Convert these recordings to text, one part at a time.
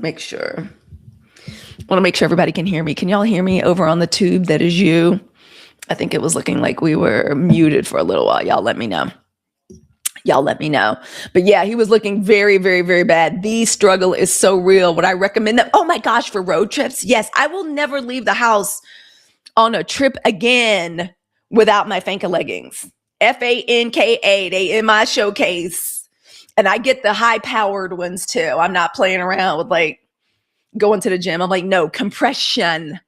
Make sure. I want to make sure everybody can hear me. Can y'all hear me over on the tube that is you? I think it was looking like we were muted for a little while. Y'all let me know. Y'all let me know. But yeah, he was looking very, very, very bad. The struggle is so real. Would I recommend them? Oh my gosh, for road trips? Yes, I will never leave the house on a trip again without my Fanka leggings. FANKA, they in my showcase. And I get the high-powered ones too. I'm not playing around with like going to the gym. I'm like, no, compression.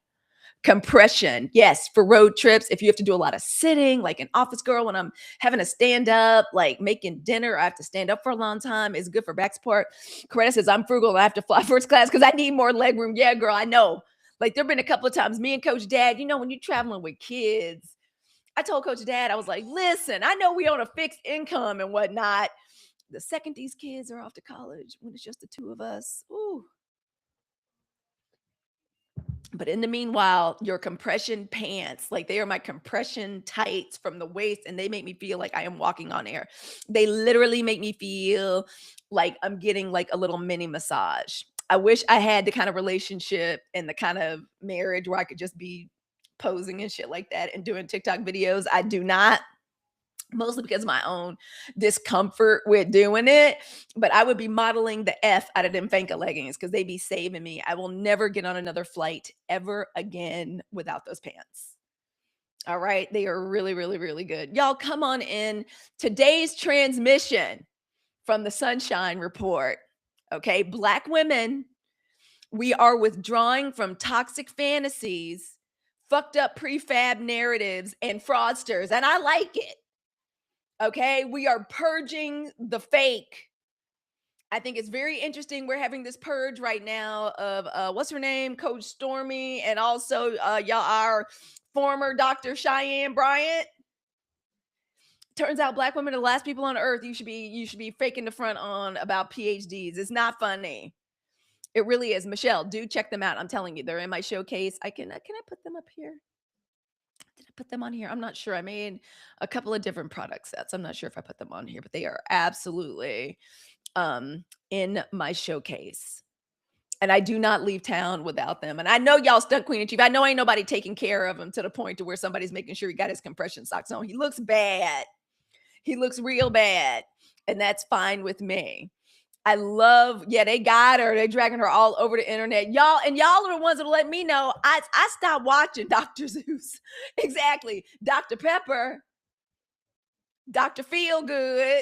Yes, for road trips. If you have to do a lot of sitting, like an office girl, when I'm having to stand up, like making dinner, I have to stand up for a long time. It's good for back support. Coretta says, I'm frugal and I have to fly first class because I need more leg room. Yeah, girl, I know. Like there've been a couple of times me and Coach Dad, you know, when you're traveling with kids, I told Coach Dad, I was like, listen, I know we on a fixed income and whatnot. The second these kids are off to college, when it's just the two of us, ooh. But in the meanwhile, your compression pants, like they are my compression tights from the waist, and they make me feel like I am walking on air. They literally make me feel like I'm getting like a little mini massage. I wish I had the kind of relationship and the kind of marriage where I could just be posing and shit like that and doing TikTok videos. I do not. Mostly because of my own discomfort with doing it. But I would be modeling the F out of them Fanka leggings because they be saving me. I will never get on another flight ever again without those pants. All right. They are really, really, really good. Y'all come on in. Today's transmission from the Sunshine Report. Okay. Black women, we are withdrawing from toxic fantasies, fucked up prefab narratives, and fraudsters. And I like it. Okay, we are purging the fake. I think it's very interesting. We're having this purge right now of what's her name, Coach Stormy, and also our former Dr. Cheyenn Bryant. Turns out black women are the last people on earth you should be faking the front on about PhDs. It's not funny. It really is. Michelle, do check them out. I'm telling you, they're in my showcase. Can I put them up here? Did I put them on here? I'm not sure. I made a couple of different product sets. I'm not sure if I put them on here, but they are absolutely in my showcase. And I do not leave town without them. And I know y'all stuck Queen and Chief. I know ain't nobody taking care of him to the point to where somebody's making sure he got his compression socks on. He looks bad. He looks real bad. And that's fine with me. I love, they got her. They're dragging her all over the internet. Y'all are the ones that let me know. I stopped watching Dr. Zeus. Exactly. Dr. Pepper. Dr. Feelgood.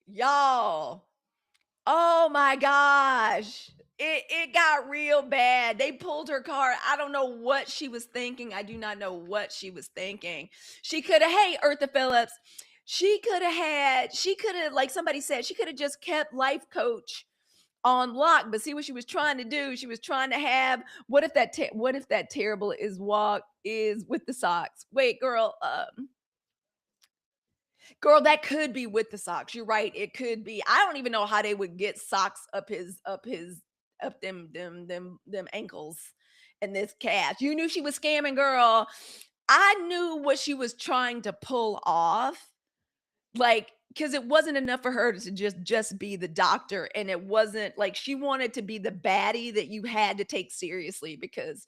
Y'all. Oh my gosh. It got real bad. They pulled her card. I don't know what she was thinking. I do not know what she was thinking. She could have, hey, Eartha Phillips. She could have, like somebody said, she could have just kept life coach on lock. But see what she was trying to do? She was trying to have, what if that terrible is walk is with the socks? Wait, girl, that could be with the socks. You're right. It could be. I don't even know how they would get socks up them ankles and this calf. You knew she was scamming, girl. I knew what she was trying to pull off. Like, because it wasn't enough for her to just be the doctor. And it wasn't like she wanted to be the baddie that you had to take seriously because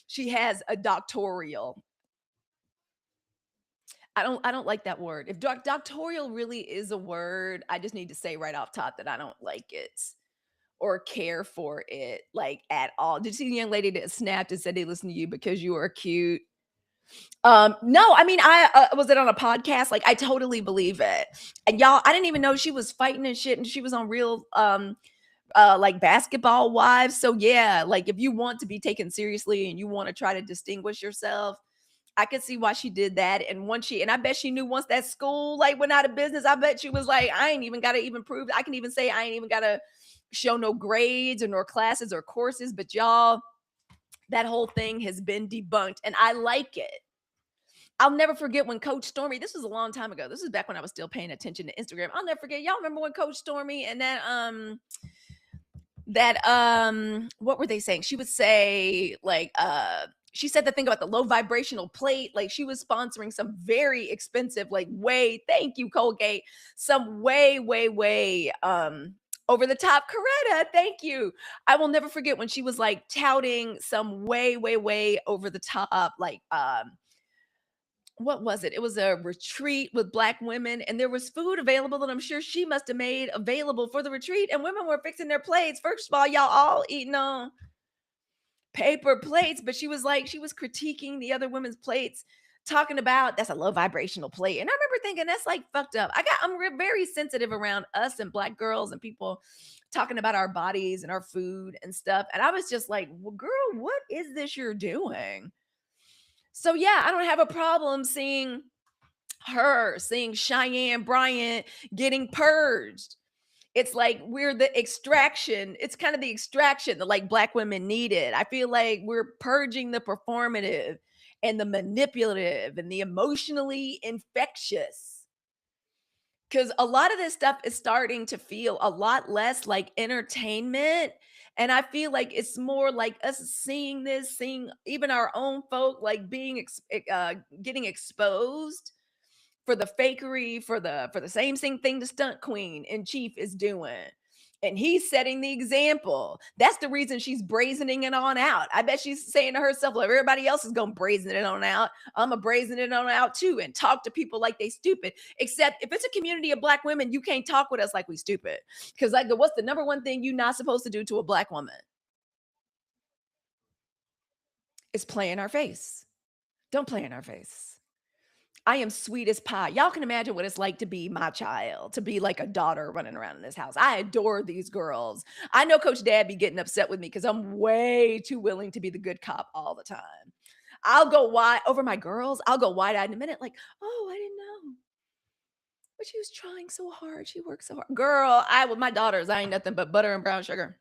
she has a doctoral. I don't like that word. If doctoral really is a word, I just need to say right off top that I don't like it or care for it like at all. Did you see the young lady that snapped and said they listened to you because you are cute? No, I mean, I was it on a podcast? Like, I totally believe it. And y'all, I didn't even know she was fighting and shit, and she was on Real like Basketball Wives. So yeah, like if you want to be taken seriously and you want to try to distinguish yourself, I could see why she did that. And I bet she knew once that school like went out of business, I bet she was like, I ain't even got to even prove. I can even say I ain't even got to show no grades or nor classes or courses. But y'all, that whole thing has been debunked, and I like it. I'll never forget when Coach Stormy, this was a long time ago. This was back when I was still paying attention to Instagram. I'll never forget. Y'all remember when Coach Stormy and what were they saying? She would say like, she said the thing about the low vibrational plate. Like she was sponsoring some very expensive, like thank you, Colgate, some way Over the top Coretta, thank you. I will never forget when she was, like, touting some way, way, way over the top, like, what was it? It was a retreat with Black women, and there was food available that I'm sure she must have made available for the retreat, and women were fixing their plates. First of all, y'all all eating on paper plates, but she was critiquing the other women's plates, talking about that's a low vibrational plate. And I remember thinking that's like fucked up. Very sensitive around us and Black girls and people talking about our bodies and our food and stuff. And I was just like, well, girl, what is this you're doing? So yeah, I don't have a problem seeing Cheyenne Bryant getting purged. It's like we're the extraction. It's kind of the extraction that like Black women needed. I feel like we're purging the performative and the manipulative and the emotionally infectious. Because a lot of this stuff is starting to feel a lot less like entertainment. And I feel like it's more like us seeing even our own folk like getting exposed for the fakery, for the same thing the stunt queen in chief is doing. And he's setting the example. That's the reason she's brazening it on out. I bet she's saying to herself, well, if everybody else is going to brazen it on out, I'm going to brazen it on out too and talk to people like they stupid. Except if it's a community of Black women, you can't talk with us like we stupid. Because like, what's the number one thing you're not supposed to do to a Black woman? Is play in our face. Don't play in our face. I am sweet as pie. Y'all can imagine what it's like to be my child, to be like a daughter running around in this house. I adore these girls. I know Coach Dad be getting upset with me because I'm way too willing to be the good cop all the time. I'll go wide over my girls. I'll go wide eyed in a minute, like, oh, I didn't know. But she was trying so hard. She worked so hard. Girl, I with my daughters, I ain't nothing but butter and brown sugar.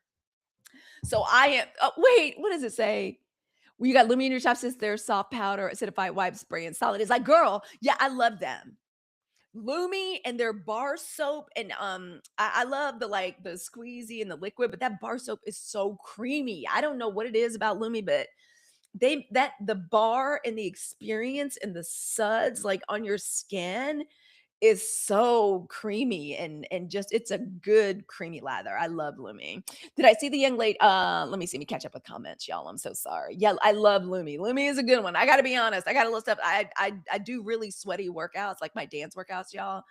So I am, oh, wait, what does it say? Well, you got Lumiere in your chopsticks, there's soft powder, acidified wipe spray, and solid. It's like, girl, yeah, I love them. Lumi and their bar soap and I love the like the squeezy and the liquid, but that bar soap is so creamy. I don't know what it is about Lumi, but they that the bar and the experience and the suds like on your skin is so creamy and just it's a good creamy lather. I love Lumi. Did I see the young lady? Let me see me catch up with comments, y'all. I'm so sorry. Yeah, I love Lumi. Lumi is a good one. I gotta be honest. I got a little stuff. I do really sweaty workouts, like my dance workouts, y'all.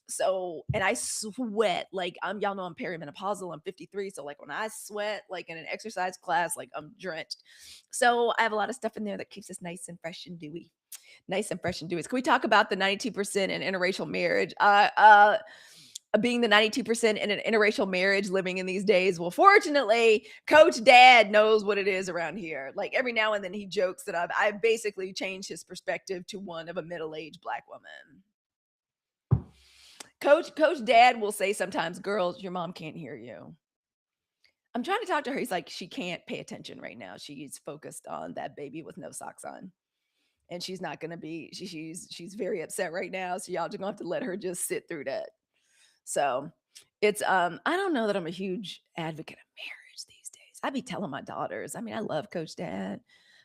So and I sweat like y'all know I'm perimenopausal. I'm 53. So like when I sweat like in an exercise class, like I'm drenched. So I have a lot of stuff in there that keeps us nice and fresh and dewy. Nice and fresh and dewy. Can we talk about the 92% in interracial marriage? Being the 92% in an interracial marriage living in these days. Well, fortunately, Coach Dad knows what it is around here. Like every now and then he jokes that I've basically changed his perspective to one of a middle-aged Black woman. Coach Dad will say sometimes, girls, your mom can't hear you. I'm trying to talk to her. He's like, she can't pay attention right now. She's focused on that baby with no socks on. And she's not gonna be, she's very upset right now. So y'all just gonna have to let her just sit through that. So it's I don't know that I'm a huge advocate of marriage these days. I be telling my daughters, I mean, I love Coach Dad,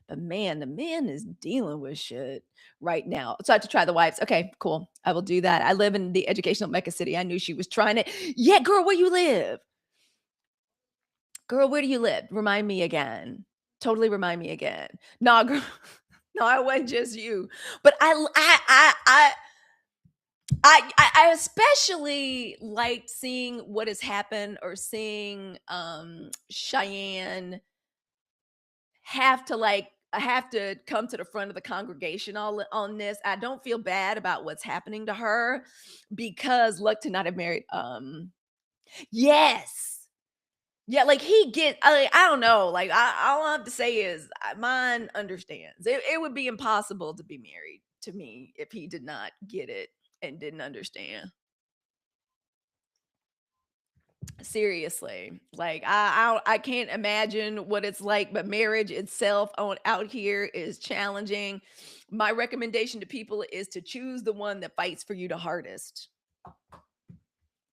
but man, the man is dealing with shit right now. So I have to try the wipes. Okay, cool. I will do that. I live in the educational Mecca city. I knew she was trying it. Yeah, girl, where you live? Girl, where do you live? Remind me again. Totally remind me again. No, girl. No, it wasn't just you. But I especially liked seeing what has happened or seeing Cheyenne have to come to the front of the congregation all on this. I don't feel bad about what's happening to her because luck to not have married yes. Yeah, like I don't know. Like all I have to say is mine understands. It would be impossible to be married to me if he did not get it and didn't understand. Seriously. Like I can't imagine what it's like, but marriage itself on out here is challenging. My recommendation to people is to choose the one that fights for you the hardest.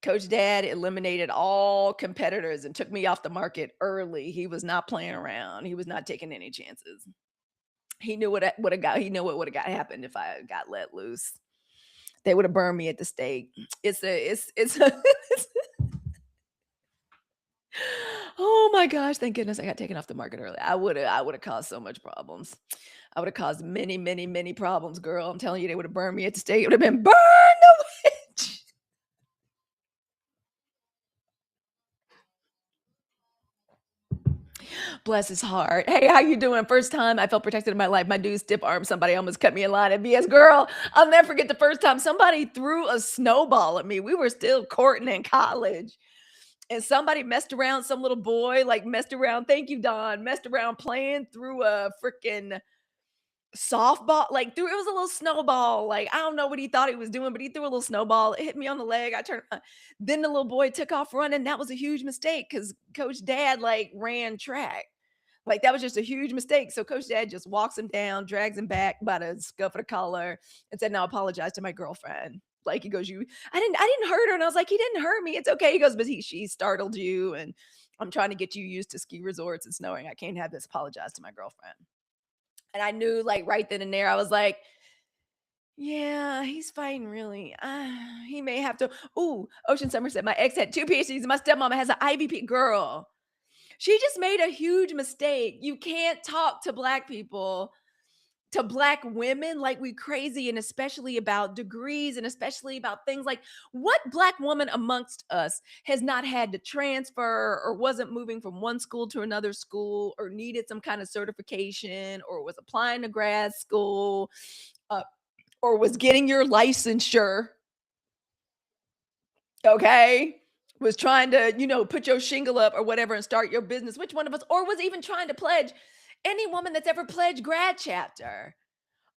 Coach Dad eliminated all competitors and took me off the market early. He was not playing around. He was not taking any chances. He knew what would have got. He knew what would have got happened if I got let loose. They would have burned me at the stake. It's a Oh my gosh, thank goodness I got taken off the market early. I would have caused so much problems. I would have caused many, many, many problems, girl. I'm telling you, they would have burned me at the stake. It would have been burn the witch. Bless his heart. Hey, how you doing? First time I felt protected in my life. My dude stiff arm somebody almost cut me in line at BS. Girl, I'll never forget the first time somebody threw a snowball at me. We were still courting in college. And somebody messed around, some little boy like messed around. Thank you, Don. Messed around playing through a freaking softball, like threw it was a little snowball. Like, I don't know what he thought he was doing, but he threw a little snowball. It hit me on the leg. I turned then the little boy took off running. That was a huge mistake because Coach Dad like ran track. Like that was just a huge mistake. So Coach Dad just walks him down, drags him back by the scuff of the collar, and said, "Now apologize to my girlfriend." Like he goes, I didn't hurt her." And I was like, "He didn't hurt me. It's okay." He goes, "But she startled you, and I'm trying to get you used to ski resorts and snowing. I can't have this. Apologize to my girlfriend." And I knew like right then and there, I was like, yeah, he's fighting really. He may have to. Ooh, Ocean Summer said, my ex had two PhDs. My stepmama has an IVP. Girl, she just made a huge mistake. You can't talk to Black people, to Black women like we crazy, and especially about degrees and especially about things like what Black woman amongst us has not had to transfer or wasn't moving from one school to another school or needed some kind of certification or was applying to grad school, uh, or was getting your licensure, okay? Was trying to, put your shingle up or whatever and start your business. Which one of us, or was even trying to pledge? Any woman that's ever pledged grad chapter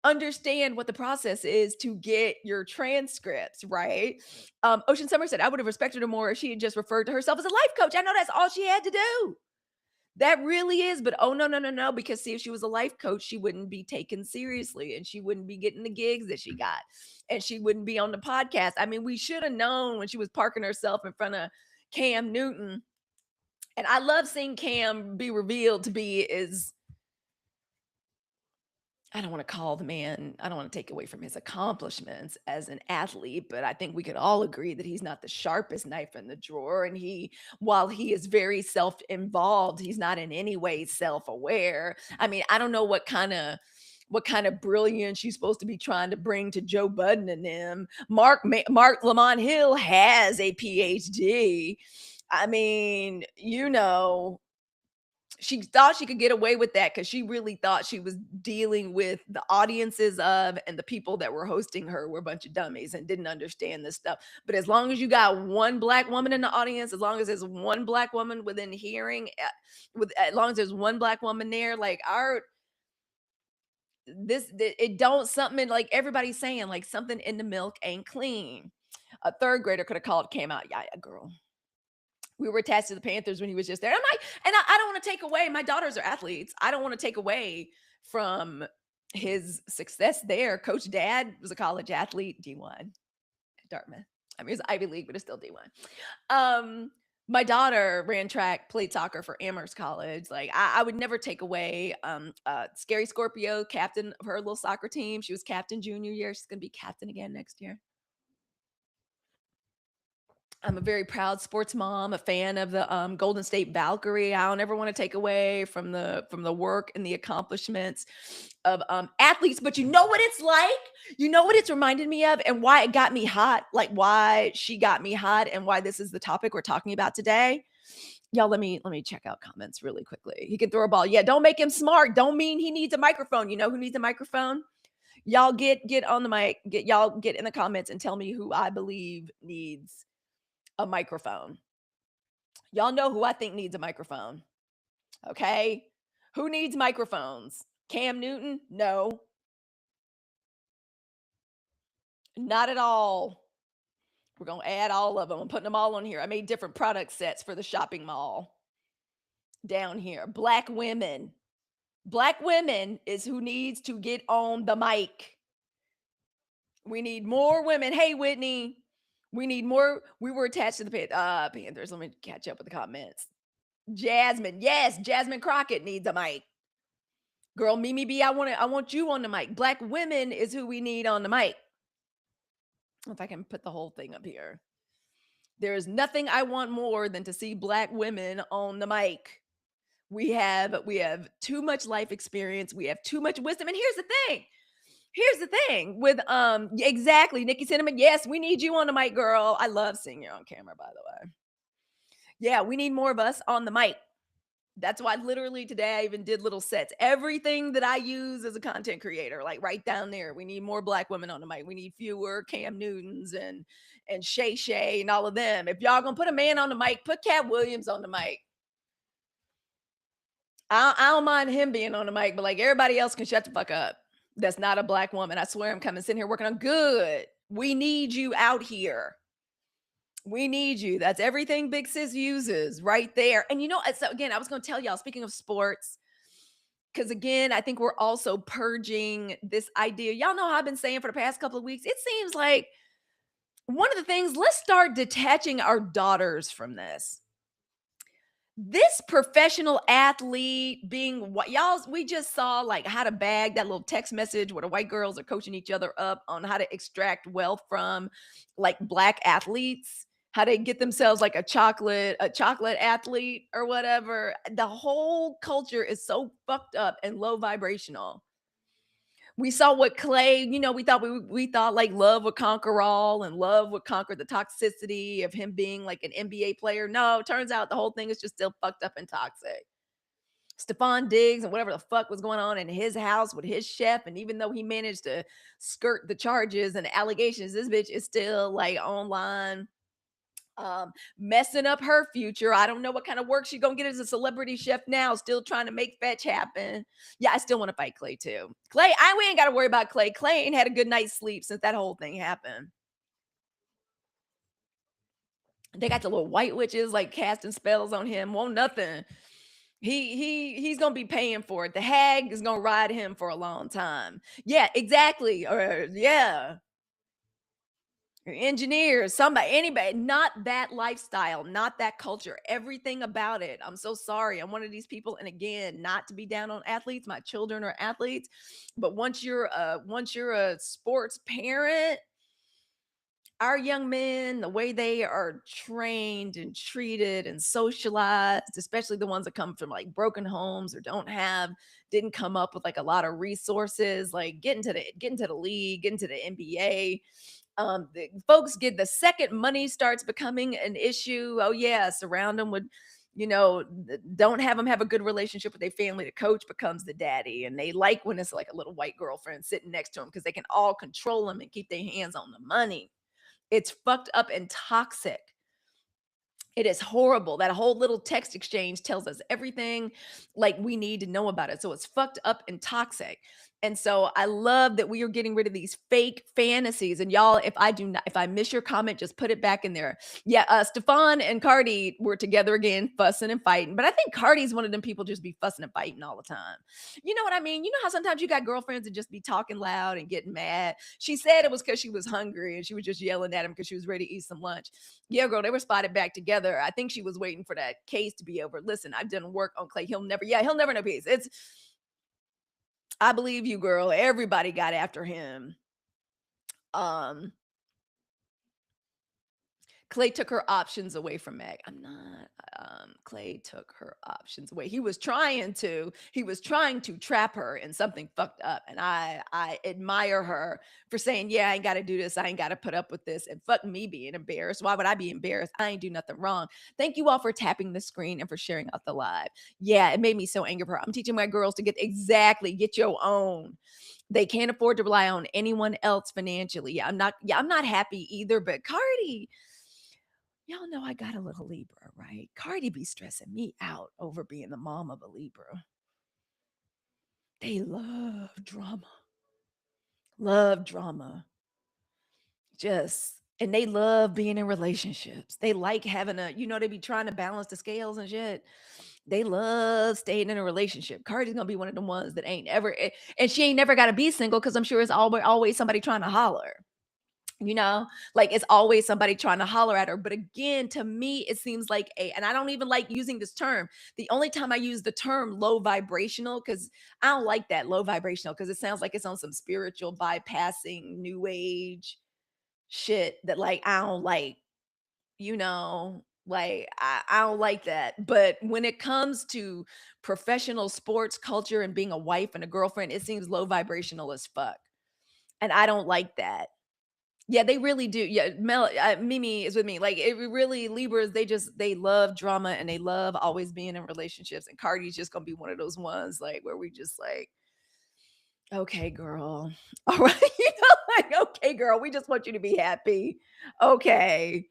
understand what the process is to get your transcripts, right? Ocean Summer said, I would have respected her more if she had just referred to herself as a life coach. I know that's all she had to do. That really is, but oh no, no, no, no. Because see, if she was a life coach, she wouldn't be taken seriously and she wouldn't be getting the gigs that she got, and she wouldn't be on the podcast. I mean, we should have known when she was parking herself in front of Cam Newton. And I love seeing Cam be revealed to be is I don't want to call the man, I don't want to take away from his accomplishments as an athlete, but I think we could all agree that he's not the sharpest knife in the drawer. And while he is very self involved, he's not in any way self aware. I mean, I don't know what kind of brilliance you're supposed to be trying to bring to Joe Budden and them. Mark Lamont Hill has a PhD. I mean, she thought she could get away with that because she really thought she was dealing with the audiences of and the people that were hosting her were a bunch of dummies and didn't understand this stuff. But as long as you got one Black woman in the audience, as long as there's one Black woman within hearing, as long as there's one Black woman there, like it don't something like everybody's saying, like something in the milk ain't clean. A third grader could have called, came out, yeah, yeah, girl. We were attached to the Panthers when he was just there. I'm like, and I don't want to take away. My daughters are athletes. I don't want to take away from his success there. Coach Dad was a college athlete, D1 at Dartmouth. I mean, it's Ivy League, but it's still D1. My daughter ran track, played soccer for Amherst College. Like, I would never take away. Scary Scorpio, captain of her little soccer team. She was captain junior year. She's gonna be captain again next year. I'm a very proud sports mom, a fan of the Golden State Valkyrie. I don't ever want to take away from the work and the accomplishments of athletes, but you know what it's like? You know what it's reminded me of and why it got me hot, like why she got me hot and why this is the topic we're talking about today. Y'all, let me check out comments really quickly. He can throw a ball. Yeah, don't make him smart. Don't mean he needs a microphone. You know who needs a microphone? Y'all get on the mic. Get in the comments and tell me who I believe needs a microphone. Y'all know who I think needs a microphone. Okay. Who needs microphones? Cam Newton? No, not at all. We're going to add all of them. I'm putting them all on here. I made different product sets for the shopping mall down here. Black women. Black women is who needs to get on the mic. We need more women. Hey, Whitney. We need more. We were attached to the Panthers. Let me catch up with the comments. Jasmine. Yes, Jasmine Crockett needs a mic. Girl, Mimi B, I want you on the mic. Black women is who we need on the mic. If I can put the whole thing up here. There is nothing I want more than to see black women on the mic. We have too much life experience. We have too much wisdom. And here's the thing. Here's the thing with exactly Nikki Cinnamon. Yes, we need you on the mic, girl. I love seeing you on camera, by the way. Yeah, we need more of us on the mic. That's why literally today I even did little sets. Everything that I use as a content creator, like right down there. We need more black women on the mic. We need fewer Cam Newtons and Shay Shay and all of them. If y'all gonna put a man on the mic, put Cat Williams on the mic. I don't mind him being on the mic, but like everybody else can shut the fuck up. That's not a black woman. I swear I'm coming sitting here working on good. We need you out here. We need you. That's everything Big Sis uses right there. And so again, I was going to tell y'all, speaking of sports, because again, I think we're also purging this idea. Y'all know how I've been saying for the past couple of weeks. It seems like one of the things, let's start detaching our daughters from this. This professional athlete being what y'all, we just saw like how to bag that little text message where the white girls are coaching each other up on how to extract wealth from like black athletes, how they get themselves like a chocolate athlete or whatever. The whole culture is so fucked up and low vibrational. We saw what Clay, we thought like love would conquer all and love would conquer the toxicity of him being like an NBA player. No, turns out the whole thing is just still fucked up and toxic. Stephon Diggs and whatever the fuck was going on in his house with his chef. And even though he managed to skirt the charges and the allegations, this bitch is still like online messing up her future. I don't know what kind of work she's gonna get as a celebrity chef now, still trying to make fetch happen. Yeah, I still want to fight Clay too. Clay, we ain't gotta worry about Clay. Clay ain't had a good night's sleep since that whole thing happened. They got the little white witches like casting spells on him. Won't nothing. He's gonna be paying for it. The hag is gonna ride him for a long time. Yeah, exactly. Or yeah, engineers, somebody, anybody, not that lifestyle, not that culture, everything about it. I'm so sorry. I'm one of these people. And again, not to be down on athletes, my children are athletes. But once you're a sports parent, our young men, the way they are trained and treated and socialized, especially the ones that come from like broken homes or didn't come up with like a lot of resources, like get into the league, get into the NBA. The folks get the second money starts becoming an issue. Oh yeah, surround them with, don't have them have a good relationship with their family. The coach becomes the daddy, and they like when it's like a little white girlfriend sitting next to them because they can all control them and keep their hands on the money. It's fucked up and toxic. It is horrible. That whole little text exchange tells us everything like we need to know about it. So it's fucked up and toxic. And so I love that we are getting rid of these fake fantasies. And y'all, if I miss your comment, just put it back in there. Yeah, Stefan and Cardi were together again, fussing and fighting. But I think Cardi's one of them people just be fussing and fighting all the time. You know what I mean? You know how sometimes you got girlfriends that just be talking loud and getting mad. She said it was because she was hungry and she was just yelling at him because she was ready to eat some lunch. Yeah, girl, they were spotted back together. I think she was waiting for that case to be over. Listen, I've done work on Clay. He'll never know peace. I believe you, girl. Everybody got after him. Um, Clay took her options away from Meg. I'm not. Clay took her options away. He was trying to trap her in something fucked up, and I admire her for saying, "Yeah, I ain't got to do this. I ain't got to put up with this." And fuck me being embarrassed. Why would I be embarrassed? I ain't do nothing wrong. Thank you all for tapping the screen and for sharing out the live. Yeah, it made me so angry for her. I'm teaching my girls to get your own. They can't afford to rely on anyone else financially. Yeah, I'm not happy either. But Cardi, y'all know I got a little Libra, right? Cardi be stressing me out over being the mom of a Libra. They love drama, just, and they love being in relationships. They like having they be trying to balance the scales and shit. They love staying in a relationship. Cardi's gonna be one of the ones that ain't ever, and she ain't never got to be single because I'm sure it's always somebody trying to holler. Like it's always somebody trying to holler at her. But again, to me, it seems like and I don't even like using this term. The only time I use the term low vibrational, because I don't like that low vibrational, because it sounds like it's on some spiritual bypassing new age shit that like I don't like. like I don't like that. But when it comes to professional sports culture and being a wife and a girlfriend, it seems low vibrational as fuck. And I don't like that. Yeah, they really do. Yeah, Mimi is with me. Like it really Libras, they love drama and they love always being in relationships. And Cardi's just gonna be one of those ones like where we just like, okay, girl. All right. Like, okay, girl, we just want you to be happy. Okay.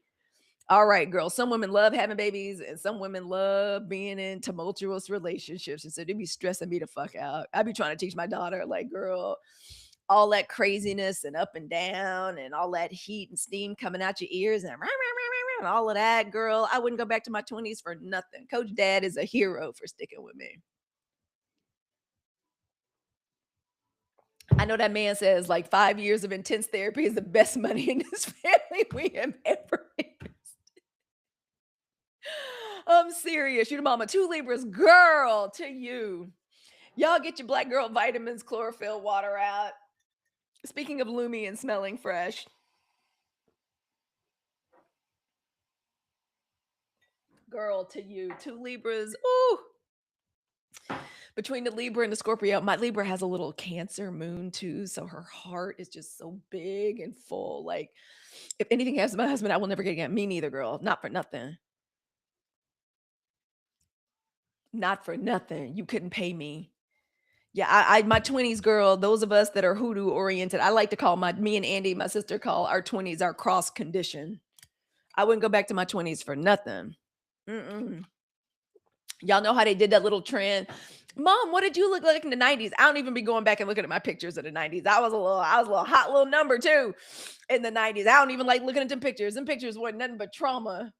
All right, girl. Some women love having babies and some women love being in tumultuous relationships. And so they be stressing me the fuck out. I be trying to teach my daughter, like, girl, all that craziness and up and down and all that heat and steam coming out your ears and, and all of that, girl. I wouldn't go back to my 20s for nothing. Coach Dad is a hero for sticking with me. I know that man says like 5 years of intense therapy is the best money in this family we have ever made. I'm serious. You the mama, 2 Libras, girl, to you. Y'all get your black girl vitamins, chlorophyll, water out. Speaking of loomy and smelling fresh, girl, to you, 2 Libras. Ooh, between the Libra and the Scorpio, my Libra has a little Cancer moon too, so her heart is just so big and full. Like, if anything happens to my husband, I will never get again. Me neither, girl. Not for nothing. Not for nothing. You couldn't pay me. Yeah, I my 20s, girl, those of us that are hoodoo oriented, I like to call me and Andy, my sister, call our 20s our cross condition. I wouldn't go back to my 20s for nothing. Mm-mm. Y'all know how they did that little trend. Mom, what did you look like in the 90s? I don't even be going back and looking at my pictures of the 90s. I was a little hot little number too in the 90s. I don't even like looking at them pictures. Them pictures weren't nothing but trauma.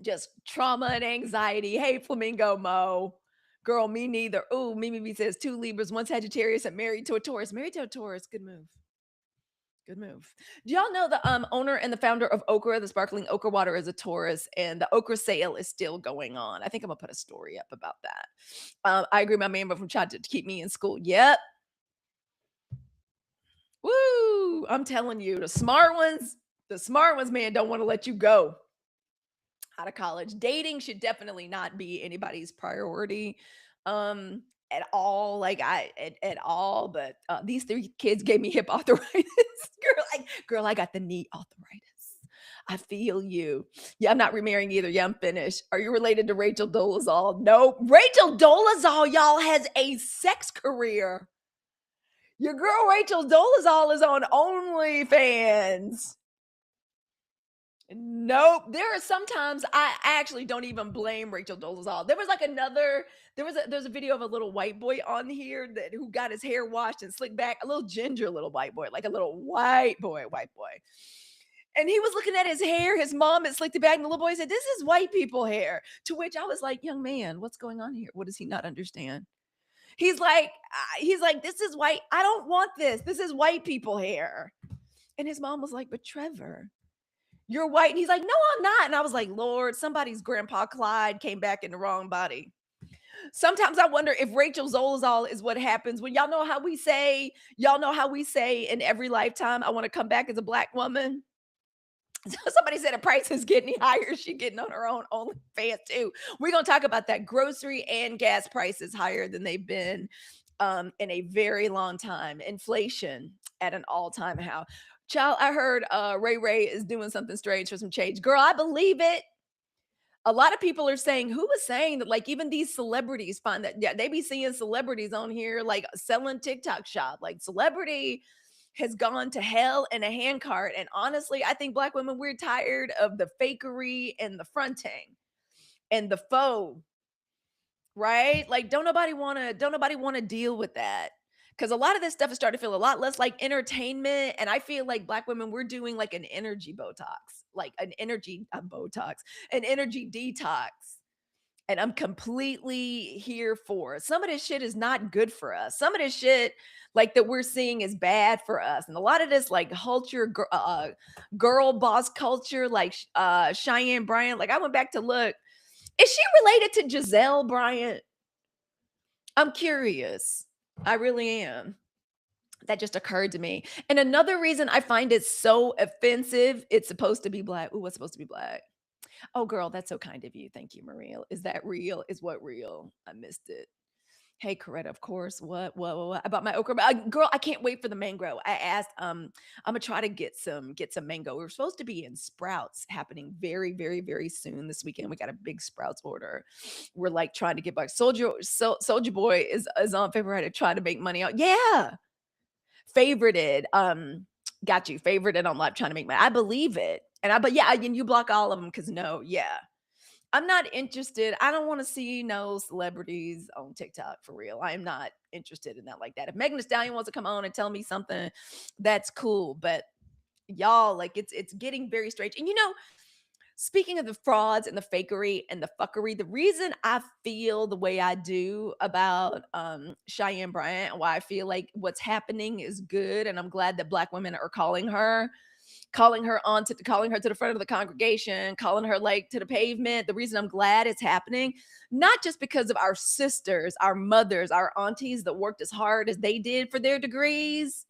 Just trauma and anxiety. Hey, Flamingo Mo. Girl, me neither. Ooh, Mimi B says 2 Libras, one Sagittarius, and married to a Taurus. Married to a Taurus. Good move. Good move. Do y'all know the owner and the founder of Okra, the sparkling okra water, is a Taurus, and the okra sale is still going on. I think I'm gonna put a story up about that. I agree, my man, but from tried to keep me in school. Yep. Woo! I'm telling you, the smart ones, man, don't want to let you go out of college. Dating should definitely not be anybody's priority at all. Like at all, but these 3 kids gave me hip arthritis. Girl, I got the knee arthritis. I feel you. Yeah, I'm not remarrying either. Yeah, I'm finished. Are you related to Rachel Dolezal? Nope. Rachel Dolezal, y'all, has a sex career. Your girl Rachel Dolezal is on OnlyFans. Nope. There are sometimes I actually don't even blame Rachel Dolezal. There was like there's a video of a little white boy on here that who got his hair washed and slicked back, a little ginger little white boy, like a little white boy. And he was looking at his hair. His mom had slicked it back, and the little boy said, "This is white people hair." To which I was like, "Young man, what's going on here? What does he not understand?" He's like, "This is white. I don't want this. This is white people hair." And his mom was like, "But Trevor, you're white." And he's like, "No, I'm not." And I was like, Lord, somebody's grandpa Clyde came back in the wrong body. Sometimes I wonder if Rachel Zolazal is what happens when y'all know how we say in every lifetime, I want to come back as a black woman. So somebody said a price is getting higher. She getting on her own OnlyFans too. We're gonna talk about that. Grocery and gas prices higher than they've been in a very long time. Inflation at an all-time high. Child, I heard Ray Ray is doing something strange for some change. Girl, I believe it. A lot of people are saying, who was saying that, like, even these celebrities find that, yeah, they be seeing celebrities on here like selling TikTok shop. Like, celebrity has gone to hell in a handcart. And honestly, I think black women, we're tired of the fakery and the fronting and the faux, right? Like, don't nobody want to deal with that. Because a lot of this stuff is starting to feel a lot less like entertainment. And I feel like black women, we're doing like an energy Botox, like an energy Botox, an energy detox. And I'm completely here for it. Some of this shit is not good for us. Some of this shit, like that we're seeing, is bad for us. And a lot of this, like culture, girl boss culture, like Cheyenn Bryant. Like I went back to look. Is she related to Giselle Bryant? I'm curious. I really am. That just occurred to me. And another reason I find it so offensive, it's supposed to be black. Ooh, what's supposed to be black? Oh, girl, that's so kind of you. Thank you, Maria. Is that real? Is what real? I missed it. Hey, Coretta, of course. What? About my okra? Girl, I can't wait for the mango. I asked, I'm gonna try to get some mango. We are supposed to be in Sprouts happening very, very, very soon this weekend. We got a big Sprouts order. We're like trying to get back. Soldier Boy is on February trying to make money out. Yeah, favorited. Got you favorited on live trying to make money. I believe it, but yeah, and you block all of them because no, yeah. I'm not interested. I don't want to see no celebrities on TikTok for real. I am not interested in that like that. If Megan Thee Stallion wants to come on and tell me something, that's cool. But y'all, like it's getting very strange. And speaking of the frauds and the fakery and the fuckery, the reason I feel the way I do about Cheyenne Bryant and why I feel like what's happening is good, and I'm glad that Black women are calling her to the front of the congregation, calling her like to the pavement. The reason I'm glad it's happening, not just because of our sisters, our mothers, our aunties that worked as hard as they did for their degrees.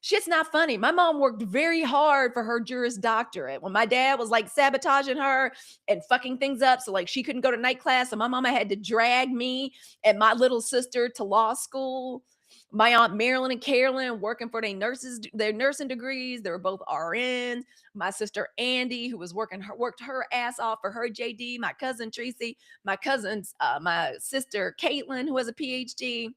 Shit's not funny. My mom worked very hard for her Juris Doctorate. When my dad was like sabotaging her and fucking things up, so like she couldn't go to night class, so my mama had to drag me and my little sister to law school. My aunt Marilyn and Carolyn working for their nursing degrees. They were both RNs. My sister Andy, who was worked her ass off for her JD. My cousin Tracy, my sister Caitlin, who has a PhD.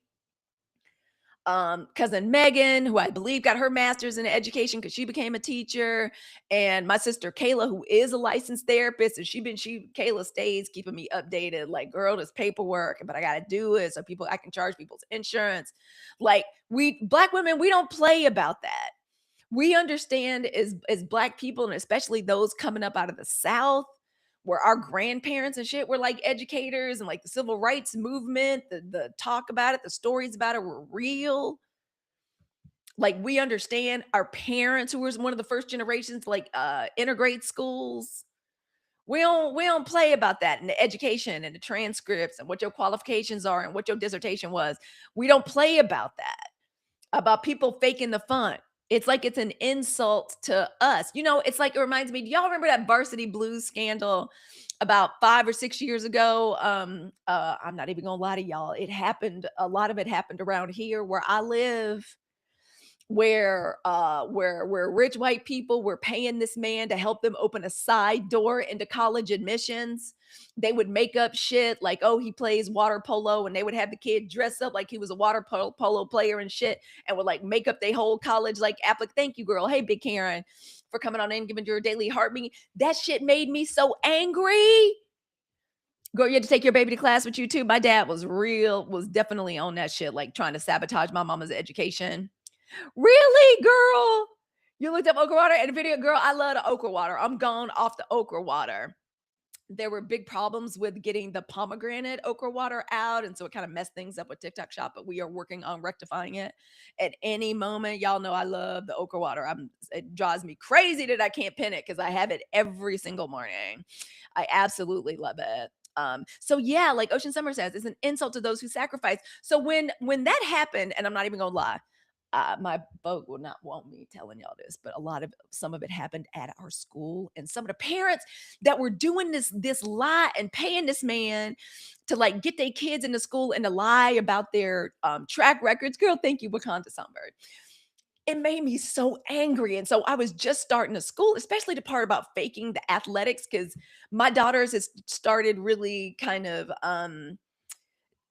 Cousin Megan, who I believe got her master's in education because she became a teacher, and my sister Kayla, who is a licensed therapist, and Kayla stays keeping me updated. Like, girl, this paperwork, but I gotta do it so I can charge people's insurance. Like, we Black women, we don't play about that. We understand as Black people, and especially those coming up out of the South, where our grandparents and shit were like educators, and like the civil rights movement, the talk about it, the stories about it were real. Like, we understand our parents, who was one of the first generations to like integrate schools. We don't play about that in the education and the transcripts and what your qualifications are and what your dissertation was. We don't play about that, about people faking the fun. It's like it's an insult to us. It's like, it reminds me, do y'all remember that Varsity Blues scandal about 5 or 6 years ago? I'm not even gonna lie to y'all. A lot of it happened around here where I live, where rich white people were paying this man to help them open a side door into college admissions. They would make up shit like, oh, he plays water polo, and they would have the kid dress up like he was a water polo player and shit, and would like make up their whole college like thank you, girl. Hey, Big Karen, for coming on in, giving your daily heart meeting. That shit made me so angry. Girl, you had to take your baby to class with you too. My dad was definitely on that shit, like trying to sabotage my mama's education. Really, girl? You looked up okra water and the video, girl. I love the okra water. I'm gone off the okra water. There were big problems with getting the pomegranate okra water out, and so it kind of messed things up with TikTok Shop, but we are working on rectifying it at any moment. Y'all know I love the okra water. It drives me crazy that I can't pin it because I have it every single morning. I absolutely love it. So yeah, like Ocean Summer says, it's an insult to those who sacrifice. So when that happened, and I'm not even gonna lie, my boat will not want me telling y'all this, but some of it happened at our school, and some of the parents that were doing this lie and paying this man to like get their kids into school and to lie about their track records. Girl, thank you, Wakanda Songbird. It made me so angry. And so I was just starting to school, especially the part about faking the athletics, because my daughters has started really kind of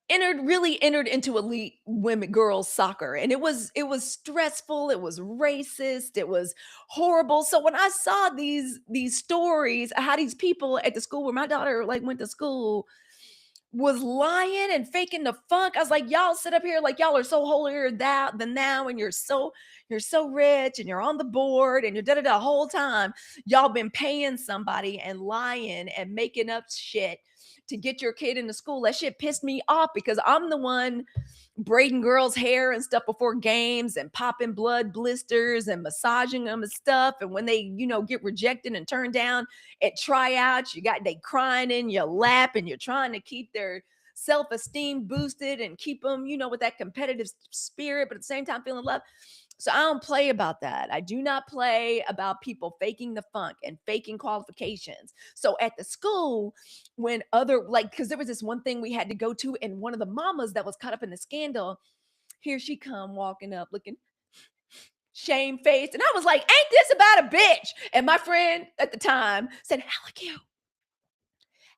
entered into elite women girls soccer, and it was stressful, it was racist, it was horrible. So when I saw these stories how these people at the school where my daughter like went to school was lying and faking the funk, I was like, y'all sit up here like y'all are so holier than thou, and you're so rich, and you're on the board, and you're da da da. Whole time y'all been paying somebody and lying and making up shit to get your kid into school. That shit pissed me off because I'm the one braiding girls' hair and stuff before games and popping blood blisters and massaging them and stuff. And when they, get rejected and turned down at tryouts, they crying in your lap, and you're trying to keep their self-esteem boosted and keep them, with that competitive spirit, but at the same time feeling love. So I don't play about that. I do not play about people faking the funk and faking qualifications. So at the school, when other like, because there was this one thing we had to go to, and one of the mamas that was caught up in the scandal, here she come walking up looking shamefaced. And I was like, ain't this about a bitch? And my friend at the time said, Halicue,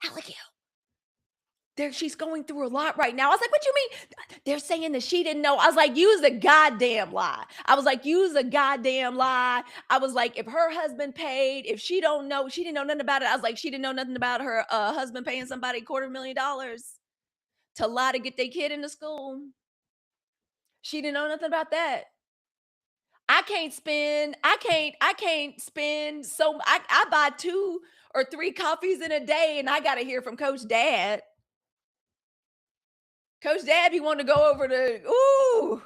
Halicue, there she's going through a lot right now. I was like, what you mean? They're saying that she didn't know. I was like, use a goddamn lie. I was like, use a goddamn lie. I was like, if her husband paid, if she don't know, she didn't know nothing about it. I was like, she didn't know nothing about her husband paying somebody $250,000 to lie to get their kid into school. She didn't know nothing about that. I can't spend so I buy 2 or 3 coffees in a day, and I gotta hear from Coach Dad. Coach Dad be wanting to go over to, ooh,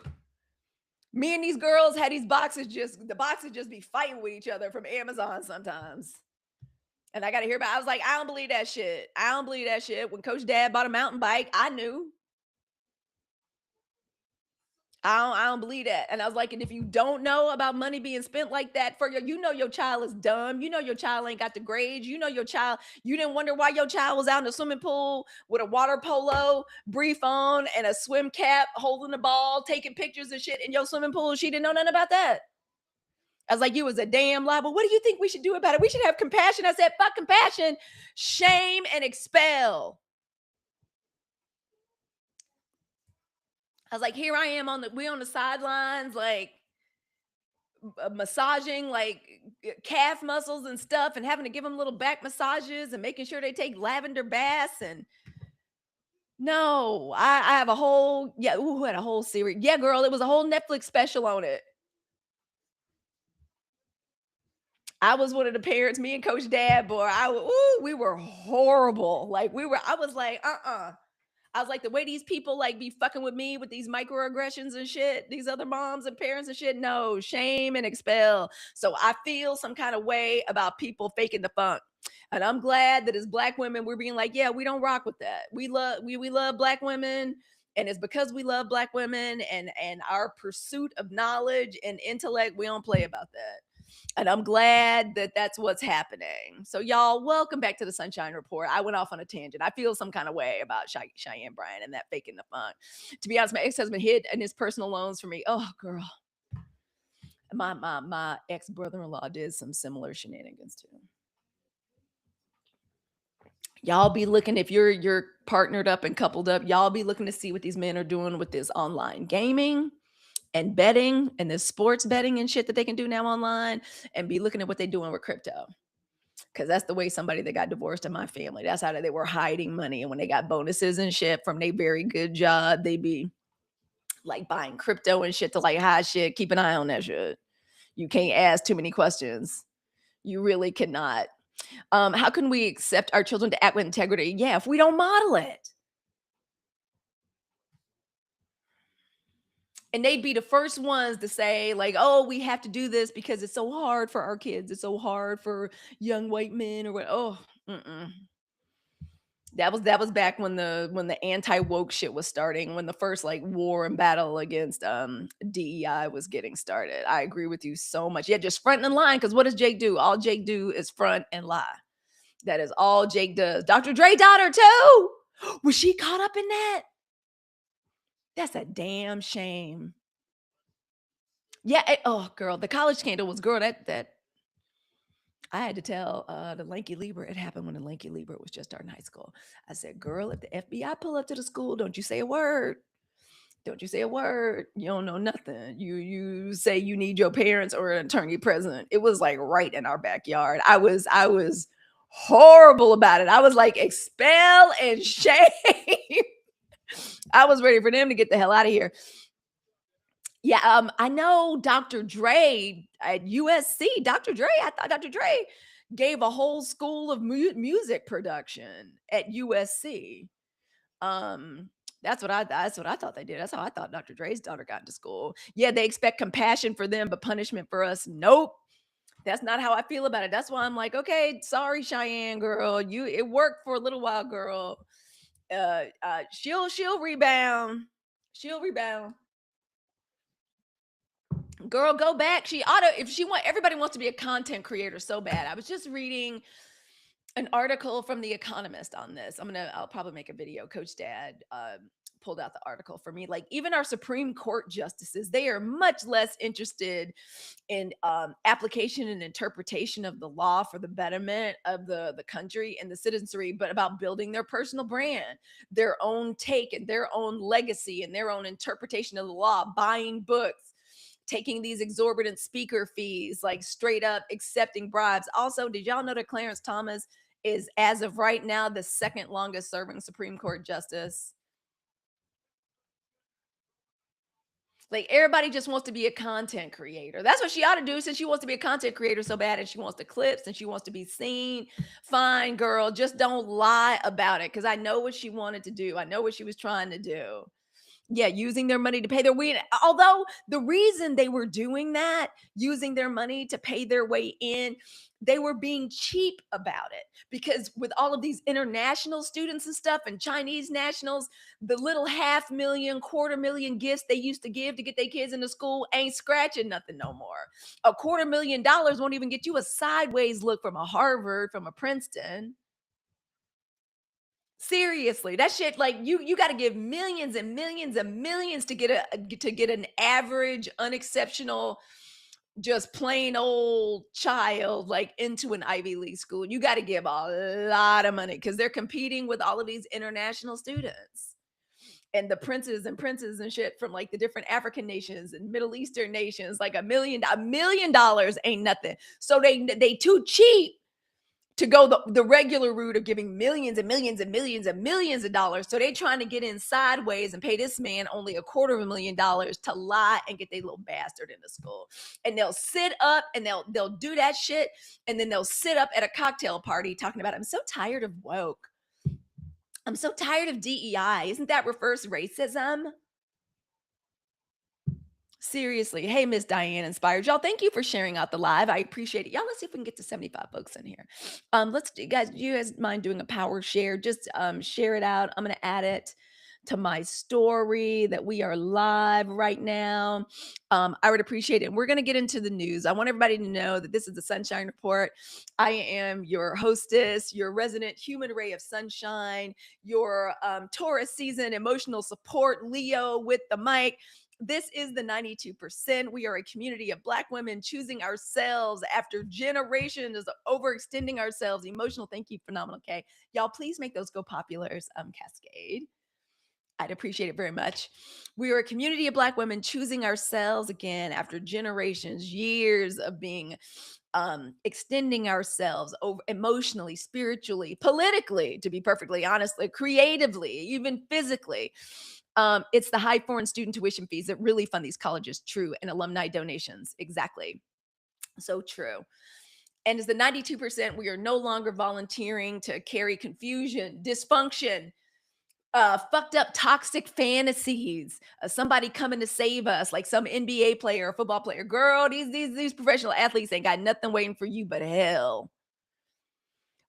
me and these girls had these boxes, just the boxes just be fighting with each other from Amazon sometimes. And I gotta hear about I was like, I don't believe that shit. I don't believe that shit. When Coach Dad bought a mountain bike, I knew. I don't believe that. And I was like, and if you don't know about money being spent like that for you know your child is dumb. You know your child ain't got the grades. You know your child, you didn't wonder why your child was out in the swimming pool with a water polo brief on and a swim cap, holding the ball, taking pictures and shit in your swimming pool. She didn't know nothing about that. I was like, you was a damn lie. But what do you think we should do about it? We should have compassion. I said, fuck compassion, shame and expel. I was like, here I am we on the sidelines, like massaging like calf muscles and stuff, and having to give them little back massages and making sure they take lavender baths. And no, I have a whole, yeah, ooh, had a whole series. Yeah, girl, it was a whole Netflix special on it. I was one of the parents, me and Coach Dad, boy. Ooh, we were horrible. Like I was like, I was like, the way these people like be fucking with me with these microaggressions and shit, these other moms and parents and shit, no, shame and expel. So I feel some kind of way about people faking the funk. And I'm glad that as black women, we're being like, yeah, we don't rock with that. We love black women. And it's because we love black women and our pursuit of knowledge and intellect, we don't play about that. And I'm glad that that's what's happening. So, y'all, welcome back to the Sunshine Report. I went off on a tangent. I feel some kind of way about Cheyenn Bryant and that faking the funk. To be honest, my ex-husband hid in his personal loans for me. Oh, girl. My ex brother-in-law did some similar shenanigans too. Y'all be looking, if you're partnered up and coupled up, y'all be looking to see what these men are doing with this online gaming and betting and this sports betting and shit that they can do now online, and be looking at what they're doing with crypto. Because that's the way somebody that got divorced in my family, that's how they were hiding money. And when they got bonuses and shit from their very good job, they be like buying crypto and shit to like hide shit. Keep an eye on that shit. You can't ask too many questions. You really cannot. How can we accept our children to act with integrity? Yeah, if we don't model it. And they'd be the first ones to say, like, oh, we have to do this because it's so hard for our kids. It's so hard for young white men or what. Oh, mm-mm. That was back when the anti-woke shit was starting, when the first like war and battle against DEI was getting started. I agree with you so much. Yeah, just front and line, because what does Jake do? All Jake do is front and lie. That is all Jake does. Dr. Dre daughter too. Was she caught up in that? That's a damn shame. Yeah. Oh, girl, the college scandal was, girl, that I had to tell the Lanky Libra. It happened when the Lanky Libra was just starting high school. I said, girl, if the FBI pull up to the school, don't you say a word. Don't you say a word. You don't know nothing. You say you need your parents or an attorney present. It was like right in our backyard. I was horrible about it. I was like, expel and shame. I was ready for them to get the hell out of here. Yeah, I know Dr. Dre at USC. Dr. Dre, I thought Dr. Dre gave a whole school of music production at USC. Um, that's what I thought they did. That's how I thought Dr. Dre's daughter got into school. Yeah, they expect compassion for them, but punishment for us. Nope. That's not how I feel about it. That's why I'm like, okay, sorry, Cheyenn girl. It worked for a little while, girl. She'll rebound. She'll rebound. Girl, go back. She ought to, if she want, everybody wants to be a content creator so bad. I was just reading an article from The Economist on this. I'll probably make a video. Coach Dad pulled out the article for me. Like, even our Supreme Court justices, they are much less interested in application and interpretation of the law for the betterment of the country and the citizenry, but about building their personal brand, their own take and their own legacy and their own interpretation of the law, buying books, taking these exorbitant speaker fees, like straight up accepting bribes. Also, did y'all know that Clarence Thomas is, as of right now, the second longest serving Supreme Court justice? Like, everybody just wants to be a content creator. That's what she ought to do, since she wants to be a content creator so bad and she wants the clips and she wants to be seen. Fine, girl, just don't lie about it, because I know what she wanted to do. I know what she was trying to do. Yeah, using their money to pay their way. Although the reason they were doing that, using their money to pay their way in, they were being cheap about it. Because with all of these international students and stuff and Chinese nationals, the little 500,000, 250,000 gifts they used to give to get their kids into school ain't scratching nothing no more. $250,000 won't even get you a sideways look from a Harvard, from a Princeton. Seriously, that shit, like, you got to give millions and millions and millions to get an average, unexceptional, just plain old child like into an Ivy League school. You got to give a lot of money because they're competing with all of these international students and the princes and shit from like the different African nations and Middle Eastern nations. Like $1 million ain't nothing. So they too cheap to go the regular route of giving millions and millions and millions and millions of dollars. So they trying to get in sideways and pay this man only $250,000 to lie and get their little bastard into school. And they'll sit up and they'll do that shit. And then they'll sit up at a cocktail party talking about, I'm so tired of woke. I'm so tired of DEI. Isn't that reverse racism? Seriously. Hey, Miss Diane Inspired. Y'all, thank you for sharing out the live. I appreciate it. Y'all, let's see if we can get to 75 folks in here. Let's do, guys, do you guys mind doing a power share? Just share it out. I'm gonna add it to my story that we are live right now. I would appreciate it. And we're gonna get into the news. I want everybody to know that this is the Sunshine Report. I am your hostess, your resident human ray of sunshine, your Taurus season emotional support, Leo with the mic. This is the 92%. We are a community of Black women choosing ourselves after generations of overextending ourselves. Emotional, thank you, Phenomenal K. Y'all, please make those go populars, Cascade. I'd appreciate it very much. We are a community of Black women choosing ourselves again after generations, years of being extending ourselves over emotionally, spiritually, politically, to be perfectly honest, creatively, even physically. It's the high foreign student tuition fees that really fund these colleges, true, and alumni donations. Exactly. So true. And as the 92%, we are no longer volunteering to carry confusion, dysfunction, fucked up toxic fantasies, somebody coming to save us, like some NBA player or football player. Girl, these professional athletes ain't got nothing waiting for you but hell.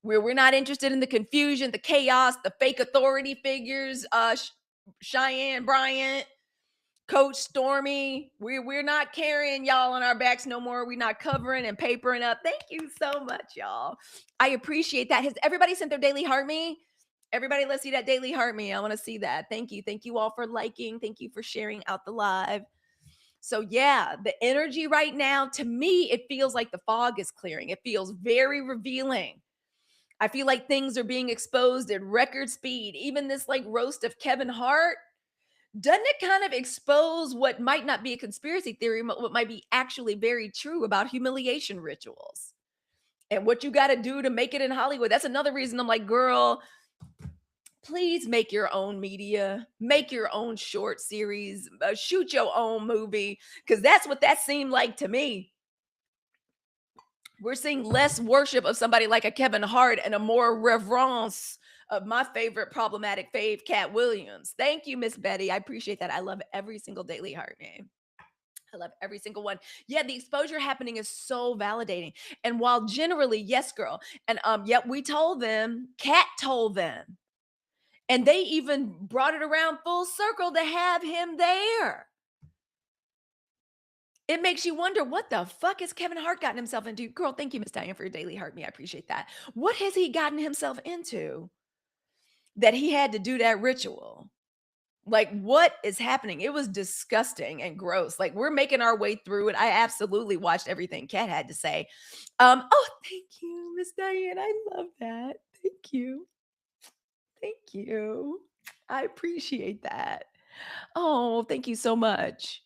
We're not interested in the confusion, the chaos, the fake authority figures. Cheyenn, Bryant, Coach Stormy. We're not carrying y'all on our backs no more. We're not covering and papering up. Thank you so much, y'all. I appreciate that. Has everybody sent their daily heart me? Everybody, let's see that daily heart me. I want to see that. Thank you. Thank you all for liking. Thank you for sharing out the live. So yeah, the energy right now, to me, it feels like the fog is clearing. It feels very revealing. I feel like things are being exposed at record speed. Even this like roast of Kevin Hart, doesn't it kind of expose what might not be a conspiracy theory, but what might be actually very true about humiliation rituals and what you got to do to make it in Hollywood? That's another reason I'm like, girl, please make your own media, make your own short series, shoot your own movie, because that's what that seemed like to me. We're seeing less worship of somebody like a Kevin Hart and a more reverence of my favorite problematic fave, Katt Williams. Thank you, Miss Betty. I appreciate that. I love every single daily heart name. I love every single one. Yeah, the exposure happening is so validating. And while generally, yes, girl, and yep, we told them, Katt told them, and they even brought it around full circle to have him there. It makes you wonder, what the fuck has Kevin Hart gotten himself into? Girl, thank you, Miss Diane, for your daily heart me. I appreciate that. What has he gotten himself into that he had to do that ritual? Like, what is happening? It was disgusting and gross. Like, we're making our way through it. I absolutely watched everything Katt had to say. Oh, thank you, Miss Diane. I love that. Thank you. Thank you. I appreciate that. Oh, thank you so much.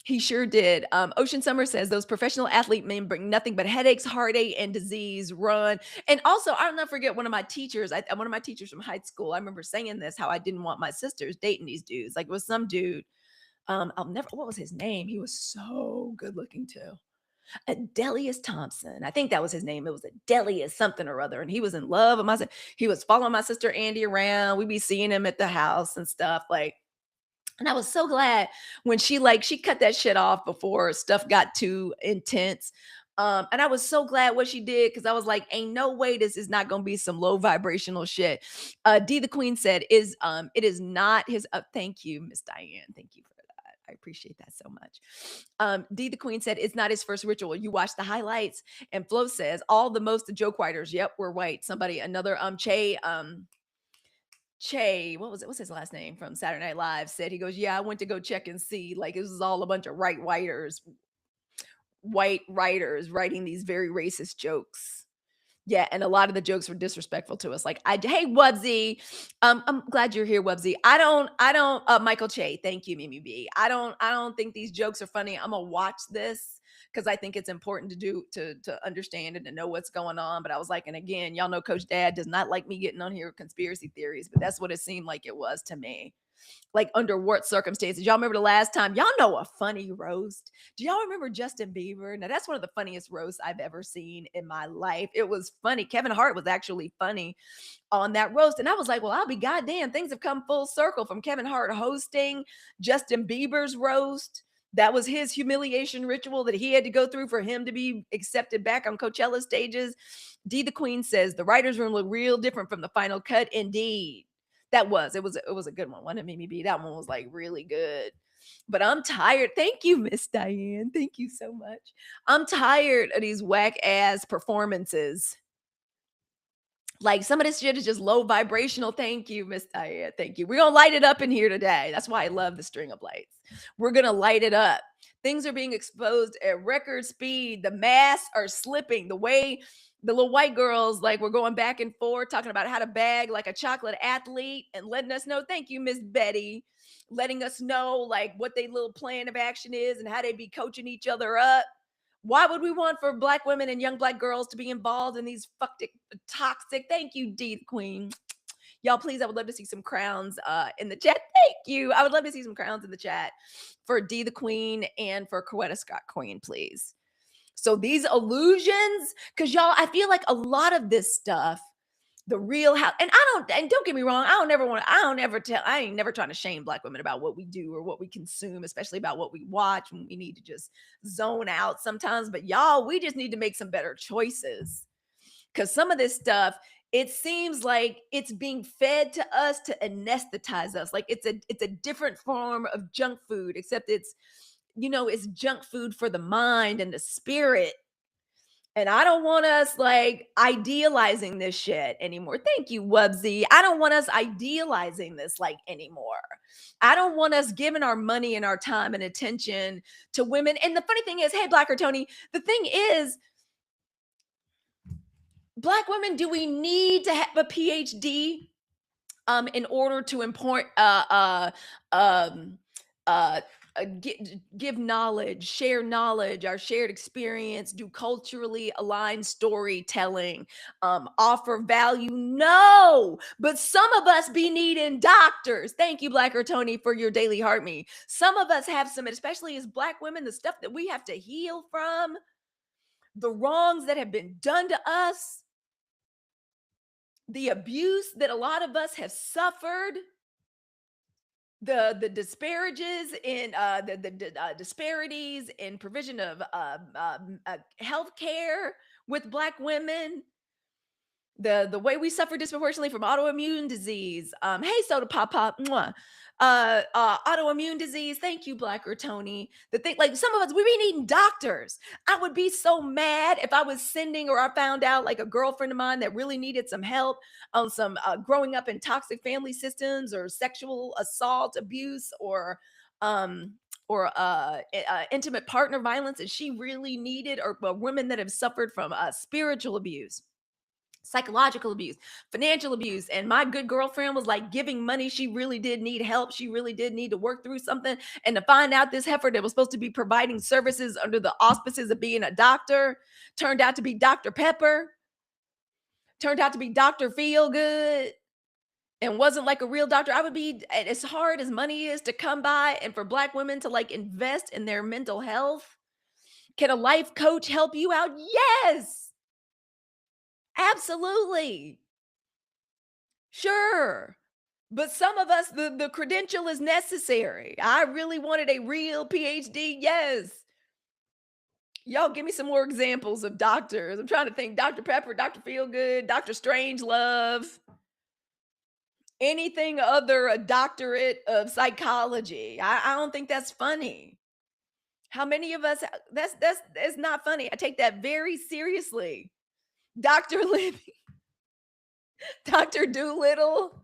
He sure did. Ocean Summer says those professional athlete men bring nothing but headaches, heartache, and disease. Run. And also, I'll not forget one of my teachers. One of my teachers from high school. I remember saying this: how I didn't want my sisters dating these dudes. Like, it was some dude. I'll never. What was his name? He was so good looking too. Adelius Thompson. I think that was his name. It was Adelius something or other. And he was in love with my he was following my sister Andy around. We'd be seeing him at the house and stuff. Like, and I was so glad when she cut that shit off before stuff got too intense. And I was so glad what she did because I was like, ain't no way this is not gonna be some low vibrational shit. D the Queen said, is it is not his thank you, Miss Diane. Thank you for that. I appreciate that so much. D the Queen said it's not his first ritual. You watch the highlights, and Flo says all the most joke writers. Yep, we're white. Somebody, another Che, what was it? What's his last name from Saturday Night Live? Said he goes, yeah, I went to go check and see. Like, this is all a bunch of white writers writing these very racist jokes. Yeah, and a lot of the jokes were disrespectful to us. Like, hey, Wubsy, I'm glad you're here, Wubsy. I don't, Michael Che, thank you, Mimi B. I don't think these jokes are funny. I'm gonna watch this because I think it's important to do to understand and to know what's going on. But I was like, and again, y'all know Coach Dad does not like me getting on here with conspiracy theories, but that's what it seemed like it was to me. Like, under what circumstances? Y'all remember the last time? Y'all know a funny roast. Do y'all remember Justin Bieber? Now, that's one of the funniest roasts I've ever seen in my life. It was funny. Kevin Hart was actually funny on that roast. And I was like, well, I'll be goddamn. Things have come full circle from Kevin Hart hosting Justin Bieber's roast. That was his humiliation ritual that he had to go through for him to be accepted back on Coachella stages. D the Queen says the writer's room looked real different from the final cut. Indeed. It was a good one. One of Mimi B. That one was like really good. But I'm tired. Thank you, Miss Diane. Thank you so much. I'm tired of these whack ass performances. Like, some of this shit is just low vibrational. Thank you, Miss Diane. Thank you. We're gonna light it up in here today. That's why I love the string of lights. We're gonna light it up. Things are being exposed at record speed. The masks are slipping. The way the little white girls like were going back and forth talking about how to bag like a chocolate athlete and letting us know. Thank you, Miss Betty, letting us know like what their little plan of action is and how they be coaching each other up. Why would we want for black women and young black girls to be involved in these fucked toxic? Thank you, D Queen. Y'all, please, I would love to see some crowns in the chat. Thank you. I would love to see some crowns in the chat for D the Queen and for Coretta Scott Queen, please. So these illusions, because y'all, I feel like a lot of this stuff, the real how, and don't get me wrong, I ain't never trying to shame black women about what we do or what we consume, especially about what we watch when we need to just zone out sometimes. But y'all, we just need to make some better choices because some of this stuff, it seems like it's being fed to us to anesthetize us. Like, it's a different form of junk food, except it's junk food for the mind and the spirit. And I don't want us like idealizing this shit anymore. Thank you, Wubsy. I don't want us idealizing this like anymore. I don't want us giving our money and our time and attention to women. And the funny thing is, hey, Blacker Tony, the thing is, black women, do we need to have a PhD in order to import um uh give knowledge, share knowledge, our shared experience, do culturally aligned storytelling, offer value? No, but some of us be needing doctors. Thank you, Blacker Tony, for your daily heart me. Some of us have some, especially as black women, the stuff that we have to heal from, the wrongs that have been done to us, the abuse that a lot of us have suffered, the disparages in the disparities in provision of health care with black women, The way we suffer disproportionately from autoimmune disease. Hey, soda pop pop. Mwah. Autoimmune disease. Thank you, Blacker Tony. The thing, like some of us, we be needing doctors. I would be so mad if I was sending or I found out like a girlfriend of mine that really needed some help on some growing up in toxic family systems or sexual assault, abuse, um intimate partner violence, and she really needed, or women that have suffered from spiritual abuse, psychological abuse, financial abuse. And my good girlfriend was like giving money. She really did need help. She really did need to work through something. And to find out this heifer that was supposed to be providing services under the auspices of being a doctor turned out to be Dr. Pepper, turned out to be Dr. Feel Good, and wasn't like a real doctor. I would be, as hard as money is to come by and for Black women to like invest in their mental health. Can a life coach help you out? Yes, absolutely. Sure. But some of us, the credential is necessary. I really wanted a real PhD. Yes. Y'all give me some more examples of doctors. I'm trying to think. Dr. Pepper, Dr. Feelgood, Dr. Strangelove, anything other a doctorate of psychology. I don't think that's funny. How many of us that's not funny. I take that very seriously. Dr. Libby, Dr. Doolittle.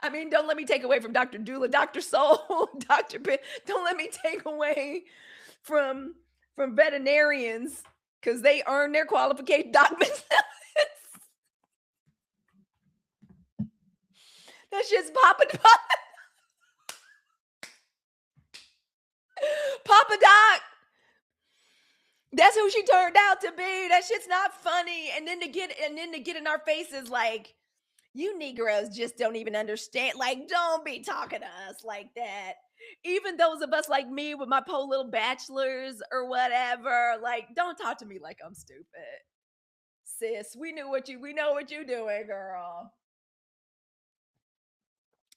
I mean, don't let me take away from Dr. Doolittle, Dr. Soul, Dr. Don't let me take away from veterinarians because they earn their qualification. Documents. That shit's popping. Papa Doc. That's who she turned out to be. That shit's not funny. And then to get in our faces like, you Negroes just don't even understand. Like, don't be talking to us like that. Even those of us like me with my poor little bachelors or whatever, like, don't talk to me like I'm stupid. Sis, we know what you doing, girl.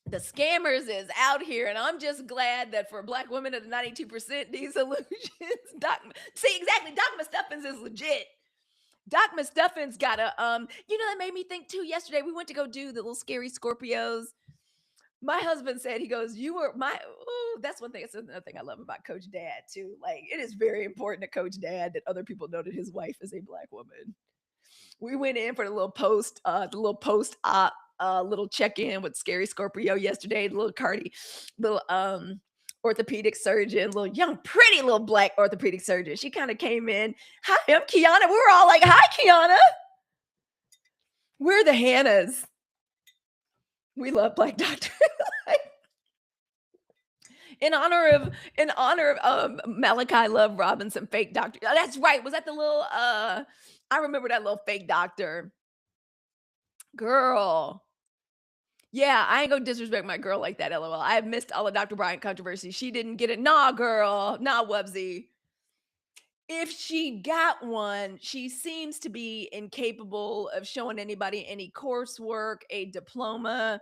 The scammers is out here, and I'm just glad that for Black women at the 92%, these illusions. See, exactly. Doc Stuffins is legit. Doc Stuffins got a that made me think too. Yesterday we went to go do the little scary Scorpios. My husband said, he goes, "You were my." Oh, that's one thing. That's another thing I love about Coach Dad too. Like, it is very important to Coach Dad that other people know that his wife is a Black woman. We went in for the little post op little check-in with Scary Scorpio yesterday, the little Cardi, little orthopedic surgeon, little young, pretty little Black orthopedic surgeon. She kind of came in. Hi, I'm Kiana. We were all like, "Hi, Kiana." We're the Hannahs. We love Black doctors. In honor of Malachi Love Robinson, fake doctor. Oh, that's right. Was that the little I remember that little fake doctor. Girl. Yeah, I ain't gonna disrespect my girl like that, LOL. I have missed all the Dr. Bryant controversy. She didn't get it. Nah, girl. Nah, Wubsy. If she got one, she seems to be incapable of showing anybody any coursework, a diploma,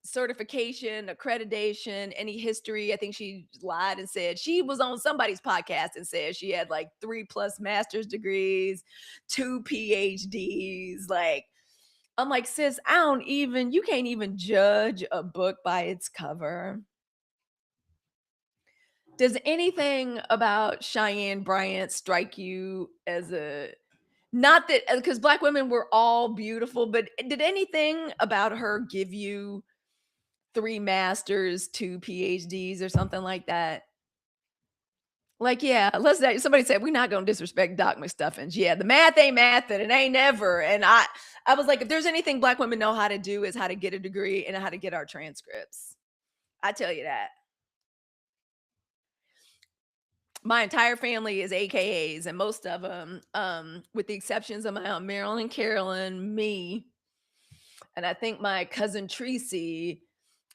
certification, accreditation, any history. I think she lied and said she was on somebody's podcast and said she had like 3+ master's degrees, 2 PhDs. Like, I'm like, sis, you can't even judge a book by its cover. Does anything about Cheyenn Bryant strike you as not that, because Black women were all beautiful, but did anything about her give you 3 masters, 2 PhDs or something like that? Like, yeah, let's say somebody said, "We're not gonna disrespect Doc McStuffins." Yeah, the math ain't math, and it ain't never. And I was like, if there's anything Black women know how to do is how to get a degree and how to get our transcripts. I tell you that. My entire family is AKAs, and most of them, with the exceptions of my Aunt Marilyn, Carolyn, me, and I think my cousin Tracy,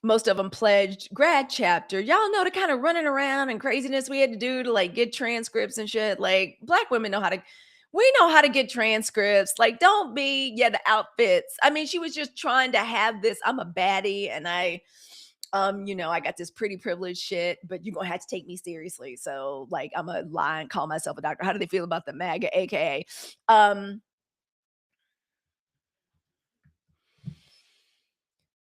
most of them pledged grad chapter. Y'all know the kind of running around and craziness we had to do to like get transcripts and shit. Like, Black women we know how to get transcripts. Like, don't be, yeah, the outfits. I mean, she was just trying to have this. I'm a baddie, and I got this pretty privileged shit, but you're gonna have to take me seriously. So like I'm a lie and call myself a doctor. How do they feel about the MAGA, aka? Um,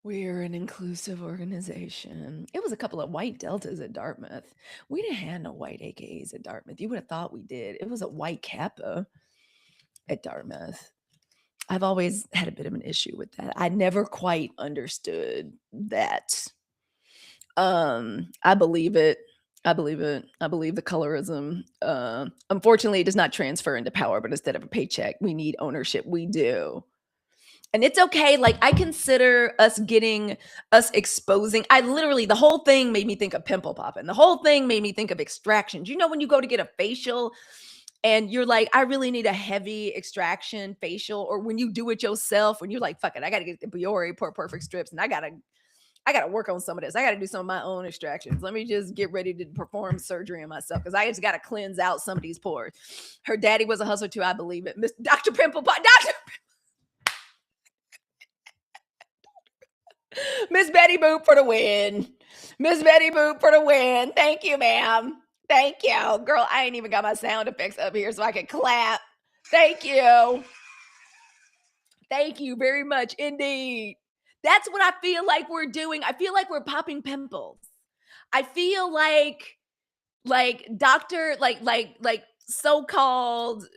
we're an inclusive organization. It was a couple of white deltas at Dartmouth. We didn't have no white AKAs at Dartmouth. You would have thought we did. It was a white Kappa at Dartmouth. I've always had a bit of an issue with that. I never quite understood that. I believe it. I believe it. I believe the colorism. Unfortunately, it does not transfer into power, but instead of a paycheck, we need ownership. We do. And it's okay. Like I consider us exposing. I literally, the whole thing made me think of pimple popping. The whole thing made me think of extractions. You know, when you go to get a facial and you're like, I really need a heavy extraction facial, or when you do it yourself, when you're like, fuck it, I gotta get the Biore Pore Perfect strips and I gotta work on some of this. I gotta do some of my own extractions. Let me just get ready to perform surgery on myself because I just gotta cleanse out some of these pores. Her daddy was a hustler too, I believe it. Miss Dr. Pimple Pot, Dr. Miss Betty Boop for the win. Miss Betty Boop for the win. Thank you, ma'am. Thank you. Girl, I ain't even got my sound effects up here so I can clap. Thank you. Thank you very much indeed. That's what I feel like we're doing. I feel like we're popping pimples. I feel like doctor like so-called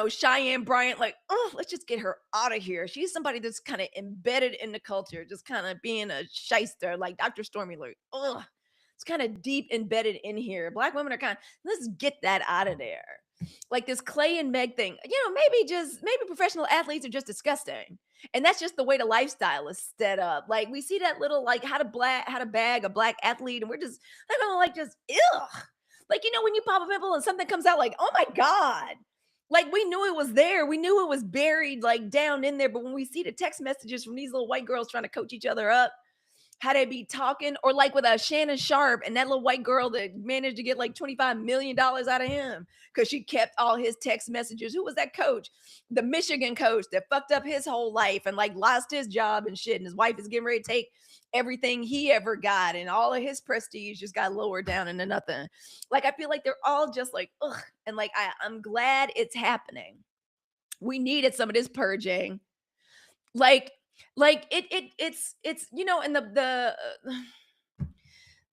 Cheyenne Bryant, like, oh, let's just get her out of here. She's somebody that's kind of embedded in the culture, just kind of being a shyster, like Dr. Stormy, like, oh, it's kind of deep embedded in here. Black women are kind of, let's get that out of there. Like this Clay and Meg thing, maybe professional athletes are just disgusting. And that's just the way the lifestyle is set up. Like we see that little like how to bag a black athlete, and we're just like just ew. Like, when you pop a pimple and something comes out, like, oh my God. Like, we knew it was there. We knew it was buried, like, down in there. But when we see the text messages from these little white girls trying to coach each other up, how they be talking, or like with a Shannon Sharp and that little white girl that managed to get like $25 million out of him because she kept all his text messages. Who was that coach? The Michigan coach that fucked up his whole life and like lost his job and shit. And his wife is getting ready to take everything he ever got, and all of his prestige just got lowered down into nothing. Like, I feel like they're all just like, ugh. And like, I'm glad it's happening. We needed some of this purging. It's and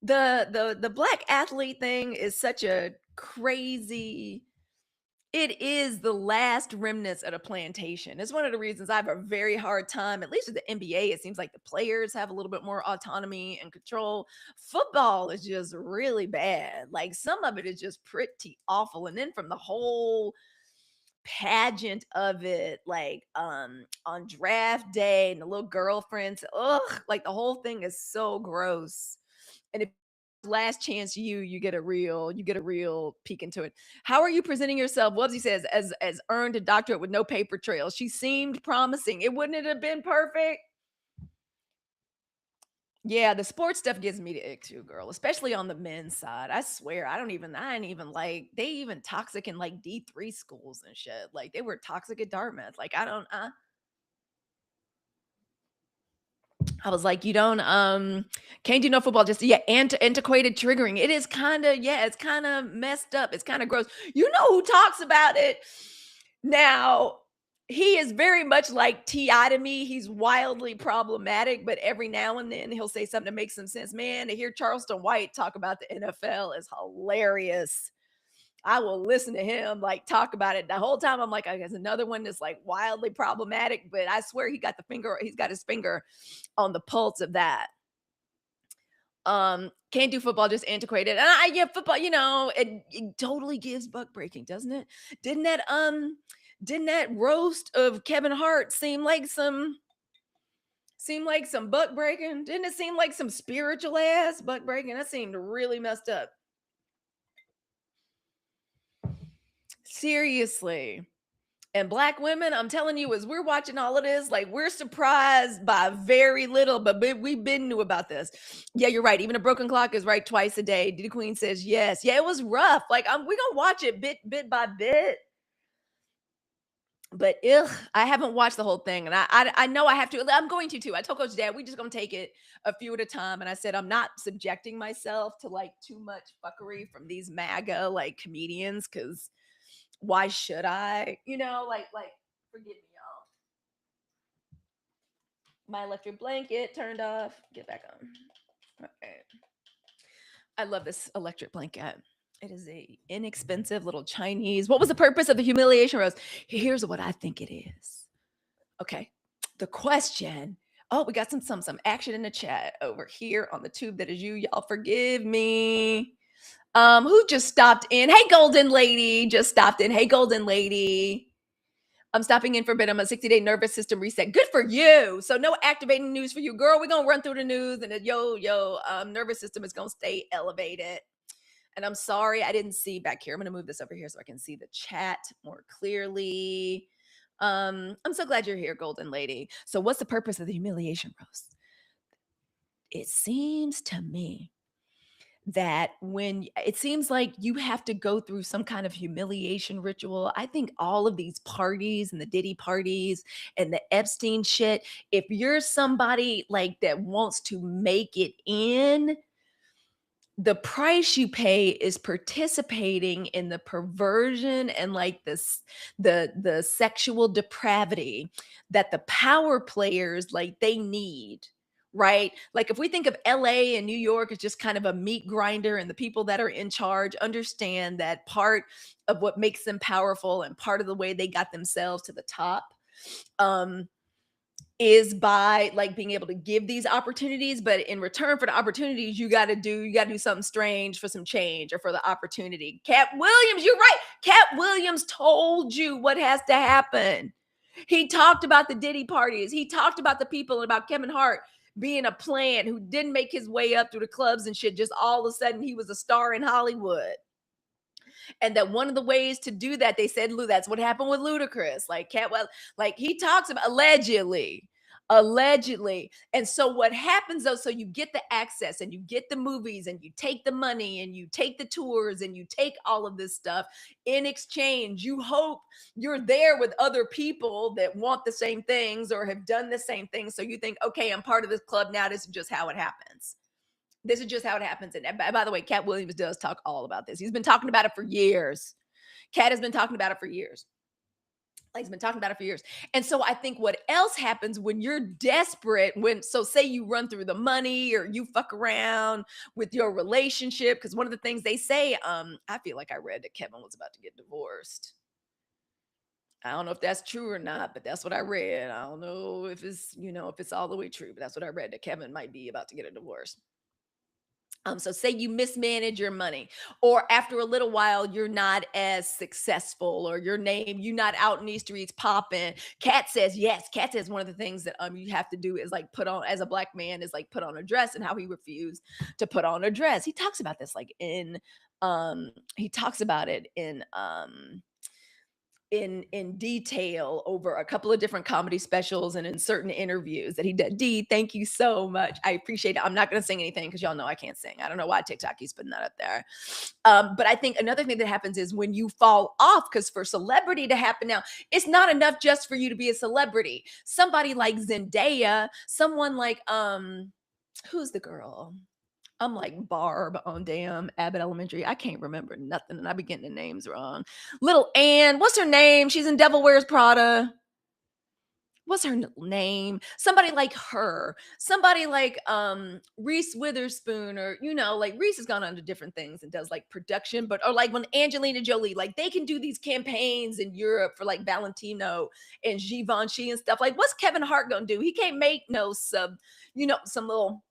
the black athlete thing is such a crazy, it is the last remnants of a plantation. It's one of the reasons I have a very hard time, at least with the NBA. It seems like the players have a little bit more autonomy and control. Football is just really bad. Like some of it is just pretty awful. And then from the whole pageant of it, like on draft day and the little girlfriends, like the whole thing is so gross. And if last chance you get a real peek into it. How are you presenting yourself? Wubsy says, as earned a doctorate with no paper trail. She seemed promising. It wouldn't it have been perfect? Yeah, the sports stuff gives me the ick too, girl, especially on the men's side. I swear, I ain't even like, they even toxic in like D3 schools and shit. Like they were toxic at Dartmouth. Like I was like, you don't can't do no football, just yeah, antiquated triggering. It is kind of, yeah, it's kind of messed up. It's kind of gross. You know who talks about it? Now, he is very much like T.I. to me. He's wildly problematic, but every now and then he'll say something that makes some sense. Man, to hear Charleston White talk about the NFL is hilarious. I will listen to him like talk about it the whole time. I'm like, there's another one that's like wildly problematic, but I swear he's got his finger on the pulse of that. Can't do football, just antiquated. And yeah, football, it totally gives buck breaking, doesn't it? Didn't that roast of Kevin Hart seem like some buck breaking? Didn't it seem like some spiritual ass buck breaking? That seemed really messed up. Seriously. And black women, I'm telling you, as we're watching all of this, like we're surprised by very little, but we've been knew about this. Yeah, you're right. Even a broken clock is right twice a day. Diddy Queen says yes. Yeah, it was rough. Like we're gonna watch it bit by bit. But ugh, I haven't watched the whole thing, and I know I have to. I'm going to too. I told Coach Dad we just gonna take it a few at a time, and I said I'm not subjecting myself to like too much fuckery from these MAGA like comedians because why should I? Like forgive me, y'all. My electric blanket turned off. Get back on. Okay. I love this electric blanket. It is a inexpensive little Chinese. What was the purpose of the humiliation rose? Here's what I think it is. Okay. The question. Oh, we got some action in the chat over here on the tube that is you. Y'all forgive me. Who just stopped in? Hey, golden lady, just stopped in. Hey, golden lady. I'm stopping in for a bit. I'm a 60-day nervous system reset. Good for you. So no activating news for you, girl. We're gonna run through the news, and nervous system is gonna stay elevated. And I'm sorry I didn't see back here. I'm gonna move this over here so I can see the chat more clearly. I'm so glad you're here, golden lady. So what's the purpose of the humiliation roast? It seems to me that when it seems like you have to go through some kind of humiliation ritual. I think all of these parties and the Diddy parties and the Epstein shit, if you're somebody like that wants to make it in, the price you pay is participating in the perversion and like this the sexual depravity that the power players like they need, right? Like if we think of LA and New York as just kind of a meat grinder, and the people that are in charge understand that part of what makes them powerful and part of the way they got themselves to the top um is by like being able to give these opportunities, but in return for the opportunities you got to do something strange for some change or for the opportunity. Katt Williams, you're right. Katt Williams told you what has to happen. He talked about the Diddy parties. He talked about the people and about Kevin Hart being a plant who didn't make his way up through the clubs and shit. Just all of a sudden he was a star in Hollywood. And that one of the ways to do that, they said, Lou, that's what happened with Ludacris. Like Catwell, like he talks about allegedly. And so what happens though, so you get the access and you get the movies and you take the money and you take the tours and you take all of this stuff in exchange. You hope you're there with other people that want the same things or have done the same things. So you think, okay, I'm part of this club now. This is just how it happens. This is just how it happens. And by the way, Katt Williams does talk all about this. He's been talking about it for years. Katt has been talking about it for years. Like he's been talking about it for years. And so I think what else happens when you're desperate, so say you run through the money or you fuck around with your relationship, because one of the things they say, I feel like I read that Kevin was about to get divorced. I don't know if that's true or not, but that's what I read. I don't know if it's all the way true, but that's what I read, that Kevin might be about to get a divorce. So say you mismanage your money, or after a little while, you're not as successful, or your name, you're not out in these streets popping. Katt says, yes, Katt says one of the things that you have to do is like put on, as a black man, is like put on a dress, and how he refused to put on a dress. He talks about this like he talks about it in detail over a couple of different comedy specials and in certain interviews that he did. D, thank you so much. I appreciate it. I'm not going to sing anything because y'all know I can't sing. I don't know why TikTok keeps putting that up there. But I think another thing that happens is when you fall off, because for celebrity to happen now, it's not enough just for you to be a celebrity. Somebody like Zendaya, someone like who's the girl? I'm like Barb on damn Abbott Elementary. I can't remember nothing, and I be getting the names wrong. Little Ann, what's her name? She's in Devil Wears Prada. What's her name? Somebody like her. Somebody like Reese Witherspoon, or like Reese has gone on to different things and does like production, or like when Angelina Jolie, like they can do these campaigns in Europe for like Valentino and Givenchy and stuff. Like, what's Kevin Hart gonna do? He can't make no some little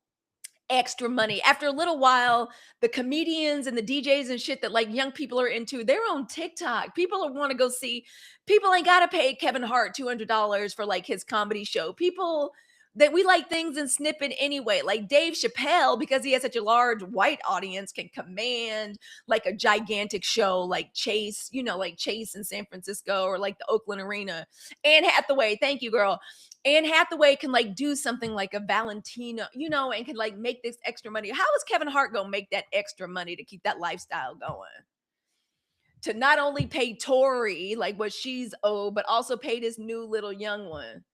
extra money. After a little while, the comedians and the DJs and shit that like young people are into, they're on TikTok. People want to go see. People ain't got to pay Kevin Hart $200 for like his comedy show. People that we like things in snippet anyway. Like Dave Chappelle, because he has such a large white audience, can command like a gigantic show like Chase, like Chase in San Francisco, or like the Oakland Arena. Anne Hathaway, thank you, girl. Anne Hathaway can like do something like a Valentino, and can like make this extra money. How is Kevin Hart gonna make that extra money to keep that lifestyle going? to not only pay Tori like what she's owed, but also pay this new little young one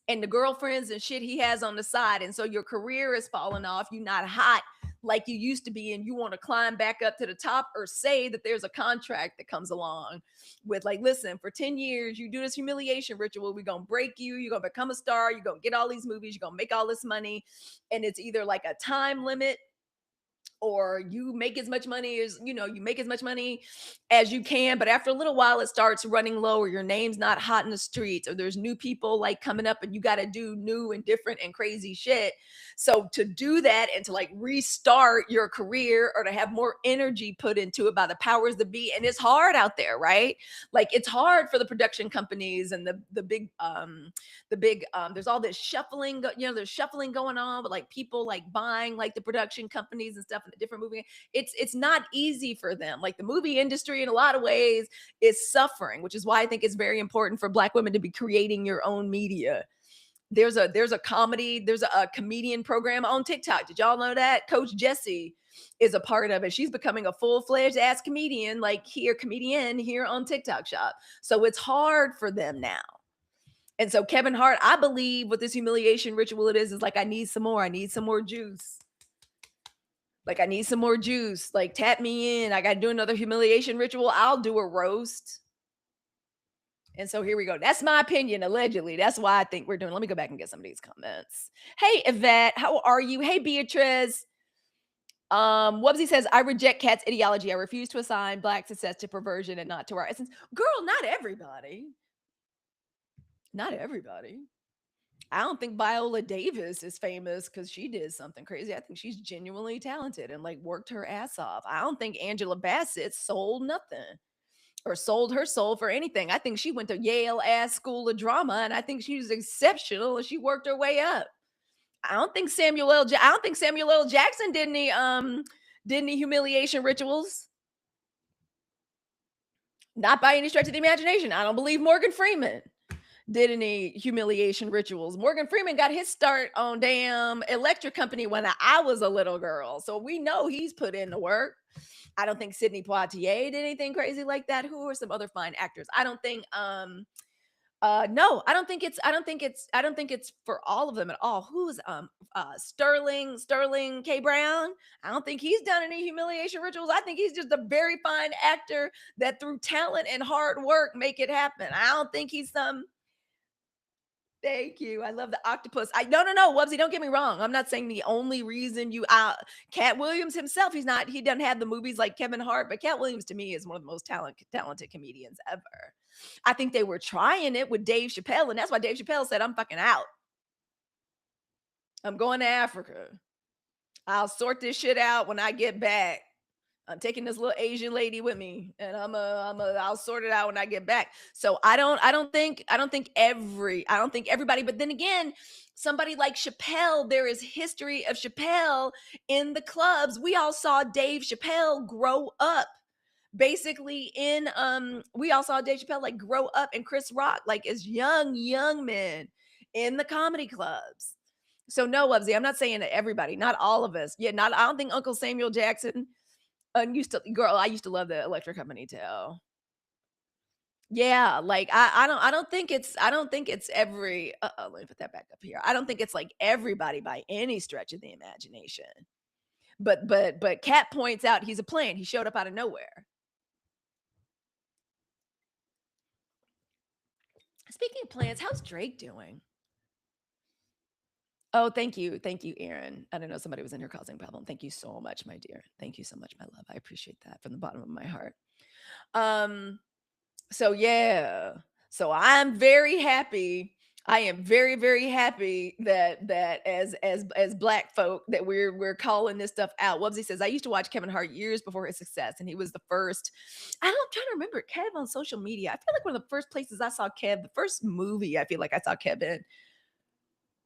and the girlfriends and shit he has on the side. And so your career is falling off. You're not hot like you used to be, and you want to climb back up to the top, or say that there's a contract that comes along with like, listen, for 10 years, you do this humiliation ritual. We're going to break you. You're going to become a star. You're going to get all these movies. You're going to make all this money. And it's either like a time limit, or you make as much money as you make as much money as you can, but after a little while it starts running low, or your name's not hot in the streets, or there's new people like coming up and you got to do new and different and crazy shit. So to do that and to like restart your career, or to have more energy put into it by the powers that be, and it's hard out there, right? Like it's hard for the production companies and the big there's all this shuffling there's shuffling going on, but like people like buying like the production companies and stuff in the different movie. It's not easy for them. Like the movie industry in a lot of ways is suffering, which is why I think it's very important for Black women to be creating your own media. There's a comedian program on TikTok. Did y'all know that? Coach Jessie is a part of it. She's becoming a full-fledged ass comedian, comedian here on TikTok Shop. So it's hard for them now. And so Kevin Hart, I believe what this humiliation ritual it is like, I need some more. I need some more juice. Like, I need some more juice. Like, tap me in. I got to do another humiliation ritual. I'll do a roast. And so here we go. That's my opinion, allegedly. That's why I think we're doing. Let me go back and get some of these comments. Hey, Yvette, how are you? Hey, Beatrice. Wubsy says, I reject Katt's ideology. I refuse to assign Black success to perversion and not to our essence. Girl, not everybody. Not everybody. I don't think Viola Davis is famous because she did something crazy. I think she's genuinely talented and like worked her ass off. I don't think Angela Bassett sold nothing or sold her soul for anything. I think she went to Yale ass school of drama, and I think she was exceptional and she worked her way up. I don't think Samuel L. Jackson did any humiliation rituals. Not by any stretch of the imagination. I don't believe Morgan Freeman did any humiliation rituals. Morgan Freeman got his start on damn electric company when I was a little girl. So we know he's put in the work. I don't think Sidney Poitier did anything crazy like that. Who are some other fine actors? I don't think no, I don't think it's for all of them at all. Who's Sterling K. Brown? I don't think he's done any humiliation rituals. I think he's just a very fine actor that through talent and hard work make it happen. I don't think he's some. Thank you. I love the octopus. No, Wubsy, don't get me wrong. I'm not saying the only reason Katt Williams himself, he doesn't have the movies like Kevin Hart, but Katt Williams to me is one of the most talented comedians ever. I think they were trying it with Dave Chappelle, and that's why Dave Chappelle said, I'm fucking out. I'm going to Africa. I'll sort this shit out when I get back. I'm taking this little Asian lady with me, and I'll sort it out when I get back. So I don't think everybody, but then again, somebody like Chappelle, there is history of Chappelle in the clubs. We all saw Dave Chappelle grow up. Basically, we all saw Dave Chappelle like grow up, and Chris Rock like as young men in the comedy clubs. So no, Wubsy, I'm not saying that everybody, not all of us. Yeah, I don't think Uncle Samuel Jackson. I used to love the electric company too. Yeah, like I don't think it's every let me put that back up here. I don't think it's like everybody by any stretch of the imagination. But Katt points out he's a plant. He showed up out of nowhere. Speaking of plants, how's Drake doing? Oh, thank you, Aaron. I don't know, somebody was in here causing a problem. Thank you so much, my dear. Thank you so much, my love. I appreciate that from the bottom of my heart. So yeah. So I'm very happy. I am very, very happy that as Black folk that we're calling this stuff out. Wubsy says, I used to watch Kevin Hart years before his success, and he was the first. I'm trying to remember Kev on social media. I feel like one of the first places I saw Kev, the first movie I feel like I saw Kev in.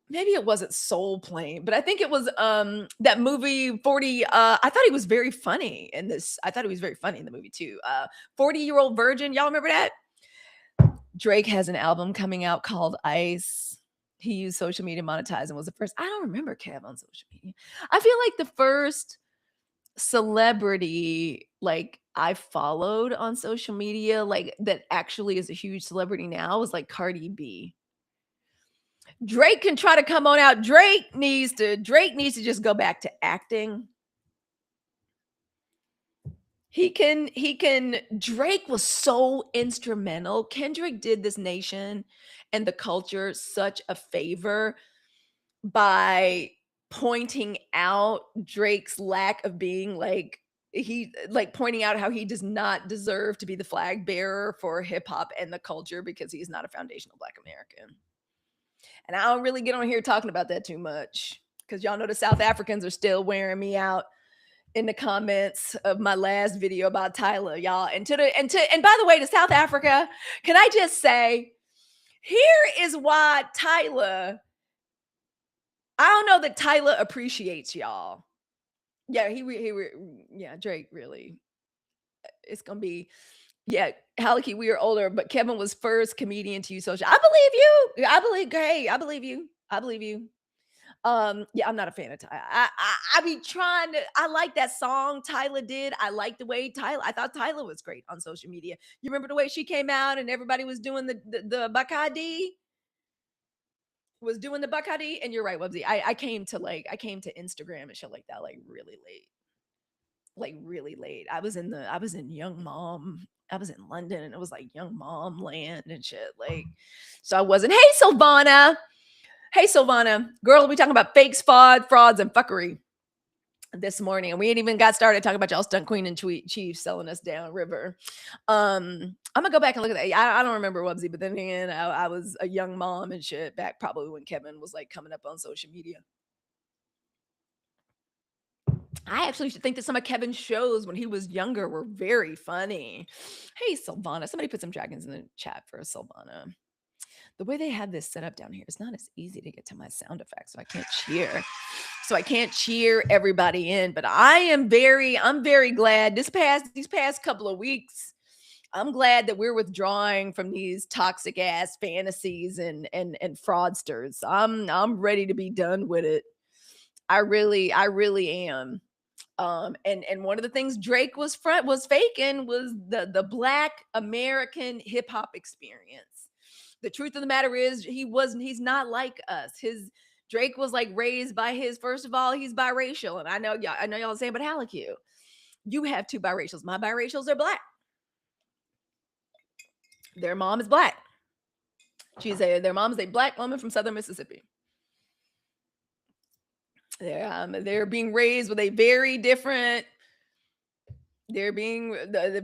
Maybe it wasn't Soul Plane, but I think it was that movie 40. I thought he was very funny in this. I thought he was very funny in the movie too. 40-Year-Old Virgin. Y'all remember that? Drake has an album coming out called Ice. He used social media monetize and was the first. I don't remember Kev on social media. I feel like the first celebrity like I followed on social media, like, that actually is a huge celebrity now is, like, Cardi B. Drake can try to come on out. Drake needs to just go back to acting. He can Drake was so instrumental. Kendrick did this nation and the culture such a favor by pointing out Drake's lack of being pointing out how he does not deserve to be the flag bearer for hip hop and the culture because he's not a foundational Black American. And I don't really get on here talking about that too much because y'all know the South Africans are still wearing me out in the comments of my last video about Tyler, y'all. And by the way, to South Africa, can I just say, here is why I don't know that Tyler appreciates y'all. Yeah, yeah, Drake really. It's gonna be, yeah, Halicue, we are older, but Kevin was first comedian to use social. I believe you. I believe you. I believe you. Yeah, I'm not a fan of Tyler. I be trying to. I like that song Tyler did. I like the way Tyler. I thought Tyler was great on social media. You remember the way she came out and everybody was doing the Bakadi was doing the Bakadi, and you're right, Wubsy. I came to Instagram and shit like that like really late. I was in Young Mom. I was in London and it was like Young Mom land and shit. Like, so I wasn't. Hey, Silvana. Girl, we talking about fakes, frauds, and fuckery this morning. And we ain't even got started talking about y'all Stunt Queen and Chief selling us down river. I'm gonna go back and look at that. I don't remember Wubsy, but then again, I was a young mom and shit back probably when Kevin was like coming up on social media. I actually should think that some of Kevin's shows when he was younger were very funny. Hey, Silvana. Somebody put some dragons in the chat for Silvana. The way they have this set up down here, it's not as easy to get to my sound effects, so I can't cheer. So I can't cheer everybody in, but I'm very glad these past couple of weeks. I'm glad that we're withdrawing from these toxic ass fantasies and fraudsters. I'm ready to be done with it. I really am. And one of the things Drake was faking was the Black American hip hop experience. The truth of the matter is he's not like us. Drake was like raised by first of all, he's biracial. And I know y'all saying, but Halicue, you have two biracials. My biracials are Black. Their mom is Black. Their mom is a Black woman from Southern Mississippi. They're being raised with a very different. They're being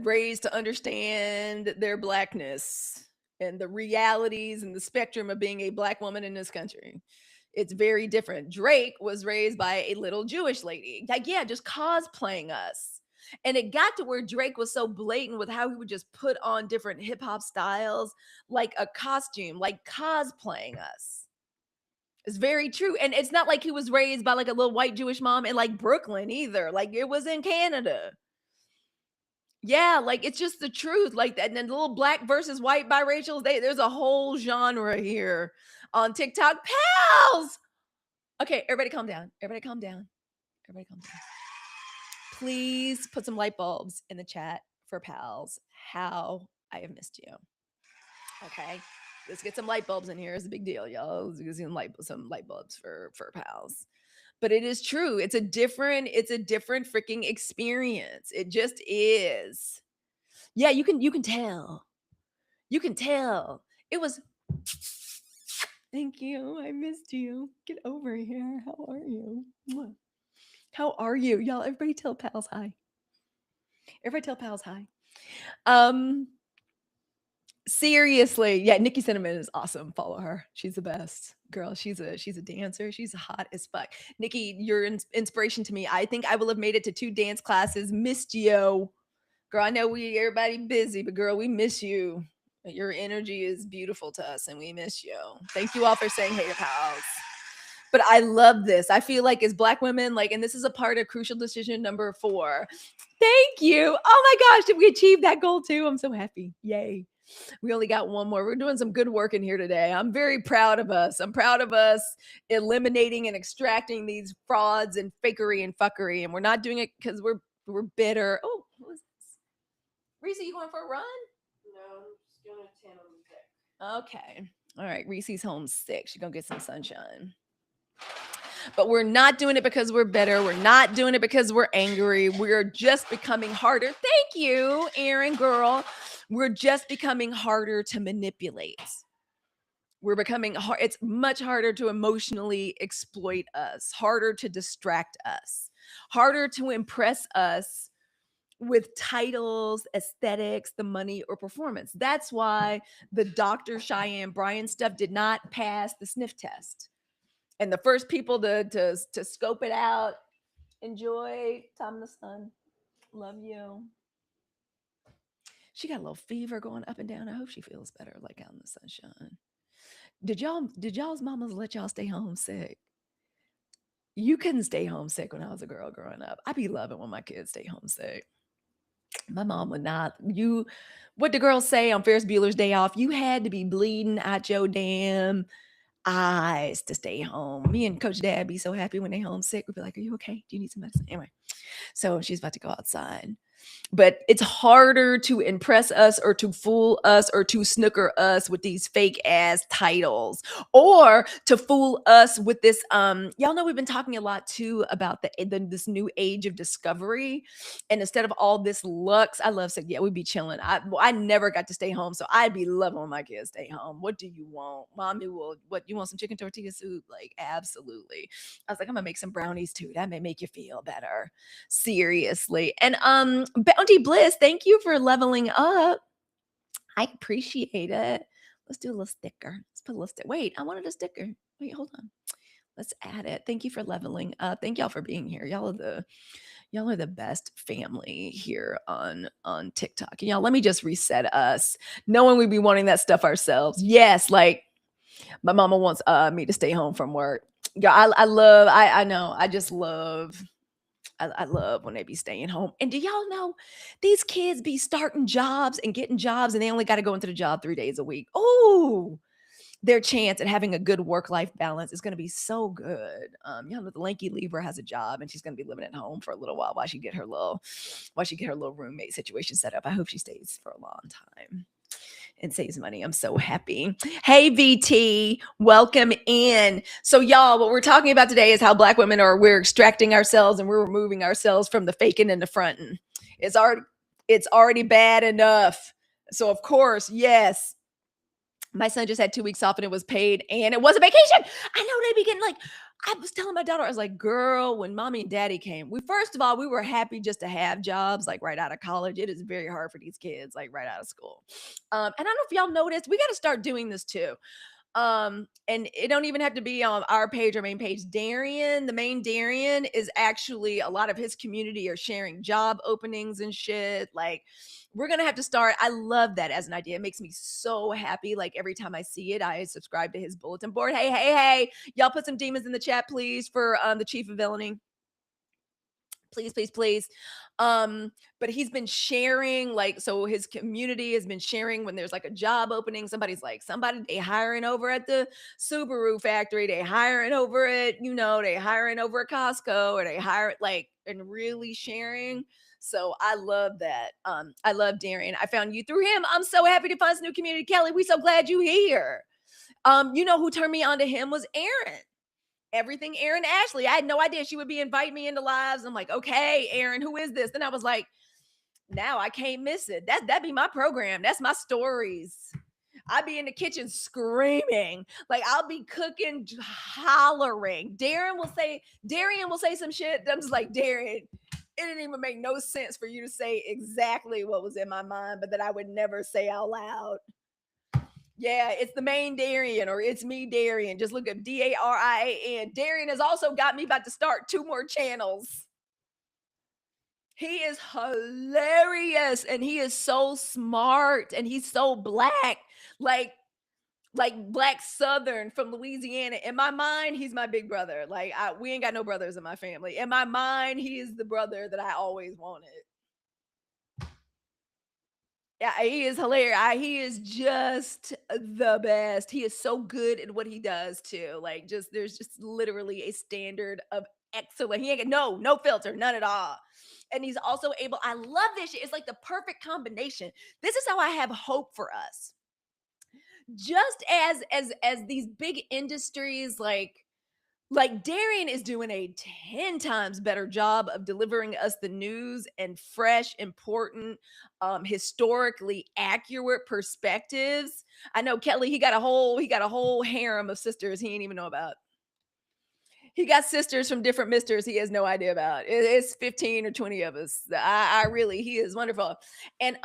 raised to understand their Blackness and the realities and the spectrum of being a Black woman in this country. It's very different. Drake was raised by a little Jewish lady. Like, yeah, just cosplaying us. And it got to where Drake was so blatant with how he would just put on different hip hop styles, like a costume, like cosplaying us. It's very true. And it's not like he was raised by like a little white Jewish mom in like Brooklyn either. Like it was in Canada. Yeah, like it's just the truth. Like that, and then the little Black versus white biracials, there's a whole genre here on TikTok. Pals! Okay, everybody calm down. Everybody calm down. Everybody calm down. Please put some light bulbs in the chat for pals. How I have missed you. Okay. Let's get some light bulbs in here. It's a big deal, y'all. Let's get some light bulbs for pals. But it is true. It's a different freaking experience. It just is. Yeah, you can tell. You can tell. It was. Thank you. I missed you. Get over here. How are you? How are you? Y'all, everybody tell pals hi. Everybody tell pals hi. Seriously, yeah, Nikki Cinnamon is awesome. Follow her. She's the best. Girl, she's a dancer. She's hot as fuck. Nikki, you're an inspiration to me. I think I will have made it to 2 dance classes. Missed you. Girl, I know everybody busy, but girl, we miss you. Your energy is beautiful to us and we miss you. Thank you all for saying hey to pals. But I love this. I feel like as Black women, like, and this is a part of crucial decision number 4. Thank you. Oh my gosh, did we achieve that goal too? I'm so happy. Yay. We only got one more. We're doing some good work in here today. I'm very proud of us. I'm proud of us eliminating and extracting these frauds and fakery and fuckery. And we're not doing it because we're bitter. Oh, what was this? Reese, you going for a run? No, I'm just gonna tan on the deck. Okay. All right. Reese's homesick. She's gonna get some sunshine. But we're not doing it because we're bitter. We're not doing it because we're angry. We're just becoming harder. Thank you, Aaron girl. We're just becoming harder to manipulate. We're becoming hard. It's much harder to emotionally exploit us, harder to distract us, harder to impress us with titles, aesthetics, the money, or performance. That's why the Dr. Cheyenn Bryant stuff did not pass the sniff test. And the first people to scope it out, enjoy Tom the Sun. Love you. She got a little fever going up and down. I hope she feels better, like out in the sunshine. Did y'all's mamas let y'all stay homesick? You couldn't stay homesick when I was a girl growing up. I'd be loving when my kids stay homesick. My mom would not. You, what the girls say on Ferris Bueller's Day Off, you had to be bleeding out your damn eyes to stay home. Me and Coach Dad be so happy when they homesick. We'd be like, "Are you okay? Do you need some medicine?" Anyway, so she's about to go outside. But it's harder to impress us or to fool us or to snooker us with these fake ass titles or to fool us with this y'all know we've been talking a lot too about this new age of discovery, and instead of all this lux, I love saying, yeah, we'd be chilling. I never got to stay home, so I'd be loving when my kids stay home. What do you want? Mommy will, what, you want some chicken tortilla soup? Like, absolutely. I was like, I'm gonna make some brownies too. That may make you feel better. Seriously. And Bounty Bliss, thank you for leveling up. I appreciate it. Let's do a little sticker. Let's put a little sticker. Wait, I wanted a sticker. Wait, hold on. Let's add it. Thank you for leveling up. Thank y'all for being here. Y'all are the best family here on TikTok. And y'all, let me just reset us. Knowing we be wanting that stuff ourselves. Yes, like my mama wants me to stay home from work. Yeah, I know. I just love I love when they be staying home. And do y'all know these kids be starting jobs and getting jobs and they only got to go into the job 3 days a week? Oh, their chance at having a good work-life balance is going to be so good. Y'all know the lanky lever has a job and she's going to be living at home for a little while while she get her little roommate situation set up. I hope she stays for a long time and saves money. I'm so happy. Hey, VT, welcome in. So, y'all, what we're talking about today is how Black women we're extracting ourselves and we're removing ourselves from the faking and the fronting. It's already bad enough. So, of course, yes, my son just had 2 weeks off and it was paid and it was a vacation. I know they be getting like, I was telling my daughter, I was like, girl, when mommy and daddy came, first of all, we were happy just to have jobs like right out of college. It is very hard for these kids, like right out of school. And I don't know if y'all noticed, we got to start doing this too. And it don't even have to be on our page or main page. Darian, the main Darian, is actually, a lot of his community are sharing job openings and shit. Like, we're gonna have to start. I love that as an idea. It makes me so happy. Like, every time I see it, I subscribe to his bulletin board. Hey, y'all put some demons in the chat, please, for the chief of villainy. Please, please, please. But he's been sharing, like, so his community has been sharing when there's like a job opening. Somebody they hiring over at the Subaru factory, they hiring over at, they hiring over at Costco, or they hire like, and really sharing. So I love that. I love Darian. I found you through him. I'm so happy to find this new community. Kelly, we so glad you here. Who turned me on to him was Aaron. Everything Aaron Ashley. I had no idea she would be inviting me into lives. I'm like, okay, Aaron, who is this? Then I was like, now I can't miss it. That'd be my program. That's my stories. I'd be in the kitchen screaming. Like, I'll be cooking, hollering. Darian will say some shit. I'm just like, Darian, it didn't even make no sense for you to say exactly what was in my mind, but that I would never say out loud. Yeah, it's the main Darian, or it's me, Darian. Just look up Darian. Darian has also got me about to start 2 more channels. He is hilarious and he is so smart and he's so black, like black Southern from Louisiana. In my mind, he's my big brother. Like, we ain't got no brothers in my family. In my mind, he is the brother that I always wanted. Yeah, he is hilarious. He is just the best. He is so good at what he does too. Like, there's just literally a standard of excellent. He ain't got no filter, none at all. And he's also able, I love this shit. It's like the perfect combination. This is how I have hope for us. Just as these big industries like Darian is doing a 10 times better job of delivering us the news and fresh, important, historically accurate perspectives. I know Kelly, he got a whole harem of sisters he ain't even know about. He got sisters from different misters he has no idea about. It's 15 or 20 of us. I really, he is wonderful. And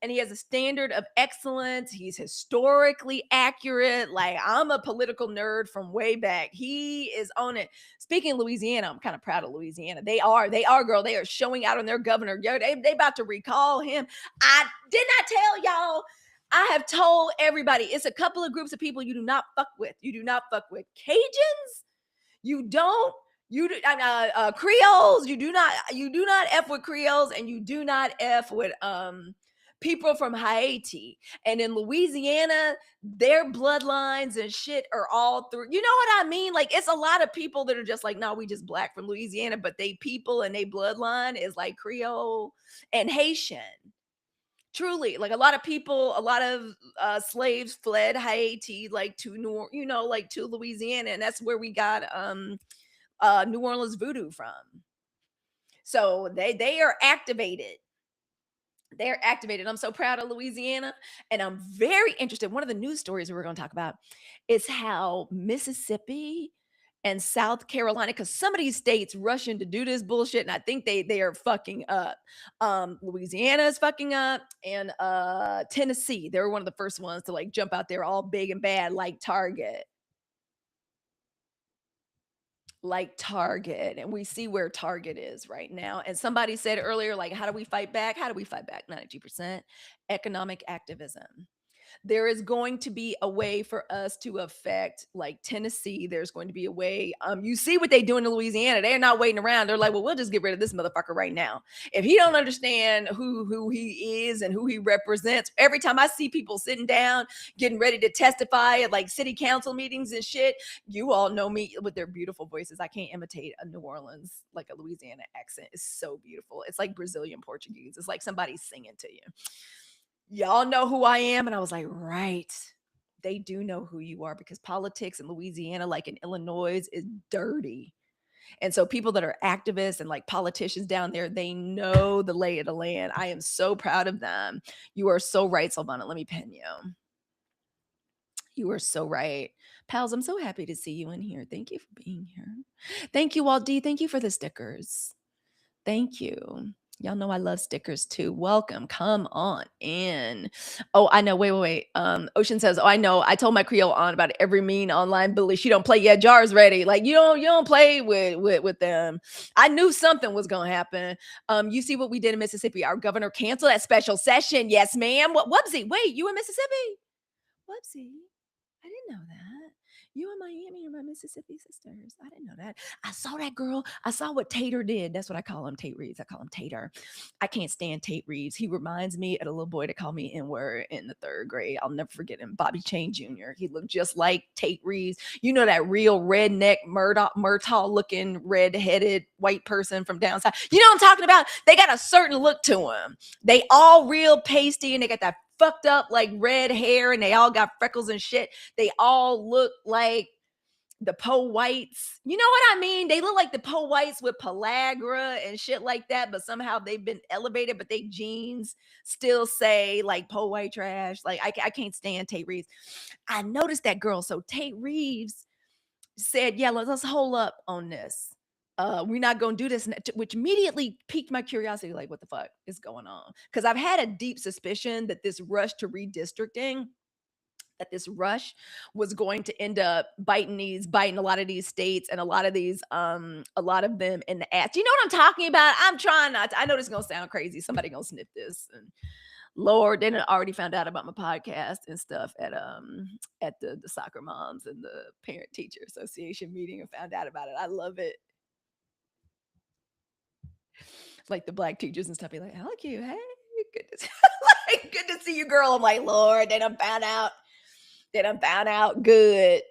he has a standard of excellence. He's historically accurate. Like, I'm a political nerd from way back. He is on it. Speaking of Louisiana, I'm kind of proud of Louisiana. They are, girl. They are showing out on their governor. Yo, they about to recall him. I did not tell y'all. I have told everybody, it's a couple of groups of people you do not fuck with. You do not fuck with Cajuns. You don't, Creoles, you do not F with Creoles, and you do not F with people from Haiti. And in Louisiana, their bloodlines and shit are all through. You know what I mean? Like, it's a lot of people that are just like, no, we just black from Louisiana, but they people and they bloodline is like Creole and Haitian. Truly, like a lot of slaves fled Haiti, like to like to Louisiana, and that's where we got New Orleans voodoo from. So they are activated. They're activated. I'm so proud of Louisiana, and I'm very interested. One of the news stories we're going to talk about is how Mississippi and South Carolina, because some of these states rushing to do this bullshit, and I think they are fucking up. Louisiana is fucking up, and Tennessee, they were one of the first ones to like jump out there all big and bad, like Target. And we see where Target is right now. And somebody said earlier, like, how do we fight back? 92% economic activism. There is going to be a way for us to affect like Tennessee. There's going to be a way. You see what they do in Louisiana. They're not waiting around. They're like, well, we'll just get rid of this motherfucker right now. If he don't understand who he is and who he represents, every time I see people sitting down, getting ready to testify at like city council meetings and shit, you all know me with their beautiful voices. I can't imitate a New Orleans, like a Louisiana accent. It's so beautiful. It's like Brazilian Portuguese. It's like somebody singing to you. Y'all know who I am. And I was like, right. They do know who you are, because politics in Louisiana, like in Illinois, is dirty. And so people that are activists and like politicians down there, they know the lay of the land. I am so proud of them. You are so right, Silvana. Let me pin you. You are so right. Pals, I'm so happy to see you in here. Thank you for being here. Thank you, Walt D. Thank you for the stickers. Thank you. Y'all know I love stickers too. Welcome. Come on in. Oh, I know. Wait. Ocean says, oh, I know. I told my Creole aunt about every mean online bully. She don't play yet. Jar's ready. Like, you don't play with them. I knew something was gonna happen. You see what we did in Mississippi. Our governor canceled that special session. Yes, ma'am. What whoopsie? Wait, you in Mississippi? Whoopsie. I didn't know that. You and Miami are my Mississippi sisters. I didn't know that. I saw that girl. I saw what Tater did. That's what I call him, Tate Reeves. I call him Tater. I can't stand Tate Reeves. He reminds me of a little boy that called me N-word in the 3rd grade. I'll never forget him. Bobby Chain Jr. He looked just like Tate Reeves. You know, that real redneck, Murtaugh looking, red-headed white person from down south. You know what I'm talking about? They got a certain look to them. They all real pasty, and they got that fucked up like red hair, and they all got freckles and shit. They all look like the Po Whites. You know what I mean? They look like the Po Whites with pellagra and shit like that, but somehow they've been elevated, but they jeans still say like Po White trash. Like, I can't stand Tate Reeves. I noticed that girl. So Tate Reeves said, yeah, let's hold up on this. We're not going to do this, which immediately piqued my curiosity. Like, what the fuck is going on? Because I've had a deep suspicion that this rush to redistricting, that this rush was going to end up biting a lot of these states and a lot of them in the ass. Do you know what I'm talking about? I'm trying not to. I know this is going to sound crazy. Somebody going to sniff this. And Lord, they already found out about my podcast and stuff at the soccer moms and the parent teacher association meeting and found out about it. I love it. Like the black teachers and stuff be like, Halicue, hey, good to see you, girl. I'm like, Lord, they done found out good.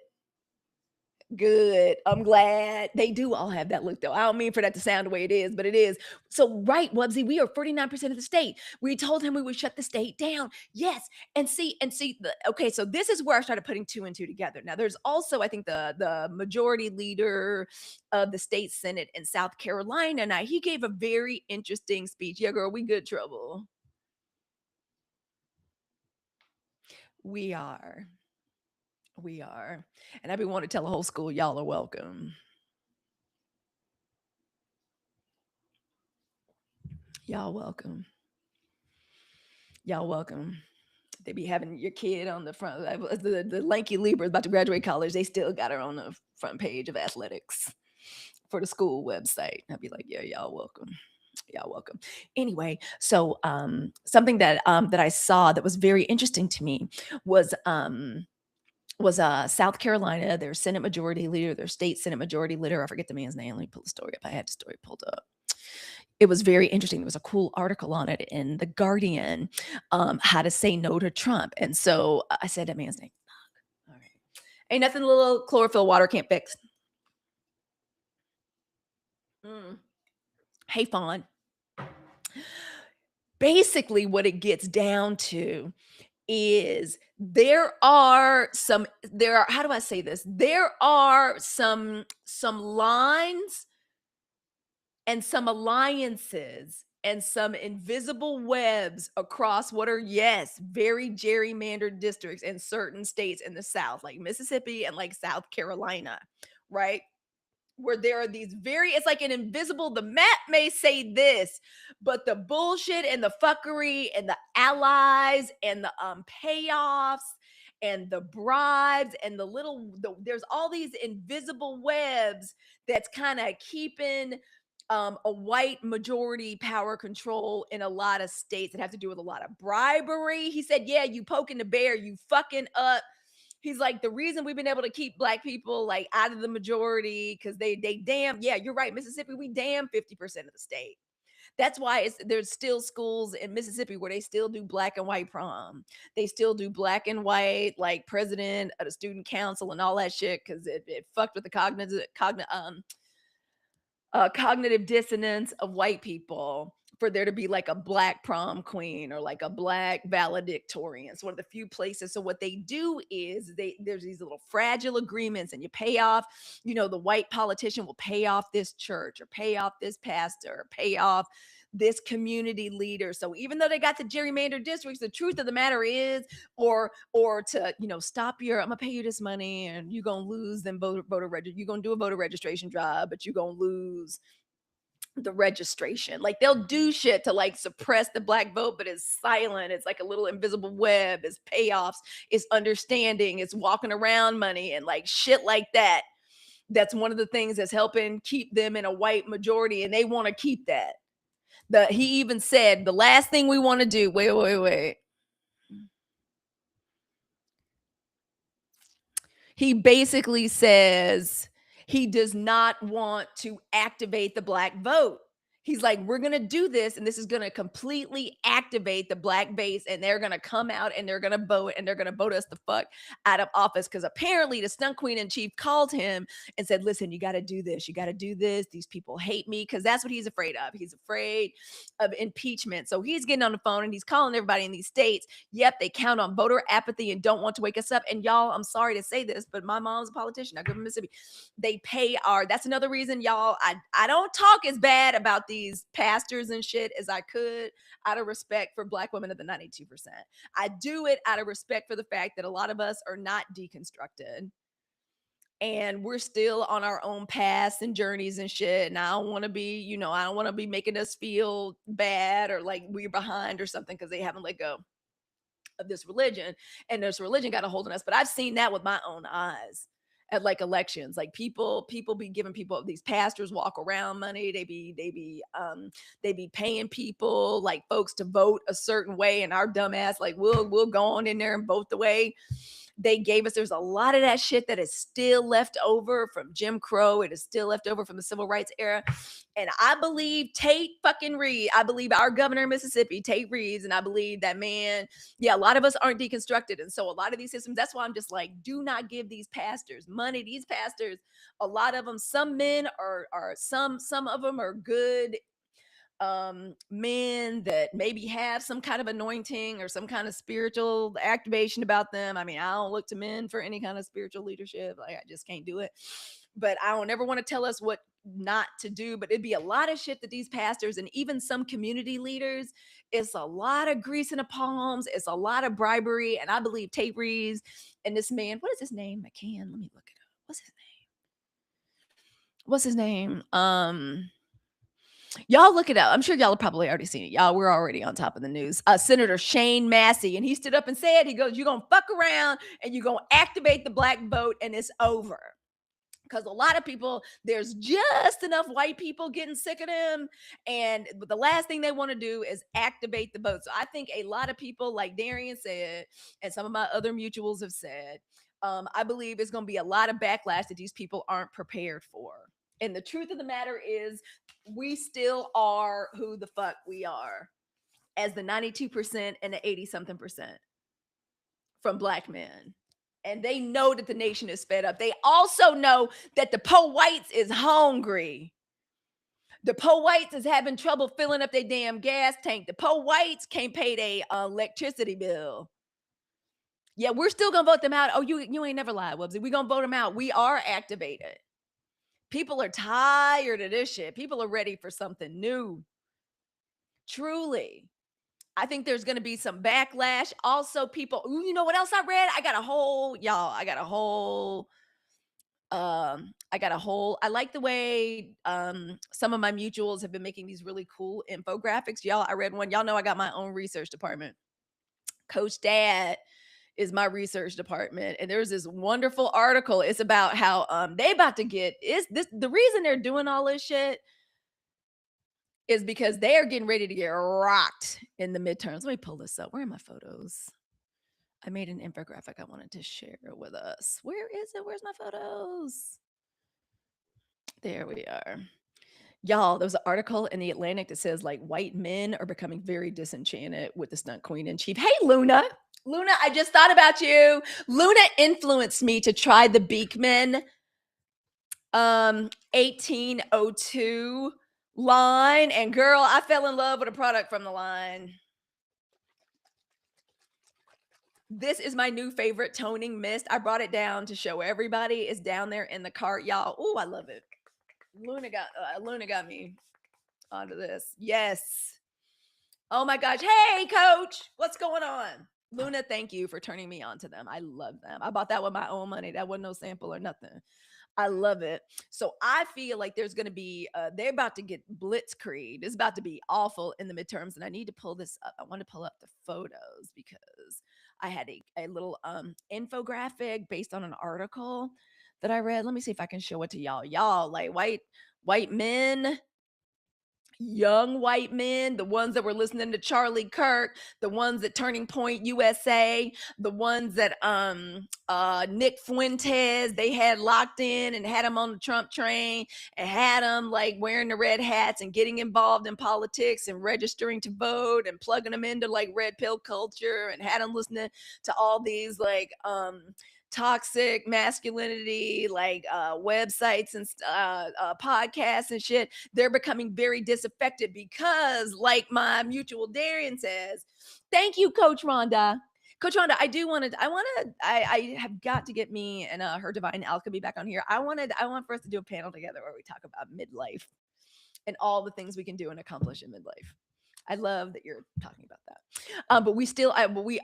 Good. I'm glad. They do all have that look, though. I don't mean for that to sound the way it is, but it is. So, right, Wubsy, we are 49% of the state. We told him we would shut the state down. Yes. And see, okay, so this is where I started putting two and two together. Now, there's also, I think, the majority leader of the state Senate in South Carolina. Now, he gave a very interesting speech. Yeah, girl, we good trouble. We are. We are. And I be wanting to tell the whole school, y'all are welcome. Y'all welcome. Y'all welcome. They be having your kid on the front. The lanky Libra is about to graduate college. They still got her on the front page of athletics for the school website. I'd be like, yeah, y'all welcome. Y'all welcome. Anyway, so something that I saw that was very interesting to me was South Carolina, their Senate majority leader, their state Senate majority leader. I forget the man's name. Let me pull the story up. I had the story pulled up. It was very interesting. There was a cool article on it in The Guardian, how to say no to Trump. And so I said that man's name. All right. Ain't nothing a little chlorophyll water can't fix. Hey, Fawn. Basically, what it gets down to is how do I say this? There are some lines and some alliances and some invisible webs across what are, yes, very gerrymandered districts in certain states in the South, like Mississippi and like South Carolina, right? Where there are these it's like an invisible, the map may say this, but the bullshit and the fuckery and the allies and the payoffs and the bribes and there's all these invisible webs that's kind of keeping a white majority power control in a lot of states that have to do with a lot of bribery. He said, yeah, you poking the bear, you fucking up. He's like, the reason we've been able to keep black people like out of the majority, because they damn, yeah, you're right, Mississippi, we damn 50% of the state. That's why there's still schools in Mississippi where they still do black and white prom. They still do black and white, like president of the student council and all that shit, because it fucked with the cognitive dissonance of white people for there to be like a black prom queen or like a black valedictorian. It's one of the few places. So what they do is there's these little fragile agreements, and you pay off, the white politician will pay off this church or pay off this pastor or pay off this community leader. So even though they got the gerrymandered districts, the truth of the matter is, or to stop I'm gonna pay you this money and you're gonna lose them you're gonna do a voter registration drive, but you're gonna lose the registration. Like they'll do shit to like suppress the black vote, but it's silent. It's like a little invisible web. It's payoffs. It's understanding. It's walking around money and like shit like that. That's one of the things that's helping keep them in a white majority, and they want to keep that. He even said the last thing we want to do. Wait. He basically says he does not want to activate the black vote. He's like, we're going to do this, and this is going to completely activate the black base, and they're going to come out and they're going to vote, and they're going to vote us the fuck out of office. Because apparently the stunt queen in chief called him and said, listen, you got to do this. You got to do this. These people hate me, because that's what he's afraid of. He's afraid of impeachment. So he's getting on the phone and he's calling everybody in these states. Yep, they count on voter apathy and don't want to wake us up. And y'all, I'm sorry to say this, but my mom's a politician. I grew up in Mississippi. They pay that's another reason, y'all, I don't talk as bad about these pastors and shit as I could, out of respect for black women of the 92%. I do it out of respect for the fact that a lot of us are not deconstructed, and we're still on our own paths and journeys and shit. And I don't want to be, I don't want to be making us feel bad or like we're behind or something because they haven't let go of this religion, and this religion got a hold on us. But I've seen that with my own eyes at like elections. Like people be giving people, these pastors walk around money. They be paying people, like folks, to vote a certain way, and our dumbass like we'll go on in there and vote the way they gave us. There's a lot of that shit that is still left over from Jim Crow. It is still left over from the civil rights era. And I believe Tate fucking Reed. I believe our governor of Mississippi, Tate Reeves, and I believe that man, yeah, a lot of us aren't deconstructed. And so a lot of these systems, that's why I'm just like, do not give these pastors money. These pastors, a lot of them, some men are some of them are good men that maybe have some kind of anointing or some kind of spiritual activation about them. I mean, I don't look to men for any kind of spiritual leadership. Like, I just can't do it. But I don't ever want to tell us what not to do. But it'd be a lot of shit that these pastors and even some community leaders, it's a lot of grease in the palms. It's a lot of bribery. And I believe Tate Reeves and this man, what is his name? McCann. Let me look it up. What's his name? What's his name? Y'all look it up. I'm sure y'all have probably already seen it. Y'all, we're already on top of the news. Senator Shane Massey, and he stood up and said, he goes, you're going to fuck around and you're going to activate the black vote and it's over. Because a lot of people, there's just enough white people getting sick of them. And the last thing they want to do is activate the vote. So I think a lot of people, like Darian said, and some of my other mutuals have said, I believe it's going to be a lot of backlash that these people aren't prepared for. And the truth of the matter is, we still are who the fuck we are as the 92% and the 80-something percent from black men. And they know that the nation is fed up. They also know that the po' whites is hungry. The po' whites is having trouble filling up their damn gas tank. The po' whites can't pay their electricity bill. Yeah, we're still gonna vote them out. Oh, you ain't never lied, Wubsy. We gonna vote them out. We are activated. People are tired of this shit. People are ready for something new. Truly. I think there's going to be some backlash. Also, people, you know what else I read? I got a whole, I like the way some of my mutuals have been making these really cool infographics. Y'all, I read one. Y'all know I got my own research department. Coach Dad is my research department, and there's this wonderful article. It's about how they about to get, is this the reason they're doing all this shit is because they are getting ready to get rocked in the midterms. Let me pull this up. Where are my photos? I made an infographic I wanted to share with us. Where is it? Where's my photos? There we are. Y'all, there was an article in the Atlantic that says like white men are becoming very disenchanted with the stunt queen in chief. Hey, Luna. Luna, I just thought about you. Luna influenced me to try the Beekman 1802 line. And girl, I fell in love with a product from the line. This is my new favorite toning mist. I brought it down to show everybody. It's down there in the cart, y'all. Oh, I love it. Luna got me onto this. Yes. Oh my gosh. Hey, coach. What's going on? Luna, thank you for turning me on to them. I love them. I bought that with my own money. That wasn't no sample or nothing. I love it. So I feel like there's going to be, they're about to get blitzkrieg. It's about to be awful in the midterms. And I need to pull this up. I want to pull up the photos because I had a little infographic based on an article that I read. Let me see if I can show it to y'all. Y'all, like white men, young white men, the ones that were listening to Charlie Kirk, the ones that Turning Point USA, the ones that Nick Fuentes, they had locked in and had them on the Trump train and had them like wearing the red hats and getting involved in politics and registering to vote and plugging them into like red pill culture and had them listening to all these like toxic masculinity like websites and podcasts and shit. They're becoming very disaffected because, like my mutual Darian says, thank you, Coach Rhonda. Coach Rhonda, I have got to get me and her divine alchemy back on here. I want for us to do a panel together where we talk about midlife and all the things we can do and accomplish in midlife. I love that you're talking about that. But we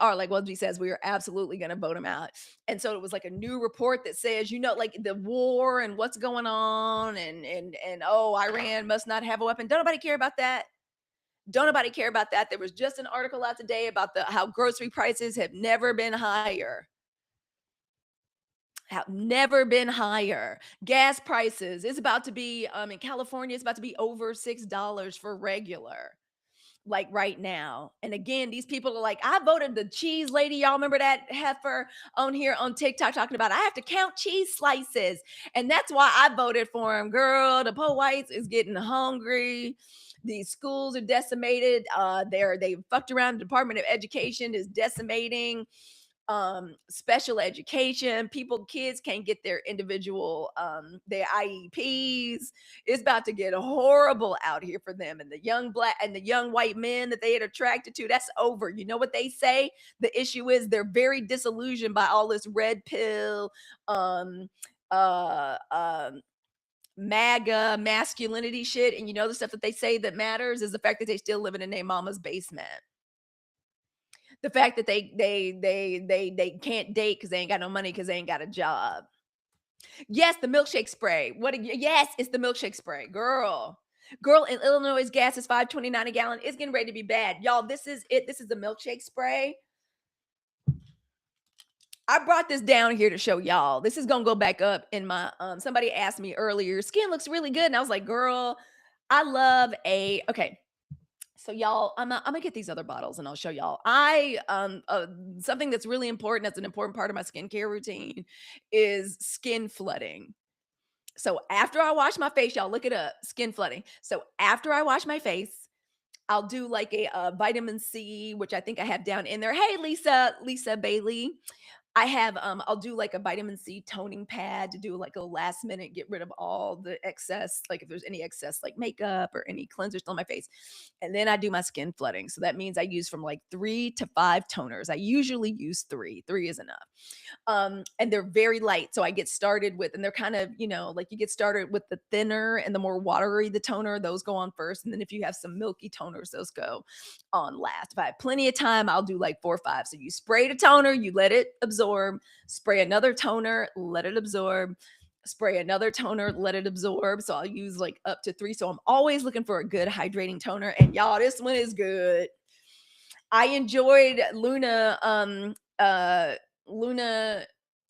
are, like Wubsy says, we are absolutely going to vote him out. And so it was like a new report that says, like the war and what's going on and oh, Iran must not have a weapon. Don't nobody care about that. Don't nobody care about that. There was just an article out today about how grocery prices have never been higher. Have never been higher. Gas prices is about to be in California, it's about to be over $6 for regular. like right now. And again, these people are like, I voted the cheese lady. Y'all remember that heifer on here on TikTok talking about I have to count cheese slices. And that's why I voted for him. Girl, the poor whites is getting hungry. These schools are decimated. They fucked around. The Department of Education is decimating special education. Kids can't get their individual their IEPs. It's about to get horrible out here for them. And the young white men that they had attracted to, that's over. You know what they say? The issue is they're very disillusioned by all this red pill um uh um MAGA masculinity shit. And you know the stuff that they say that matters is the fact that they still living in their mama's basement. The fact that they can't date because they ain't got no money because they ain't got a job. Yes, the milkshake spray. Yes, it's the milkshake spray, girl. Girl, in Illinois, gas is $5.29 a gallon. It's getting ready to be bad, y'all. This is it. This is the milkshake spray. I brought this down here to show y'all. This is gonna go back up in my. Somebody asked me earlier, skin looks really good, and I was like, girl, I love a. Okay, so y'all, I'm gonna get these other bottles and I'll show y'all. Something that's really important, that's an important part of my skincare routine, is skin flooding. So after I wash my face, y'all look it up, skin flooding. So after I wash my face, I'll do like a vitamin C, which I think I have down in there. Hey, Lisa Bailey. I have I'll do like a vitamin C toning pad to do like a last minute get rid of all the excess, like if there's any excess like makeup or any cleanser still on my face. And then I do my skin flooding. So that means I use from like 3 to 5 toners. I usually use 3. 3 is enough. And they're very light. So I get started with, and they're kind of, like you get started with the thinner and the more watery the toner, those go on first. And then if you have some milky toners, those go on last. If I have plenty of time, I'll do like 4 or 5. So you spray the toner, you let it absorb, spray another toner, let it absorb, spray another toner, let it absorb. So I'll use like up to 3. So I'm always looking for a good hydrating toner. And y'all, this one is good. I enjoyed Luna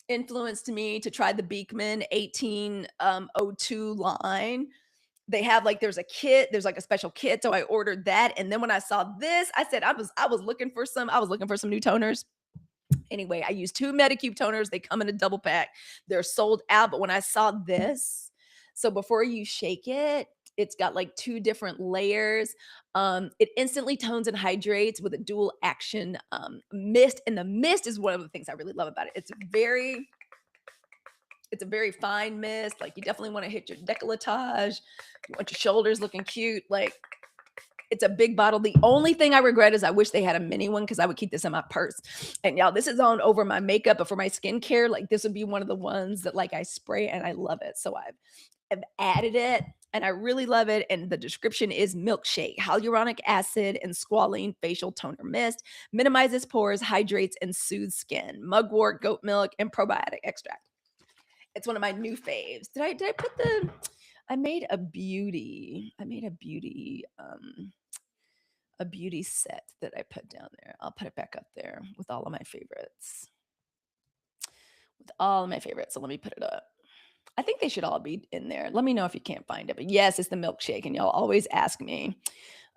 influenced me to try the Beekman 1802 line. They have like there's like a special kit, so I ordered that. And then when I saw this, I said I was looking for some new toners. Anyway, I used 2 Medicube toners. They come in a double pack. They're sold out, but when I saw this, so before you shake it, it's got like 2 different layers. It instantly tones and hydrates with a dual action mist, and the mist is one of the things I really love about it. It's a very fine mist. Like you definitely want to hit your décolletage. You want your shoulders looking cute. Like it's a big bottle. The only thing I regret is I wish they had a mini one because I would keep this in my purse. And y'all, this is on over my makeup, but for my skincare, like this would be one of the ones that like I spray and I love it. So I've added it and I really love it. And the description is milkshake, hyaluronic acid and squalene facial toner mist, minimizes pores, hydrates, and soothes skin, mugwort, goat milk, and probiotic extract. It's one of my new faves. Did I put the I made a beauty a beauty set that I put down there. I'll put it back up there with all of my favorites. With all of my favorites. So let me put it up. I think they should all be in there. Let me know if you can't find it. But yes, it's the milkshake. And y'all always ask me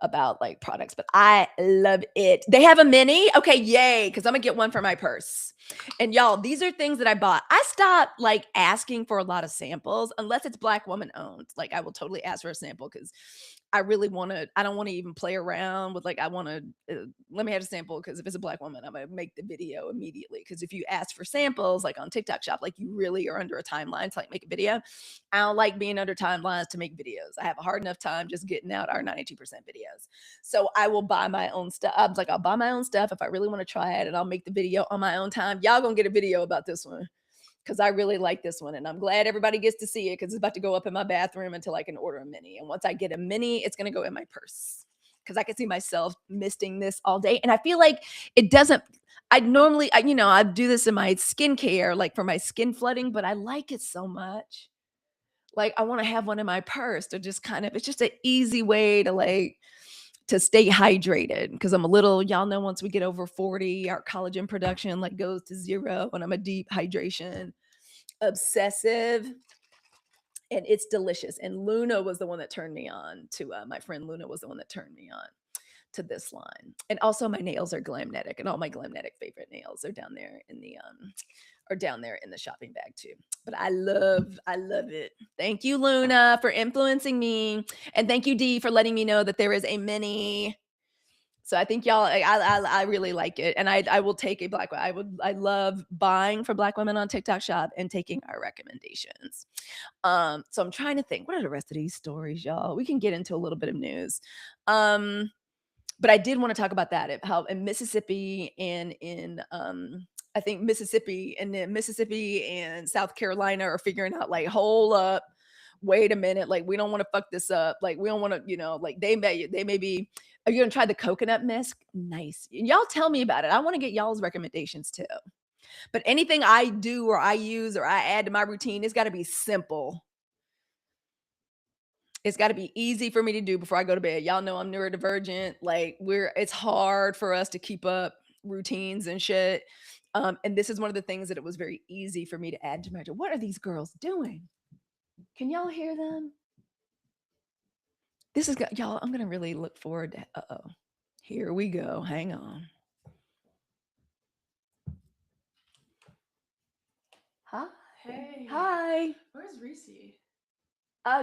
about like products, but I love it. They have a mini. Okay, yay, because I'm gonna get one for my purse. And y'all, these are things that I bought. I stopped like asking for a lot of samples unless it's Black woman owned. Like I will totally ask for a sample because I really want to. I don't want to even play around with like I want to. Let me have a sample because if it's a Black woman, I'm gonna make the video immediately. Because if you ask for samples like on TikTok Shop, like you really are under a timeline to like make a video. I don't like being under timelines to make videos. I have a hard enough time just getting out our 92% videos. So I will buy my own stuff. I was like, I'll buy my own stuff if I really want to try it, and I'll make the video on my own time. Y'all gonna get a video about this one because I really like this one, and I'm glad everybody gets to see it because it's about to go up in my bathroom until I can order a mini. And once I get a mini, it's gonna go in my purse because I can see myself misting this all day. And I feel like it doesn't. I normally, I do this in my skincare, like for my skin flooding, but I like it so much. Like I want to have one in my purse to just kind of. It's just an easy way to like to stay hydrated because I'm a little, y'all know, once we get over 40, our collagen production like goes to 0, and I'm a deep hydration obsessive, and it's delicious. And Luna was the one that turned me on to my friend Luna was the one that turned me on to this line. And also my nails are Glamnetic, and all my Glamnetic favorite nails are down there in the shopping bag too. But I love it. Thank you, Luna, for influencing me. And thank you, Dee, for letting me know that there is a mini. So I think y'all, I really like it, and I will take a black. I love buying for Black women on TikTok Shop and taking our recommendations. So I'm trying to think, what are the rest of these stories, y'all? We can get into a little bit of news. But I did want to talk about that, how in Mississippi and in I think Mississippi and South Carolina are figuring out, like, hold up, wait a minute, like, we don't want to fuck this up, like, we don't want to, like, they may be. Are you gonna try the coconut mist? Nice. Y'all tell me about it. I want to get y'all's recommendations too. But anything I do or I use or I add to my routine, it's got to be simple. It's got to be easy for me to do before I go to bed. Y'all know I'm neurodivergent. Like, it's hard for us to keep up routines and shit. And this is one of the things that it was very easy for me to add to my. What are these girls doing? Can y'all hear them? This is y'all. I'm gonna really look forward to. Uh-oh. Here we go. Hang on. Hi. Hey. Hi. Where's Reese?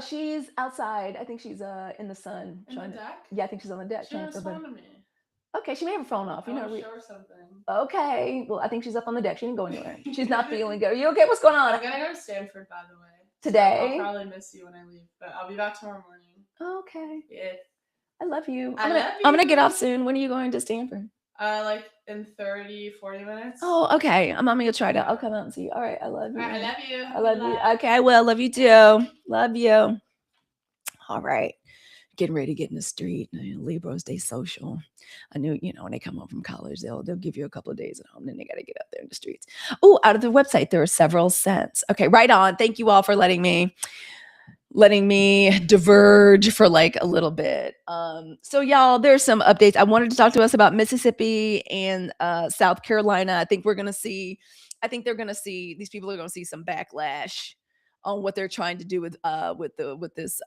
She's outside. I think she's in the sun. In the deck? Yeah, I think she's on the deck. She didn't respond to me. Okay, she may have her phone off. I want to show her something. Okay. Well, I think she's up on the deck. She didn't go anywhere. She's not feeling good. Are you okay? What's going on? I'm gonna go to Stanford, by the way. Today? So I'll probably miss you when I leave, but I'll be back tomorrow morning. Okay. Yeah. I love you. I love you. I'm gonna get off soon. When are you going to Stanford? Like in 30, 40 minutes. Oh, okay. I'm gonna try to. I'll come out and see you. All right. I love you. All right, I love you. I love you. Okay, I will. Love you too. Love you. All right. Getting ready to get in the street. Libras, they social. I knew, when they come home from college, they'll give you a couple of days at home, then they got to get out there in the streets. Oh, out of the website, there are several scents. Okay, right on. Thank you all for letting me diverge for like a little bit. So y'all, there's some updates. I wanted to talk to us about Mississippi and South Carolina. I think they're going to see, these people are going to see some backlash on what they're trying to do with this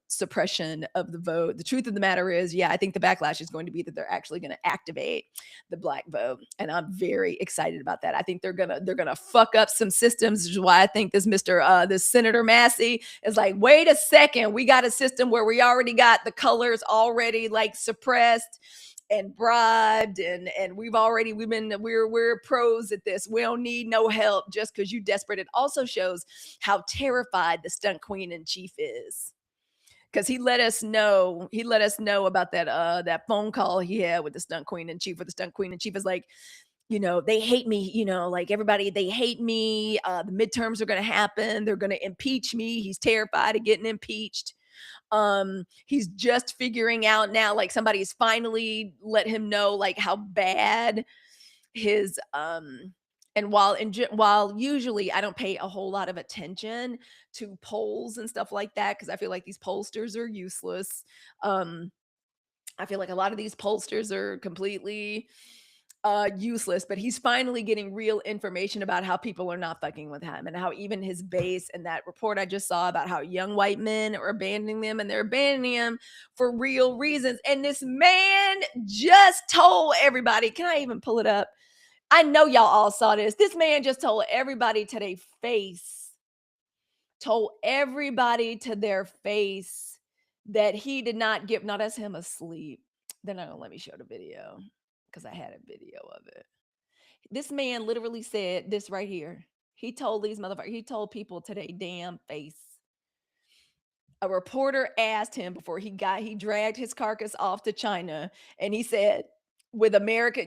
suppression of the vote. The truth of the matter is, I think the backlash is going to be that they're actually going to activate the black vote, and I'm very excited about that. I think they're gonna fuck up some systems, which is why I think this this Senator Massey is like, wait a second, we got a system where we already got the colors already like suppressed and bribed, and we're pros at this. We don't need no help just because you desperate. It also shows how terrified the stunt queen in chief is, because he let us know about that phone call he had with the stunt queen in chief, where the stunt queen in chief is like, they hate me, like everybody, they hate me. The midterms are going to happen. They're going to impeach me. He's terrified of getting impeached. He's just figuring out now, like somebody's finally let him know like how bad his and while usually I don't pay a whole lot of attention to polls and stuff like that, because I feel like these pollsters are useless. I feel like a lot of these pollsters are completely useless, but he's finally getting real information about how people are not fucking with him, and how even his base, and that report I just saw about how young white men are abandoning them, and they're abandoning him for real reasons. And this man just told everybody, can I even pull it up? I know y'all all saw this. This man just told everybody to their face, that he did not give. Now that's him asleep. They're not gonna let me show the video because I had a video of it. This man literally said this right here. He told he told people to their damn face. A reporter asked him before he dragged his carcass off to China, and he said, with America,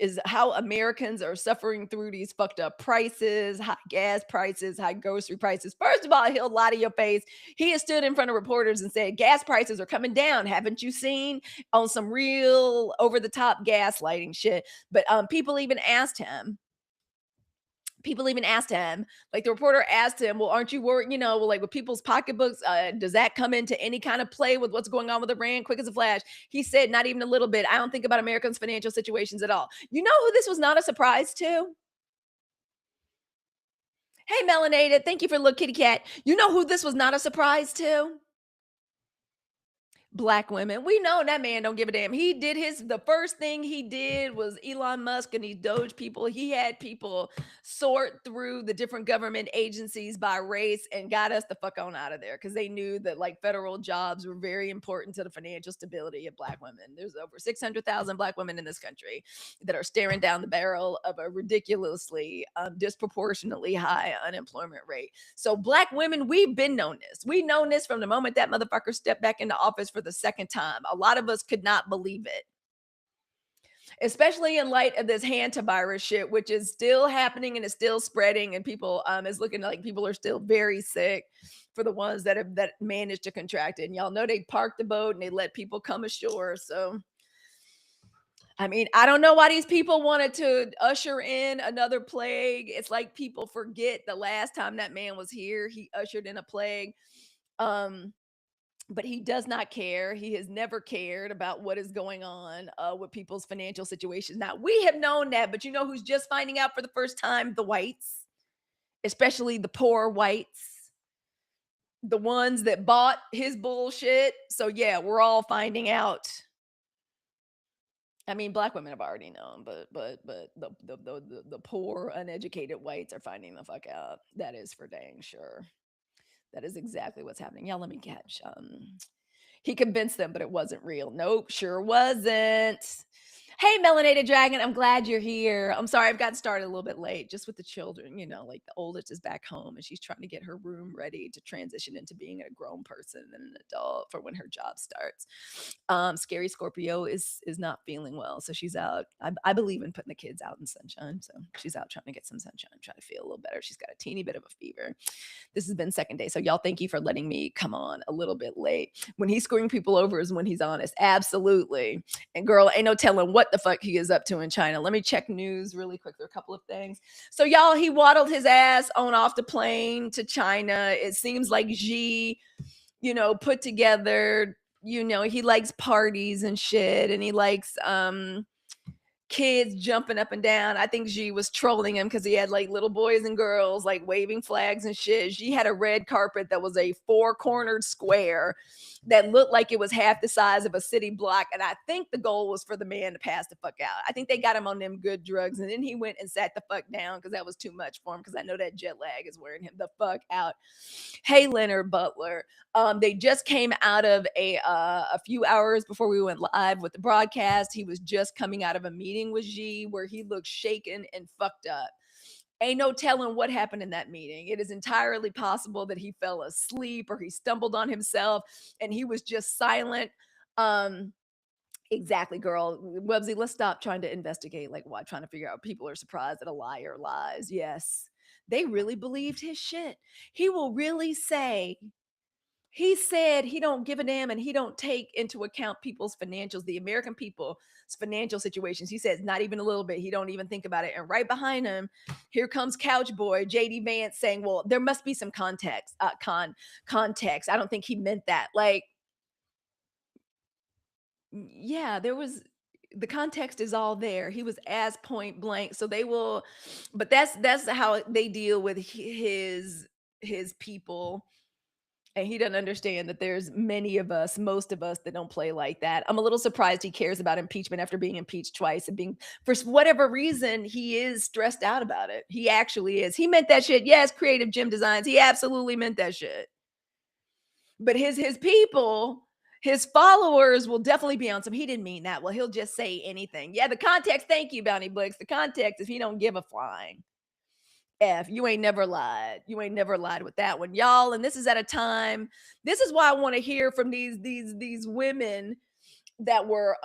is how Americans are suffering through these fucked up prices, high gas prices, high grocery prices. First of all, he'll lie to your face. He has stood in front of reporters and said, gas prices are coming down. Haven't you seen? On some real over the top gaslighting shit. But people even asked him, like the reporter asked him, well, aren't you worried, like with people's pocketbooks, does that come into any kind of play with what's going on with Iran? Quick as a flash, he said, not even a little bit. I don't think about Americans' financial situations at all. You know who this was not a surprise to? Hey, Melanated, thank you for Look Kitty Cat. You know who this was not a surprise to? Black women. We know that man don't give a damn. He did the first thing he did was Elon Musk and he Doge people. He had people sort through the different government agencies by race and got us the fuck on out of there because they knew that like federal jobs were very important to the financial stability of Black women. There's over 600,000 Black women in this country that are staring down the barrel of a ridiculously disproportionately high unemployment rate. So Black women, we've been known this. We've known this from the moment that motherfucker stepped back into office for the second time. A lot of us could not believe it, especially in light of this hantavirus shit, which is still happening and is still spreading, and people is looking like people are still very sick for the ones that have that managed to contract it. And y'all know they parked the boat and they let people come ashore. So I mean, I don't know why these people wanted to usher in another plague. It's like people forget the last time that man was here, he ushered in a plague. But he does not care. He has never cared about what is going on with people's financial situations. Now, we have known that, but you know who's just finding out for the first time? The whites, especially the poor whites, the ones that bought his bullshit. So, yeah, we're all finding out. I mean, Black women have already known, but the poor, uneducated whites are finding the fuck out. That is for dang sure. That is exactly what's happening. Yeah, let me catch. He convinced them, but it wasn't real. Nope, sure wasn't. Hey, Melanated Dragon, I'm glad you're here. I'm sorry I've gotten started a little bit late just with the children. You know, like the oldest is back home and she's trying to get her room ready to transition into being a grown person and an adult for when her job starts. Scary Scorpio is not feeling well, so she's out. I believe in putting the kids out in sunshine, so she's out trying to get some sunshine, trying to feel a little better. She's got a teeny bit of a fever. This has been second day, so y'all, thank you for letting me come on a little bit late. When he's screwing people over is when he's honest, absolutely. And girl, ain't no telling what the fuck he is up to in China. Let me check news really quick. There are a couple of things. So y'all, he waddled his ass on off the plane to China. It seems like Xi, you know, put together, you know, he likes parties and shit, and he likes kids jumping up and down. I think Xi was trolling him because he had like little boys and girls like waving flags and shit. Xi had a red carpet that was a 4-cornered square that looked like it was half the size of a city block. And I think the goal was for the man to pass the fuck out. I think they got him on them good drugs. And then he went and sat the fuck down because that was too much for him, because I know that jet lag is wearing him the fuck out. Hey, Leonard Butler. They just came out of a few hours before we went live with the broadcast. He was just coming out of a meeting with Xi where he looked shaken and fucked up. Ain't no telling what happened in that meeting. It is entirely possible that he fell asleep or he stumbled on himself and he was just silent. Exactly, girl. Websy, let's stop trying to investigate like why, trying to figure out people are surprised that a liar lies. Yes, they really believed his shit. He will really say, he said he don't give a damn and he don't take into account people's financials, the American people's financial situations. He says not even a little bit. He don't even think about it. And right behind him, here comes Couch Boy JD Vance saying, well, there must be some context. Context. I don't think he meant that. Like, yeah, there was, the context is all there. He was as point blank. So they will, but that's how they deal with his people. And he doesn't understand that there's many of us, most of us, that don't play like that. I'm a little surprised he cares about impeachment after being impeached twice and being, for whatever reason, he is stressed out about it. He actually is. He meant that shit. Yes, Creative Gym Designs. He absolutely meant that shit. But his people, his followers will definitely be on some, he didn't mean that. Well, he'll just say anything. Yeah, the context. Thank you, Bounty Blix. The context is he don't give a flying F. You ain't never lied. You ain't never lied with that one, y'all. And this is at a time. This is why I want to hear from these women that were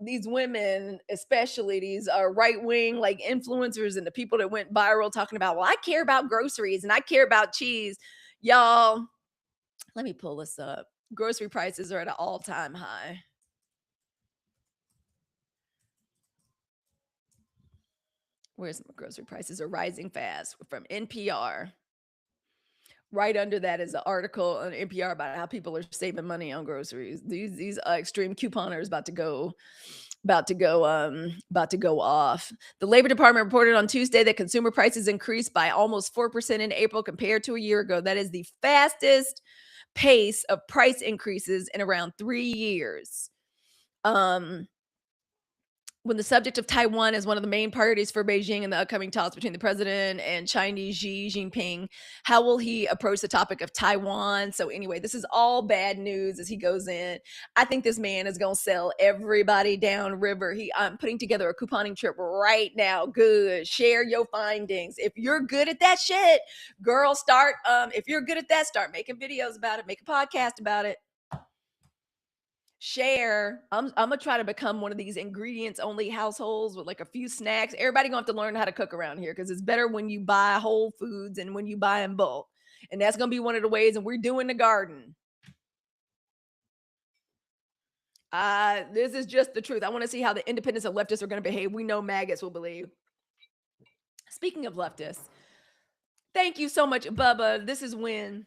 these women, especially these right-wing like influencers and the people that went viral talking about, well, I care about groceries and I care about cheese. Y'all, let me pull this up. Grocery prices are at an all-time high. Where's my grocery prices are rising fast from NPR. Right under that is an article on NPR about how people are saving money on groceries. These extreme couponers about to go off. The Labor Department reported on Tuesday that consumer prices increased by almost 4% in April compared to a year ago. That is the fastest pace of price increases in around 3 years. When the subject of Taiwan is one of the main priorities for Beijing in the upcoming talks between the president and Chinese Xi Jinping, how will he approach the topic of Taiwan? So anyway, this is all bad news as he goes in. I think this man is going to sell everybody downriver. I'm putting together a couponing trip right now. Good. Share your findings. If you're good at that shit, girl, start. If you're good at that, start making videos about it. Make a podcast about it. Share. I'm gonna try to become one of these ingredients only households with like a few snacks. Everybody gonna have to learn how to cook around here because it's better when you buy whole foods and when you buy in bulk. And that's gonna be one of the ways. And we're doing the garden. This is just the truth. I want to see how the independents and leftists are gonna behave. We know maggots will believe. Speaking of leftists, thank you so much, Bubba. This is when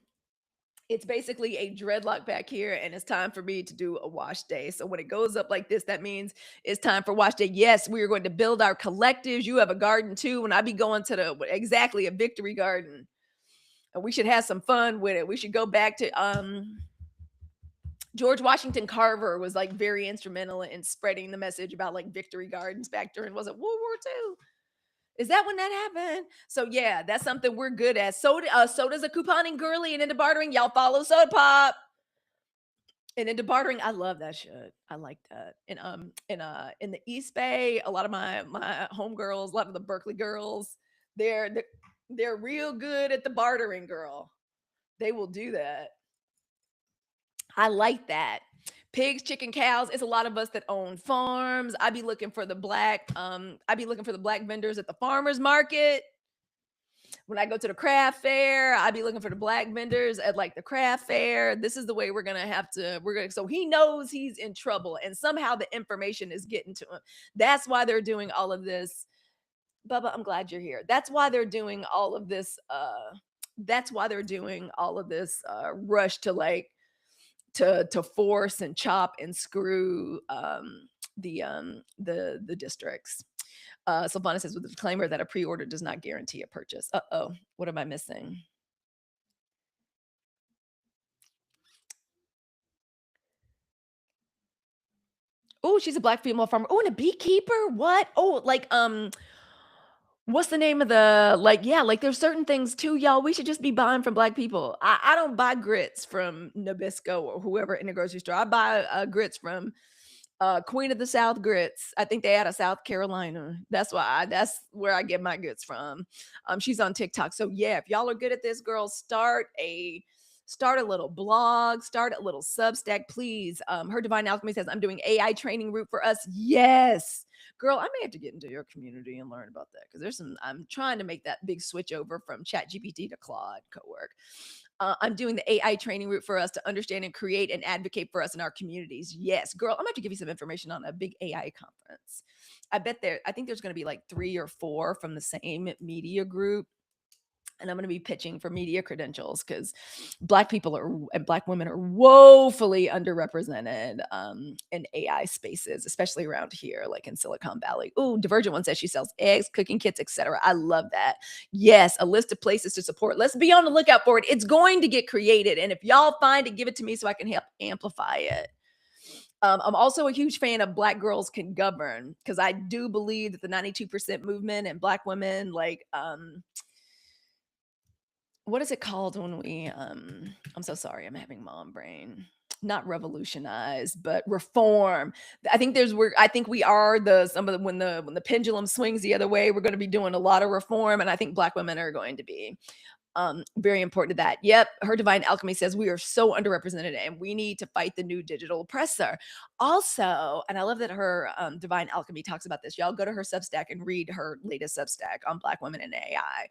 it's basically a dreadlock back here, and it's time for me to do a wash day. So when it goes up like this, that means it's time for wash day. Yes, we are going to build our collectives. You have a garden too, and I be going to exactly a victory garden, and we should have some fun with it. We should go back to George Washington Carver was like very instrumental in spreading the message about like victory gardens back during, was it World War II? Is that when that happened? So yeah, that's something we're good at. So does a couponing girly and into bartering. Y'all follow Soda Pop. And into bartering, I love that shit. I like that. And in the East Bay, a lot of my homegirls, a lot of the Berkeley girls, they're real good at the bartering, girl. They will do that. I like that. Pigs, chicken, cows. It's a lot of us that own farms. I be looking for the black vendors at the farmers market. When I go to the craft fair, I be looking for the black vendors at like the craft fair. This is the way so he knows he's in trouble and somehow the information is getting to him. That's why they're doing all of this. Bubba, I'm glad you're here. That's why they're doing all of this. Rush to like to force and chop and screw the districts. Sylvana says with the disclaimer that a pre-order does not guarantee a purchase. Uh-oh, what am I missing? Oh, she's a black female farmer. Oh, and a beekeeper? What? Oh, like what's the name of there's certain things too, y'all. We should just be buying from black people. I don't buy grits from Nabisco or whoever in the grocery store. I buy grits from Queen of the South grits. I think they out of South Carolina. That's where I get my grits from. She's on TikTok. So yeah, if y'all are good at this, girl, start a little blog, start a little Substack, please. Her Divine Alchemy says, I'm doing AI training route for us. Yes. Girl, I may have to get into your community and learn about that because I'm trying to make that big switch over from ChatGPT to Claude co-work. I'm doing the AI training route for us to understand and create and advocate for us in our communities. Yes, girl, I'm gonna have to give you some information on a big AI conference. I think there's gonna be like 3 or 4 from the same media group. And I'm going to be pitching for media credentials because black people and black women are woefully underrepresented in AI spaces, especially around here, like in Silicon Valley. Ooh, Divergent One says she sells eggs, cooking kits, etc. I love that. Yes, a list of places to support. Let's be on the lookout for it. It's going to get created. And if y'all find it, give it to me so I can help amplify it. I'm also a huge fan of Black Girls Can Govern because I do believe that the 92% movement and black women, like, what is it called when we I'm so sorry, I'm having mom brain. Not revolutionize, but reform. I think we are when the pendulum swings the other way, we're going to be doing a lot of reform, and I think black women are going to be very important to that. Yep, Her Divine Alchemy says we are so underrepresented and we need to fight the new digital oppressor. Also, and I love that her Divine Alchemy talks about this. Y'all go to her Substack and read her latest Substack on Black women and AI.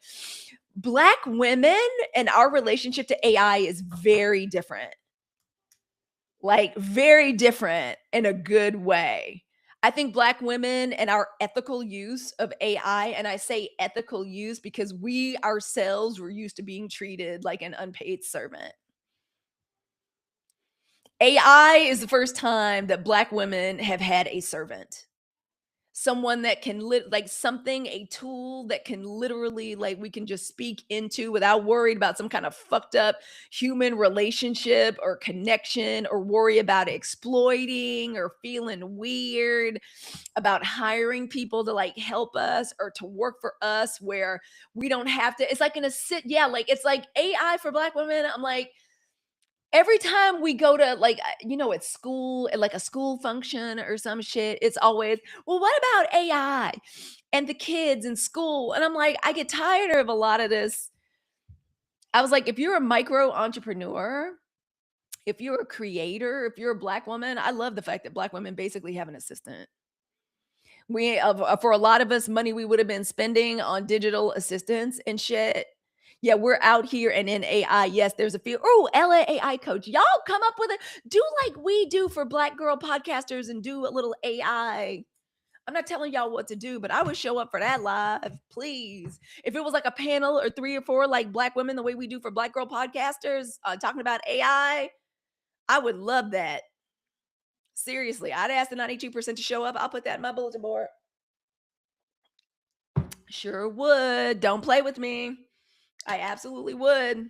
Black women and our relationship to AI is very different. Like very different in a good way. I think black women and our ethical use of AI, and I say ethical use because we ourselves were used to being treated like an unpaid servant. AI is the first time that black women have had a servant. someone that can a tool that can literally like we can just speak into without worried about some kind of fucked up human relationship or connection or worry about exploiting or feeling weird about hiring people to like help us or to work for us where we don't have to. It's like in a sit, yeah, like it's like AI for Black women. I'm like, every time we go to at school, at like a school function or some shit, it's always, well, what about AI and the kids in school? And I'm like, I get tired of a lot of this. I was like, if you're a micro entrepreneur, if you're a creator, if you're a Black woman, I love the fact that Black women basically have an assistant. For a lot of us, money we would have been spending on digital assistants and shit. Yeah, we're out here and in AI. Yes, there's a few. Oh, LA AI coach. Y'all come up with it. Do like we do for Black girl podcasters and do a little AI. I'm not telling y'all what to do, but I would show up for that live, please. If it was like a panel or 3 or 4 like Black women, the way we do for Black girl podcasters, talking about AI, I would love that. Seriously, I'd ask the 92% to show up. I'll put that in my bulletin board. Sure would. Don't play with me. I absolutely would.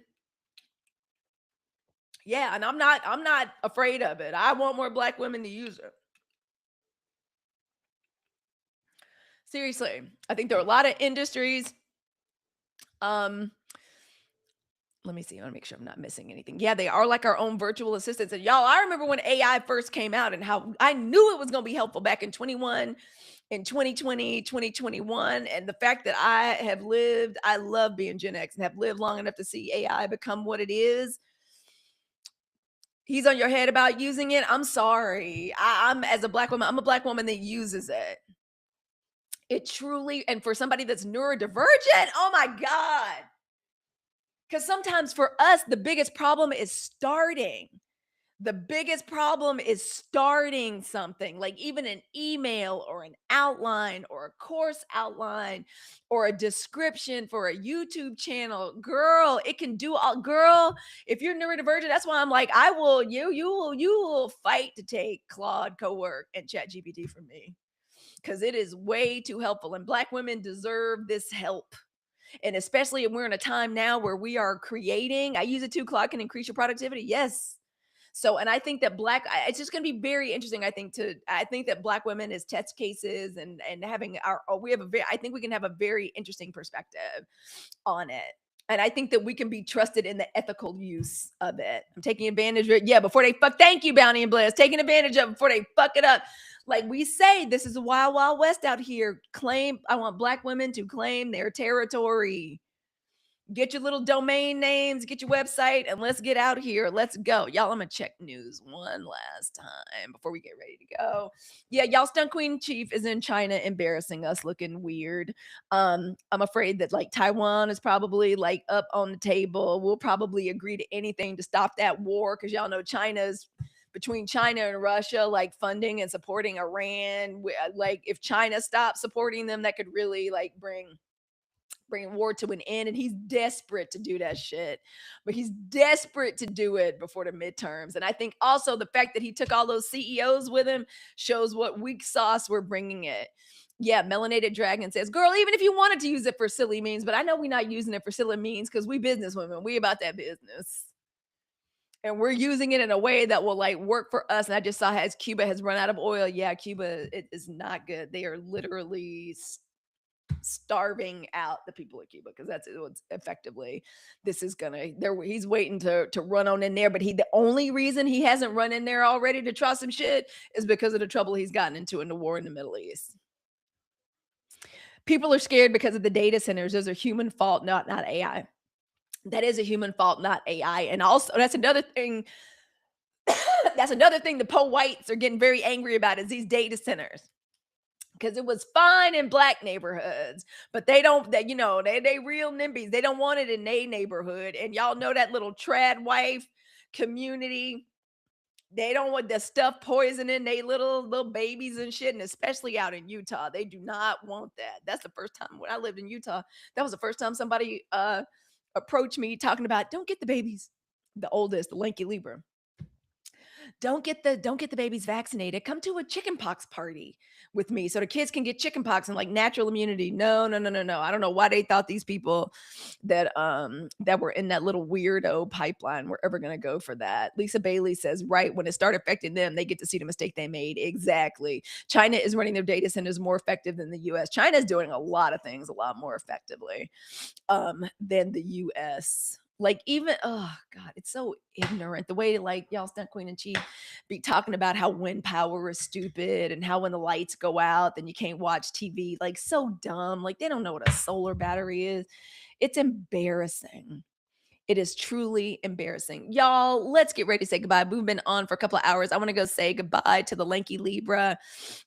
Yeah, and I'm not afraid of it. I want more Black women to use it. Seriously. I think there are a lot of industries. Let me see. I want to make sure I'm not missing anything. Yeah, they are like our own virtual assistants. And y'all, I remember when AI first came out and how I knew it was going to be helpful back in 21, in 2020, 2021. And the fact that I love being Gen X and have lived long enough to see AI become what it is. He's on your head about using it. I'm sorry. I'm as a Black woman, I'm a Black woman that uses it. It truly, and for somebody that's neurodivergent, oh my God. Because sometimes for us, the biggest problem is starting. The biggest problem is starting something, like even an email or an outline or a course outline or a description for a YouTube channel. Girl, it can do all. Girl, if you're neurodivergent, that's why I'm like, you will fight to take Claude Cowork and ChatGPT from me because it is way too helpful. And Black women deserve this help. And especially we're in a time now where we are creating. I use it too. Claude can increase your productivity. Yes. So, and I think that it's just going to be very interesting. I think that Black women as test cases and having I think we can have a very interesting perspective on it. And I think that we can be trusted in the ethical use of it. I'm taking advantage of it. Yeah, before they fuck. Thank you, Bounty and Bliss. Taking advantage of it before they fuck it up. Like we say, this is a wild, wild west out here. I want Black women to claim their territory. Get your little domain names, get your website, and let's get out here. Let's go. Y'all, I'm going to check news one last time before we get ready to go. Yeah, y'all, Stunt Queen Chief is in China embarrassing us, looking weird. I'm afraid that like Taiwan is probably like up on the table. We'll probably agree to anything to stop that war because y'all know between China and Russia, like funding and supporting Iran. Like if China stops supporting them, that could really like bring war to an end, and he's desperate to do that shit, but he's desperate to do it before the midterms. And I think also the fact that he took all those CEOs with him shows what weak sauce we're bringing it. Yeah, Melanated Dragon says, girl, even if you wanted to use it for silly means, but I know we're not using it for silly means because we business women, we about that business. And we're using it in a way that will like work for us. And I just saw as Cuba has run out of oil. Yeah, Cuba, it is not good. They are literally starving out the people of Cuba because that's what's effectively this is gonna there he's waiting to run on in there, but the only reason he hasn't run in there already to try some shit is because of the trouble he's gotten into in the war in the Middle East. People are scared because of the data centers. Those are human fault, not AI. That is a human fault, not AI. And also that's another thing. That's another thing the whites are getting very angry about is these data centers. Because it was fine in Black neighborhoods, but they don't, they real NIMBYs. They don't want it in their neighborhood. And y'all know that little trad wife community. They don't want the stuff poisoning they little babies and shit. And especially out in Utah, they do not want that. That's the first time when I lived in Utah. That was the first time somebody approached me talking about, don't get the babies. The oldest, the lanky Libra. don't get the babies vaccinated. Come to a chickenpox party with me so the kids can get chickenpox and like natural immunity. No, no, no, no, no. I don't know why they thought these people that were in that little weirdo pipeline were ever going to go for that. Lisa Bailey says, right when it started affecting them, they get to see the mistake they made. Exactly. China is running their data centers more effective than the US. China is doing a lot of things a lot more effectively than the US. Like even oh god, it's so ignorant the way like y'all Stunt Queen and Chi be talking about how wind power is stupid and how when the lights go out then you can't watch TV. Like so dumb. Like they don't know what a solar battery is. It's embarrassing. It is truly embarrassing. Y'all, let's get ready to say goodbye. We've been on for a couple of hours. I want to go say goodbye to the lanky Libra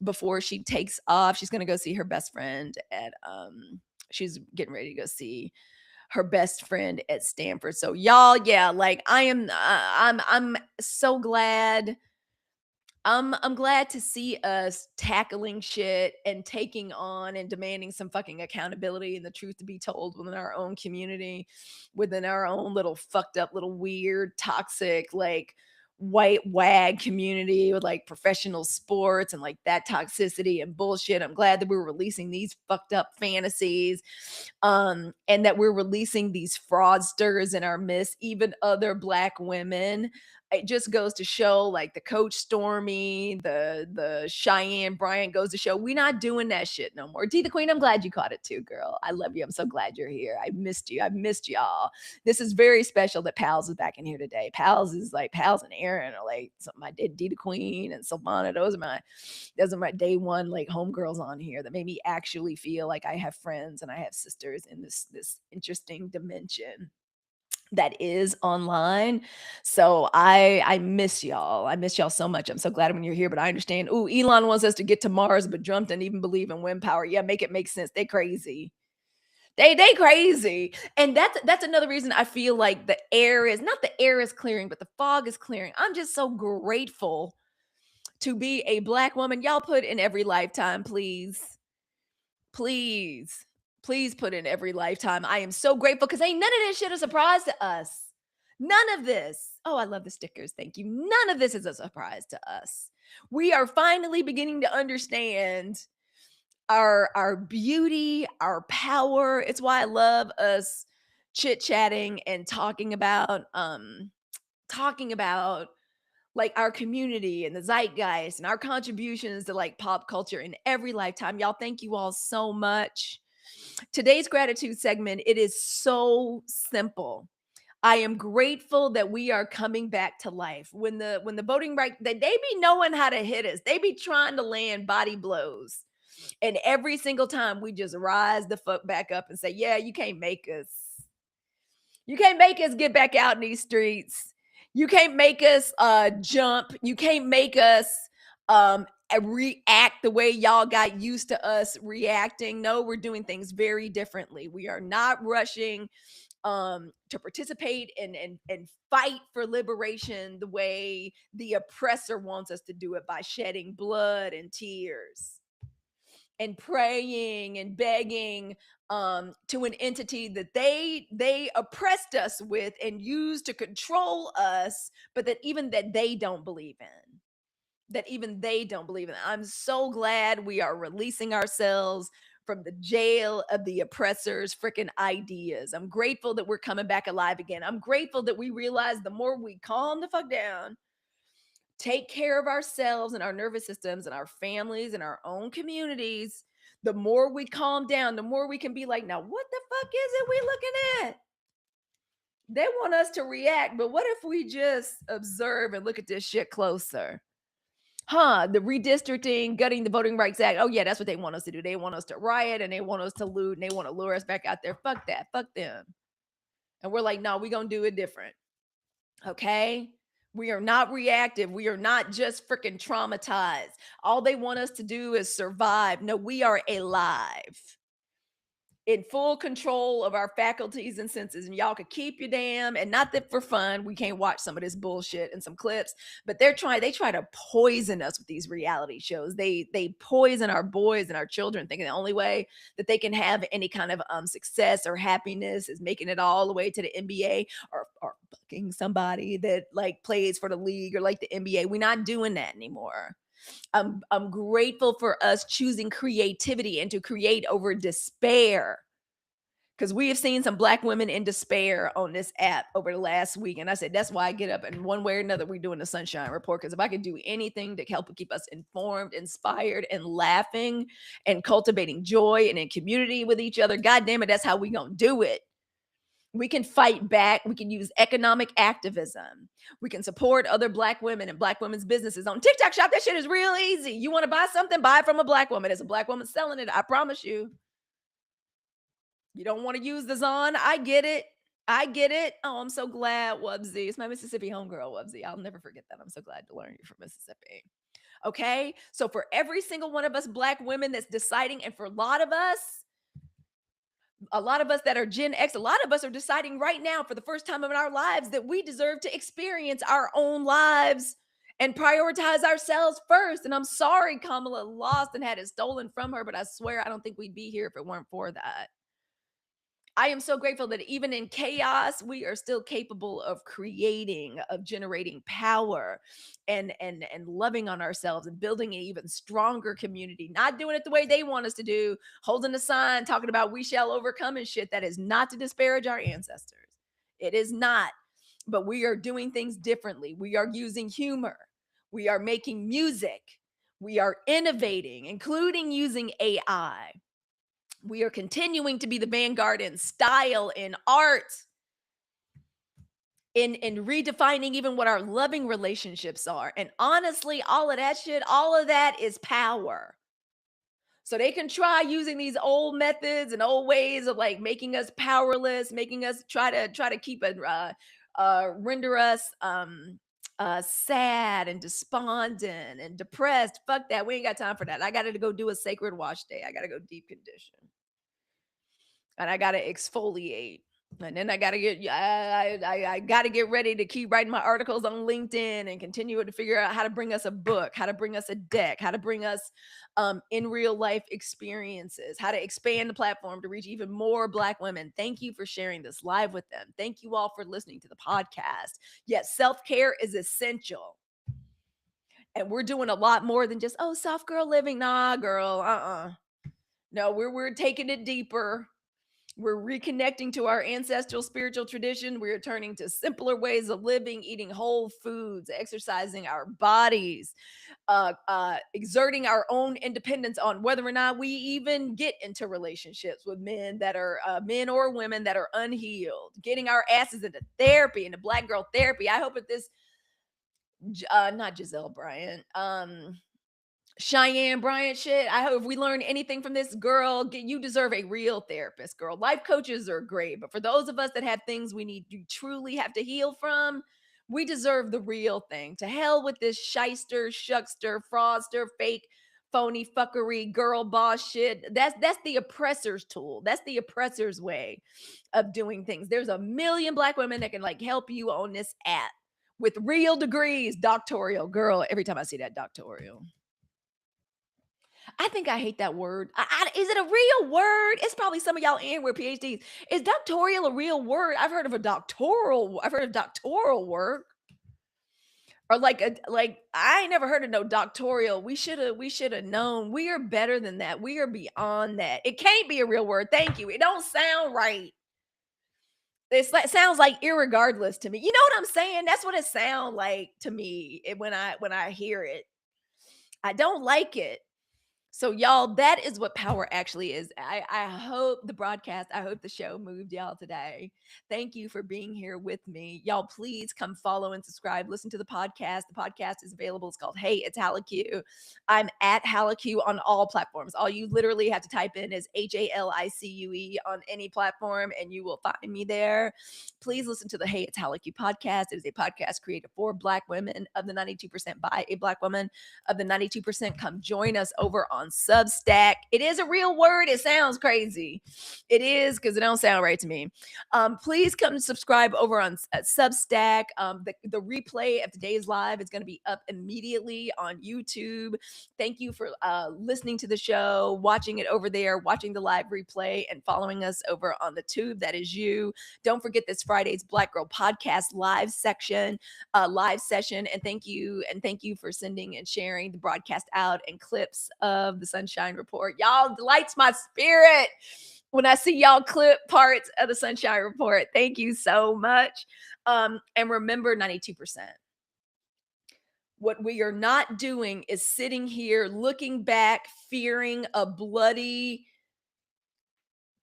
before she takes off. She's going to go see her best friend at she's getting ready to go see her best friend at Stanford. So y'all, yeah, like I'm so glad I'm glad to see us tackling shit and taking on and demanding some fucking accountability and the truth to be told within our own community, within our own little fucked up, little weird, toxic, like white wag community with like professional sports and like that toxicity and bullshit. I'm glad that we're releasing these fucked up fantasies and that we're releasing these fraudsters in our midst, even other black women. It just goes to show like the coach Stormy, the Cheyenn Bryant goes to show we not doing that shit no more. D the Queen, I'm glad you caught it too, girl. I love you. I'm so glad you're here. I missed you. I've missed y'all. This is very special that Pals is back in here today. Pals is like Pals and Aaron are like something I did. D the Queen and Silvana. Those are my day one like homegirls on here that made me actually feel like I have friends and I have sisters in this interesting dimension that is online. So I miss y'all. I miss y'all so much. I'm so glad when you're here, but I understand. Ooh, Elon wants us to get to Mars, but Trump doesn't even believe in wind power. Yeah, make it make sense. They crazy. They crazy. And that's another reason I feel like the air is not the air is clearing, but the fog is clearing. I'm just so grateful to be a black woman. Y'all put in every lifetime, please. Please, please put in every lifetime. I am so grateful because ain't none of this shit a surprise to us. None of this. Oh, I love the stickers. Thank you. None of this is a surprise to us. We are finally beginning to understand our beauty, our power. It's why I love us chit-chatting and talking about like our community and the zeitgeist and our contributions to like pop culture in every lifetime. Y'all, thank you all so much. Today's gratitude segment, it is so simple. I am grateful that we are coming back to life. When the voting right, they be knowing how to hit us. They be trying to land body blows. And every single time we just rise the fuck back up and say, yeah, you can't make us. You can't make us get back out in these streets. You can't make us jump. You can't make us react the way y'all got used to us reacting. No, we're doing things very differently. We are not rushing to participate and fight for liberation the way the oppressor wants us to do it by shedding blood and tears and praying and begging to an entity that they oppressed us with and used to control us, but that they don't believe in. That even they don't believe in. I'm so glad we are releasing ourselves from the jail of the oppressor's freaking ideas. I'm grateful that we're coming back alive again. I'm grateful that we realize the more we calm the fuck down, take care of ourselves and our nervous systems and our families and our own communities, the more we calm down, the more we can be like, now what the fuck is it we looking at? They want us to react, but what if we just observe and look at this shit closer? The redistricting, gutting the Voting Rights Act. Oh, yeah, that's what they want us to do. They want us to riot and they want us to loot and they want to lure us back out there. Fuck that. Fuck them. And we're like, no, we're going to do it different. Okay? We are not reactive. We are not just freaking traumatized. All they want us to do is survive. No, we are alive in full control of our faculties and senses. And y'all could keep your damn, and not that for fun, we can't watch some of this bullshit and some clips, but they try to poison us with these reality shows. They poison our boys and our children, thinking the only way that they can have any kind of success or happiness is making it all the way to the NBA or fucking somebody that like plays for the league or like the NBA. We're not doing that anymore. I'm grateful for us choosing creativity and to create over despair. Because we have seen some Black women in despair on this app over the last week. And I said, that's why I get up and one way or another, we're doing the Sunshine Report. Because if I could do anything to help keep us informed, inspired, and laughing and cultivating joy and in community with each other, God damn it, that's how we going to do it. We can fight back. We can use economic activism. We can support other Black women and Black women's businesses on TikTok Shop. That shit is real easy. You want to buy something, buy it from a Black woman. There's a Black woman selling it. I promise you. You don't want to use the Zon. I get it. I get it. Oh, I'm so glad, Wubsy. It's my Mississippi homegirl, Wubsy. I'll never forget that. I'm so glad to learn you from Mississippi. Okay. So for every single one of us Black women that's deciding, and for a lot of us that are Gen X, a lot of us are deciding right now for the first time in our lives that we deserve to experience our own lives and prioritize ourselves first. And I'm sorry Kamala lost and had it stolen from her, but I swear I don't think we'd be here if it weren't for that. I am so grateful that even in chaos, we are still capable of creating, of generating power and loving on ourselves and building an even stronger community. Not doing it the way they want us to do, holding a sign, talking about we shall overcome and shit. That is not to disparage our ancestors. It is not. But we are doing things differently. We are using humor. We are making music. We are innovating, including using AI. We are continuing to be the vanguard in style, in art, in redefining even what our loving relationships are. And honestly, all of that shit, all of that is power. So they can try using these old methods and old ways of like making us powerless, making us try to keep it render us sad and despondent and depressed. Fuck that. We ain't got time for that. I got to go do a sacred wash day. I got to go deep condition. And I gotta exfoliate, and then I gotta get I gotta get ready to keep writing my articles on LinkedIn and continue to figure out how to bring us a book, how to bring us a deck, how to bring us in real life experiences, how to expand the platform to reach even more Black women. Thank you for sharing this live with them. Thank you all for listening to the podcast. Yes, self-care is essential. And we're doing a lot more than just, oh, soft girl living. Nah, girl, no, we're taking it deeper. We're reconnecting to our ancestral spiritual tradition. We're turning to simpler ways of living, eating whole foods, exercising our bodies, exerting our own independence on whether or not we even get into relationships with men that are men or women that are unhealed, getting our asses into therapy, into Black girl therapy. I hope that this, not Giselle Bryant, Cheyenn Bryant shit. I hope if we learn anything from this, girl, you deserve a real therapist, girl. Life coaches are great, but for those of us that have things you truly have to heal from, we deserve the real thing. To hell with this shyster, shuckster, fraudster, fake, phony fuckery, girl boss shit. That's the oppressor's tool. That's the oppressor's way of doing things. There's a million Black women that can like help you on this app with real degrees, doctoral, girl. Every time I see that doctoral, I think I hate that word. Is it a real word? It's probably some of y'all in with PhDs. Is doctoral a real word? I've heard of doctoral work. Or like I ain't never heard of no doctoral. We should have known. We are better than that. We are beyond that. It can't be a real word. Thank you. It don't sound right. It sounds like irregardless to me. You know what I'm saying? That's what it sounds like to me when I hear it. I don't like it. So y'all, that is what power actually is. I hope the broadcast, I hope the show moved y'all today. Thank you for being here with me. Y'all, please come follow and subscribe. Listen to the podcast. The podcast is available. It's called Hey, It's Halicue. I'm at Halicue on all platforms. All you literally have to type in is HALICUE on any platform and you will find me there. Please listen to the Hey, It's Halicue podcast. It is a podcast created for Black women of the 92% by a Black woman of the 92%. Come join us over on on Substack. It is a real word. It sounds crazy. It is, because it don't sound right to me. Please come subscribe over on Substack. The replay of today's live is going to be up immediately on YouTube. Thank you for listening to the show, watching it over there, watching the live replay, and following us over on the tube. That is you. Don't forget this Friday's Black Girl Podcast live session. And thank you for sending and sharing the broadcast out and clips of the Sunshine Report. Y'all delights my spirit when I see y'all clip parts of the Sunshine Report. Thank you so much. And remember, 92%. What we are not doing is sitting here looking back, fearing a bloody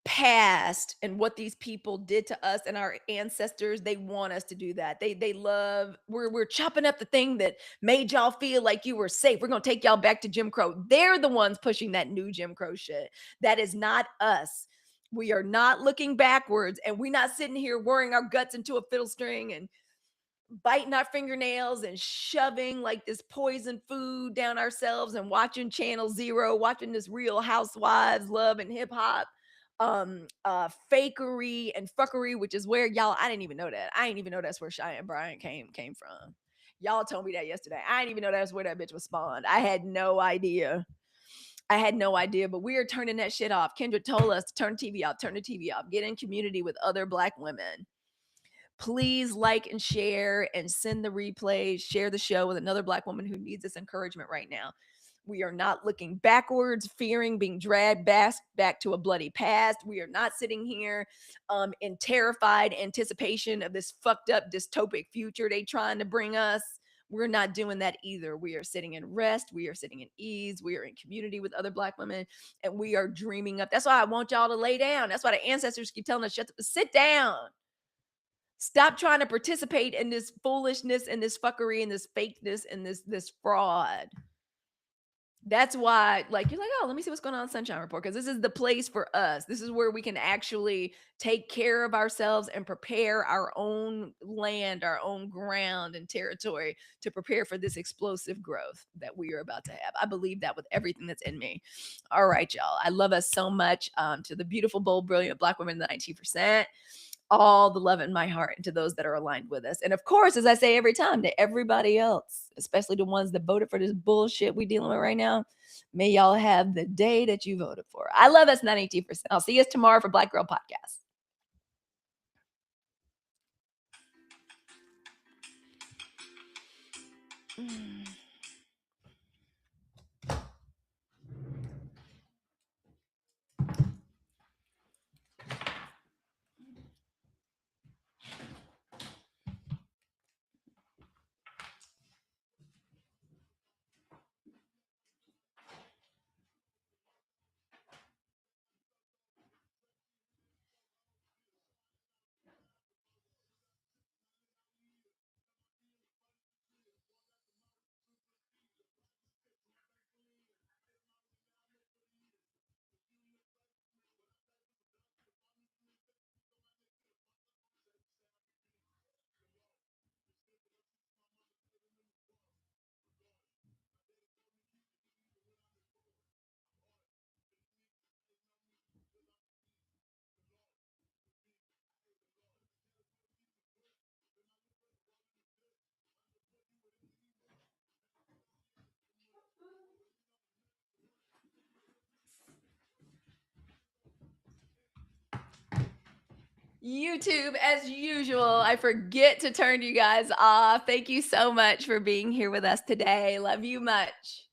past and what these people did to us and our ancestors. They want us to do that. They love, we're chopping up the thing that made y'all feel like you were safe. We're gonna take y'all back to Jim Crow. They're the ones pushing that new Jim Crow shit. That is not us. We are not looking backwards, and we're not sitting here worrying our guts into a fiddle string and biting our fingernails and shoving like this poison food down ourselves and watching Channel Zero, watching this Real Housewives, Love and Hip Hop, fakery and fuckery, which is where y'all, I didn't even know that. I didn't even know that's where Cheyenn Bryant came from. Y'all told me that yesterday. I didn't even know that's where that bitch was spawned. I had no idea. But we are turning that shit off. Kendra told us to turn the TV off, get in community with other Black women. Please like and share and send the replays, share the show with another Black woman who needs this encouragement right now. We are not looking backwards, fearing being dragged back to a bloody past. We are not sitting here in terrified anticipation of this fucked up dystopic future they trying to bring us. We're not doing that either. We are sitting in rest. We are sitting in ease. We are in community with other Black women, and we are dreaming up. That's why I want y'all to lay down. That's why the ancestors keep telling us, sit down. Stop trying to participate in this foolishness and this fuckery and this fakeness and this fraud. That's why, like, you're like, oh, let me see what's going on in Sunshine Report, because this is the place for us. This is where we can actually take care of ourselves and prepare our own land, our own ground and territory to prepare for this explosive growth that we are about to have. I believe that with everything that's in me. All right, y'all. I love us so much. To the beautiful, bold, brilliant Black women in the 19%. All the love in my heart, and to those that are aligned with us. And of course, as I say every time, to everybody else, especially the ones that voted for this bullshit we dealing with right now, may y'all have the day that you voted for. I love us 92%. I'll see you tomorrow for Black Girl Podcast. YouTube, as usual, I forget to turn you guys off. Thank you so much for being here with us today. Love you much.